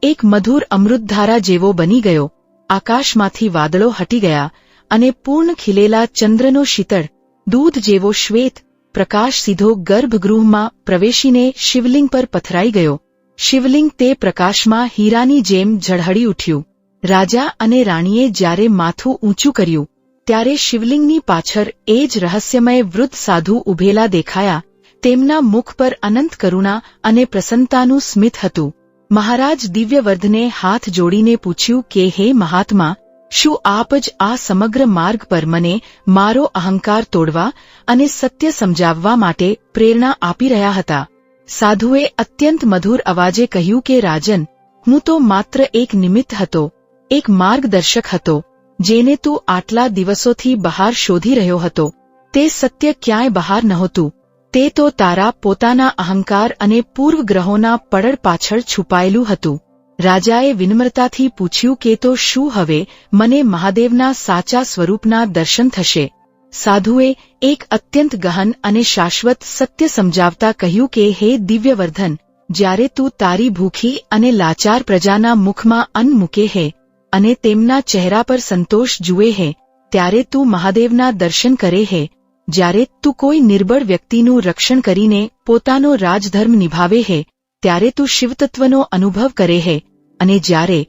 એક મધુર અમૃતધારા જેવો બની ગયો. આકાશમાંથી વાદળો હટી ગયા અને પૂર્ણ ખીલેલા ચંદ્રનો શીતળ દૂધ જેવો શ્વેત પ્રકાશ સીધો ગર્ભગૃહમાં પ્રવેશીને શિવલિંગ પર પથરાઈ ગયો. શિવલિંગ તે પ્રકાશમાં હીરાની જેમ ઝળહળી ઉઠ્યું. રાજા અને રાણીએ જ્યારે માથું ઊંચું કર્યું, ત્યારે શિવલિંગની પાછળ એ જ રહસ્યમય વૃદ્ધ સાધુ ઊભેલા દેખાયા. તેમના મુખ પર અનંત કરુણા અને પ્રસન્નતાનું સ્મિત હતું. મહારાજ દિવ્યવર્ધને હાથ જોડીને પૂછ્યું કે હે મહાત્મા, શું આપ જ આ સમગ્ર માર્ગ પર મને મારો અહંકાર તોડવા અને સત્ય સમજાવવા માટે પ્રેરણા આપી રહ્યા હતા? સાધુએ અત્યંત મધુર અવાજે કહ્યું કે રાજન, હું તો માત્ર એક નિમિત્ત હતો, એક માર્ગદર્શક હતો, જેને તું આટલા દિવસોથી બહાર શોધી રહ્યો હતો. તે સત્ય ક્યાંય બહાર નહોતું. તે તો તારા પોતાના અહંકાર અને પૂર્વગ્રહોના પડળ પાછળ છુપાયેલું હતું. રાજાએ વિનમ્રતાથી પૂછ્યું કે તો શું હવે મને મહાદેવના સાચા સ્વરૂપના દર્શન થશે? સાધુએ એક અત્યંત ગહન અને શાશ્વત સત્ય સમજાવતા કહ્યું કે હે દિવ્યવર્ધન, જ્યારે તું તારી ભૂખી અને લાચાર પ્રજાના મુખમાં અન્ન મૂકે હે અને તેમના ચહેરા પર સંતોષ જુએ હે, ત્યારે તું મહાદેવના દર્શન કરે હે. જ્યારે તું કોઈ નિર્બળ વ્યક્તિનું રક્ષણ કરીને પોતાનો રાજધર્મ નિભાવે હે, ત્યારે તું શિવતત્વનો અનુભવ કરે હે. અને જ્યારે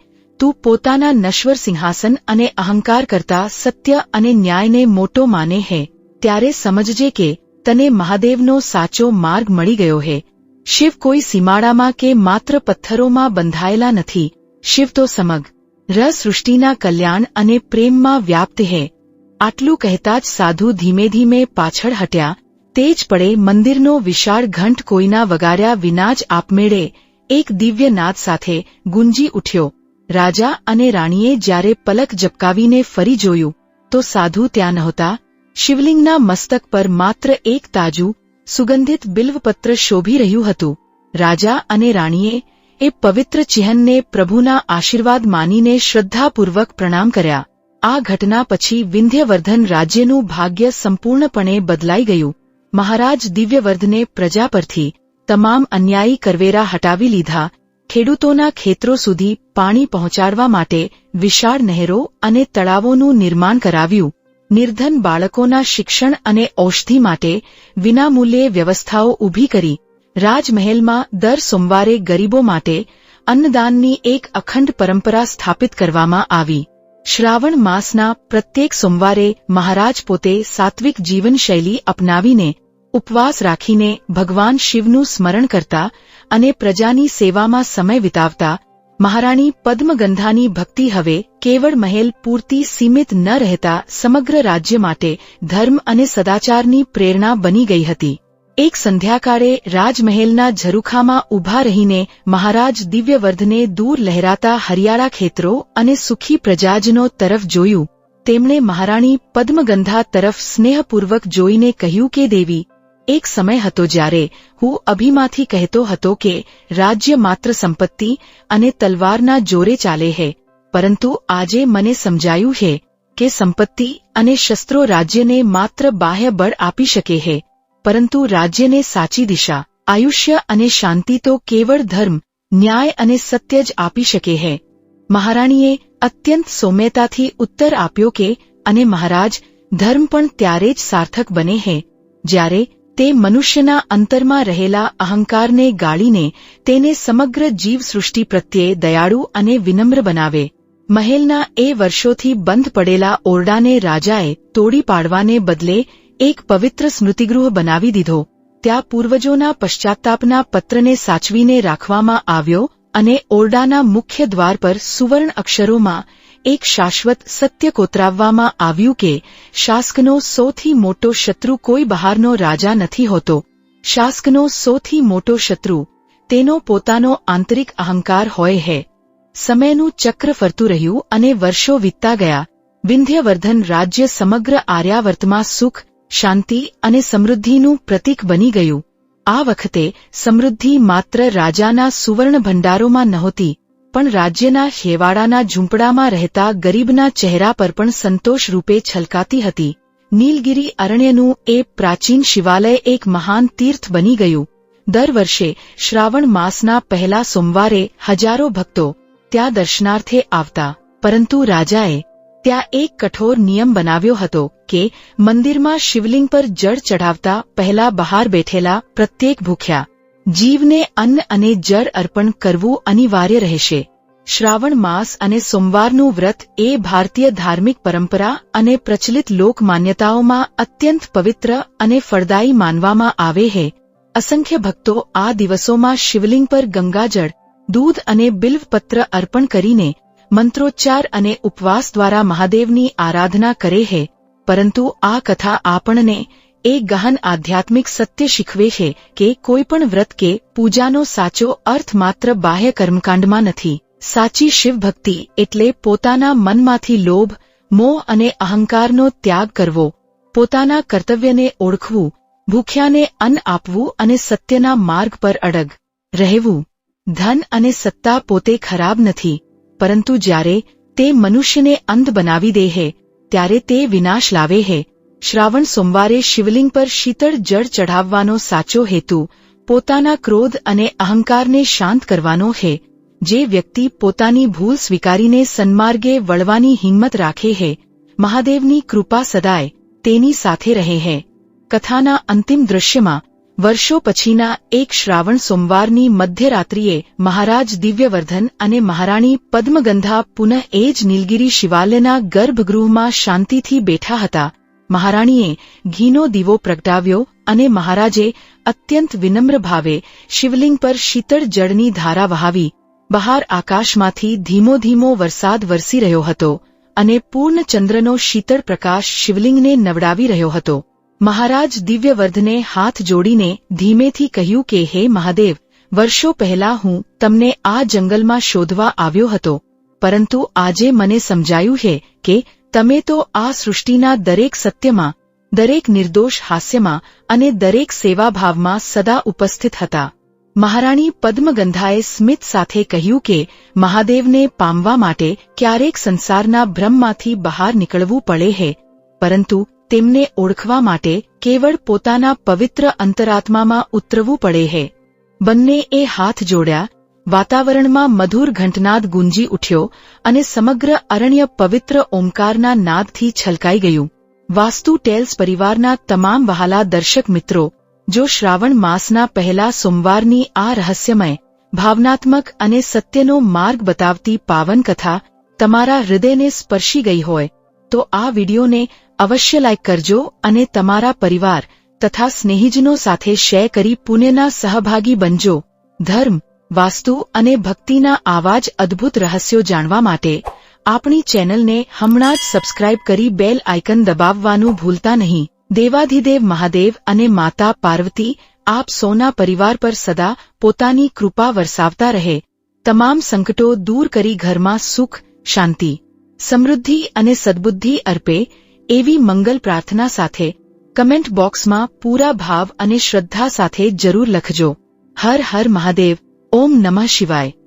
તું પોતાના નશ્વર સિંહાસન અને અહંકાર કરતા સત્ય અને ન્યાયને મોટો માને હે, ત્યારે સમજજે કે તને મહાદેવનો સાચો માર્ગ મળી ગયો હે. શિવ કોઈ સીમાડામાં કે માત્ર પથ્થરોમાં બંધાયેલા નથી. શિવ તો સમગ્ર સૃષ્ટિના કલ્યાણ અને પ્રેમમાં વ્યાપ્ત હે. આટલું કહેતા જ સાધુ ધીમે ધીમે પાછળ હટ્યા. તે જ પળે મંદિરનો વિશાળ ઘંટ કોઈના વગાડ્યા વિના જ આપમેળે એક દિવ્ય નાદ સાથે ગુંજી ઉઠ્યો. રાજા અને રાણીએ જ્યારે પલક ઝબકાવીને ફરી જોયું, તો સાધુ ત્યાં નહોતા. શિવલિંગના મસ્તક પર માત્ર એક તાજું સુગંધિત બિલ્વપત્ર શોભી રહ્યું હતું. રાજા અને રાણીએ એ પવિત્ર ચિહ્નને પ્રભુના આશીર્વાદ માનીને શ્રદ્ધાપૂર્વક પ્રણામ કર્યા. આ ઘટના પછી વિંધ્યવર્ધન રાજ્યનું ભાગ્ય સંપૂર્ણપણે બદલાઈ ગયું. મહારાજ દિવ્યવર્ધને પ્રજા પરથી તમામ અન્યાયી કરવેરા હટાવી લીધા. ખેડૂતોના ખેતરો સુધી પાણી પહોંચાડવા માટે વિશાળ નહેરો અને તળાવોનું નિર્માણ કરાવ્યું. નિર્ધન બાળકોના શિક્ષણ અને ઔષધિ માટે વિનામૂલ્યે વ્યવસ્થાઓ ઊભી કરી. રાજમહેલમાં દર સોમવારે ગરીબો માટે અન્નદાનની એક અખંડ પરંપરા સ્થાપિત કરવામાં આવી. શ્રાવણ માસના પ્રત્યેક સોમવારે મહારાજ પોતે સાત્વિક જીવનશૈલી અપનાવીને ઉપવાસ રાખીને ભગવાન શિવનું સ્મરણ કરતા અને પ્રજાની સેવામાં સમય વિતાવતા. મહારાણી પદ્મગંધાની ભક્તિ હવે કેવળ મહેલ પૂરતી સીમિત ન રહેતા સમગ્ર રાજ્ય માટે ધર્મ અને સદાચારની પ્રેરણા બની ગઈ હતી. એક સંધ્યાકાળે રાજમહેલના ઝરૂખામાં ઊભા રહીને મહારાજ દિવ્યવર્ધને દૂર લહેરાતા હરિયાળા ખેતરો અને સુખી પ્રજાજનો તરફ જોયું. તેમણે મહારાણી પદ્મગંધા તરફ સ્નેહપૂર્વક જોઈને કહ્યું કે દેવી, એક સમય હતો જ્યારે હું અભિમાથી કહેતો હતો કે રાજ્ય માત્ર સંપત્તિ અને તલવારના જોરે ચાલે છે, પરંતુ આજે મને સમજાયું છે કે સંપત્તિ અને શસ્ત્રો રાજ્યને માત્ર બાહ્ય બળ આપી શકે છે, પરંતુ રાજ્યને સાચી દિશા, આયુષ્ય અને શાંતિ તો કેવળ ધર્મ, ન્યાય અને સત્ય જ આપી શકે છે. મહારાણીએ અત્યંત સૌમ્યતાથી ઉત્તર આપ્યો કે, અને મહારાજ, ધર્મ પણ ત્યારે જ સાર્થક બને છે જ્યારે તે મનુષ્યના અંતરમાં રહેલા અહંકારને ગાળીને તેને સમગ્ર જીવસૃષ્ટિ પ્રત્યે દયાળુ અને વિનમ્ર બનાવે. મહેલના એ વર્ષોથી બંધ પડેલા ઓરડાને રાજાએ તોડી પાડવાને બદલે એક પવિત્ર સ્મૃતિગૃહ બનાવી દીધો. ત્યાં પૂર્વજોના પશ્ચાતાપના પત્રને સાચવીને રાખવામાં આવ્યો અને ઓરડાના મુખ્ય દ્વાર પર સુવર્ણ અક્ષરોમાં એક શાશ્વત સત્ય કોતરાવવામાં આવ્યું કે શાસકનો સૌથી મોટો શત્રુ કોઈ બહારનો રાજા નથી હોતો. શાસકનો સૌથી મોટો શત્રુ તેનો પોતાનો આંતરિક અહંકાર હોય છે. સમયનું ચક્ર ફરતું રહ્યું અને વર્ષો વીતતા ગયા. વિંધ્યવર્ધન રાજ્ય સમગ્ર આર્યાવર્તમાં સુખ, શાંતિ અને સમૃદ્ધિનું પ્રતીક બની ગયું. આ વખતે સમૃદ્ધિ માત્ર રાજાના સુવર્ણ ભંડારોમાં નહોતી, પણ રાજ્યના છેવાડાના ઝૂંપડામાં રહેતા ગરીબના ચહેરા પર પણ સંતોષ રૂપે છલકાતી હતી. નીલગિરી અરણ્યનું એ પ્રાચીન શિવાલય એક મહાન તીર્થ બની ગયું. દર વર્ષે શ્રાવણ માસના પહેલા સોમવારે હજારો ભક્તો ત્યાં દર્શનાર્થે આવતા, પરંતુ રાજાએ ત્યાં એક કઠોર નિયમ બનાવ્યો હતો કે મંદિરમાં શિવલિંગ પર જળ ચઢાવતા પહેલા બહાર બેઠેલા પ્રત્યેક ભૂખ્યા જીવને અન્ન અને જળ અર્પણ કરવું અનિવાર્ય રહેશે. શ્રાવણ માસ અને સોમવારનું વ્રત એ ભારતીય ધાર્મિક પરંપરા અને પ્રચલિત લોક માન્યતાઓમાં અત્યંત પવિત્ર અને ફળદાયી માનવામાં આવે છે. અસંખ્ય ભક્તો આ દિવસોમાં શિવલિંગ પર ગંગાજળ, દૂધ અને બિલ્વપત્ર અર્પણ કરીને મંત્રોચ્ચાર અને ઉપવાસ દ્વારા મહાદેવની આરાધના કરે છે. પરંતુ આ કથા આપણને એક ગહન આધ્યાત્મિક સત્ય શીખવે છે કે કોઈપણ વ્રત કે પૂજાનો સાચો અર્થ માત્ર બાહ્ય કર્મકાંડમાં નથી. સાચી શિવભક્તિ એટલે પોતાના મનમાંથી લોભ, મોહ અને અહંકારનો ત્યાગ કરવો, પોતાના કર્તવ્યને ઓળખવું, ભૂખ્યાને અન્ન આપવું અને સત્યના માર્ગ પર અડગ રહેવું. ધન અને સત્તા પોતે ખરાબ નથી, પરંતુ જ્યારે તે મનુષ્યને અંધ બનાવી દે છે ત્યારે તે વિનાશ લાવે છે. શ્રાવણ સોમવારે શિવલિંગ પર શીતળ જળ ચઢાવવાનો સાચો હેતુ પોતાના ક્રોધ અને અહંકારને શાંત કરવાનો છે. જે વ્યક્તિ પોતાની ભૂલ સ્વીકારીને સન્માર્ગે વળવાની હિંમત રાખે છે, મહાદેવની કૃપા સદાય તેની સાથે રહે છે. કથાના અંતિમ દૃશ્યમાં વર્ષો પછીના એક શ્રાવણ સોમવારની મધ્યરાત્રિએ મહારાજ દિવ્યવર્ધન અને મહારાણી પદ્મગંધા પુનઃ એ જ નીલગિરી શિવાલયના ગર્ભગૃહમાં શાંતિથી બેઠા હતા. મહારાણીએ ઘીનો દીવો પ્રગટાવ્યો અને મહારાજે અત્યંત વિનમ્ર ભાવે શિવલિંગ પર શીતળ જળની ધારા વહાવી. બહાર આકાશમાંથી ધીમો ધીમો વરસાદ વરસી રહ્યો હતો અને પૂર્ણ ચંદ્રનો શીતળ પ્રકાશ શિવલિંગને નવડાવી રહ્યો હતો. મહારાજ દિવ્યવર્ધને હાથ જોડીને ધીમેથી કહ્યું કે હે મહાદેવ, વર્ષો પહેલા હું તમને આ જંગલમાં શોધવા આવ્યો હતો, પરંતુ આજે મને સમજાયું છે કે તમે તો આ સૃષ્ટિના દરેક સત્યમાં, દરેક નિર્દોષ હાસ્યમાં અને દરેક સેવાભાવમાં સદા ઉપસ્થિત હતા. મહારાણી પદ્મગંધાએ સ્મિત સાથે કહ્યું કે મહાદેવને પામવા માટે ક્યારેક સંસારના ભ્રમમાંથી બહાર નીકળવું પડે છે, પરંતુ તેમને ઓળખવા માટે કેવળ પોતાના પવિત્ર અંતરાત્મામાં ઉતરવું પડે છે. બંનેએ હાથ જોડ્યા. વાતાવરણમાં મધુર ઘંટનાદ ગુંજી ઉઠ્યો અને સમગ્ર અરણ્ય પવિત્ર ઓમકારના નાદથી છલકાઈ ગયું. વાસ્તુ ટેલ્સ પરિવારના તમામ વહાલા દર્શક મિત્રો, જો શ્રાવણ માસના પહેલા સોમવારની આ રહસ્યમય, ભાવનાત્મક અને સત્યનો માર્ગ બતાવતી પાવન કથા તમારા હૃદયને સ્પર્શી ગઈ હોય તો આ વિડીયોને અવશ્ય લાઇક કરજો અને તમારા પરિવાર તથા સ્નેહીજનો સાથે શેર કરી પુણ્યના સહભાગી બનજો. ધર્મ, વાસ્તુ અને ભક્તિના આવા જ અદ્ભુત રહસ્યો જાણવા માટે આપણી ચેનલને હમણાં જ સબસ્ક્રાઇબ કરી બેલ આઇકન દબાવવાનું ભૂલતા નહીં. દેવાધિદેવ મહાદેવ અને માતા પાર્વતી આપ સૌના પરિવાર પર સદા પોતાની કૃપા વરસાવતા રહે. તમામ સંકટો દૂર કરી ઘરમાં સુખ, શાંતિ, સમૃદ્ધિ અને સદ્બુદ્ધિ અર્પે એવી મંગલ પ્રાર્થના સાથે કમેન્ટ બોક્સમાં પૂરા ભાવ અને શ્રદ્ધા સાથે જરૂર લખજો. હર હર મહાદેવ. ઓમ નમઃ શિવાય.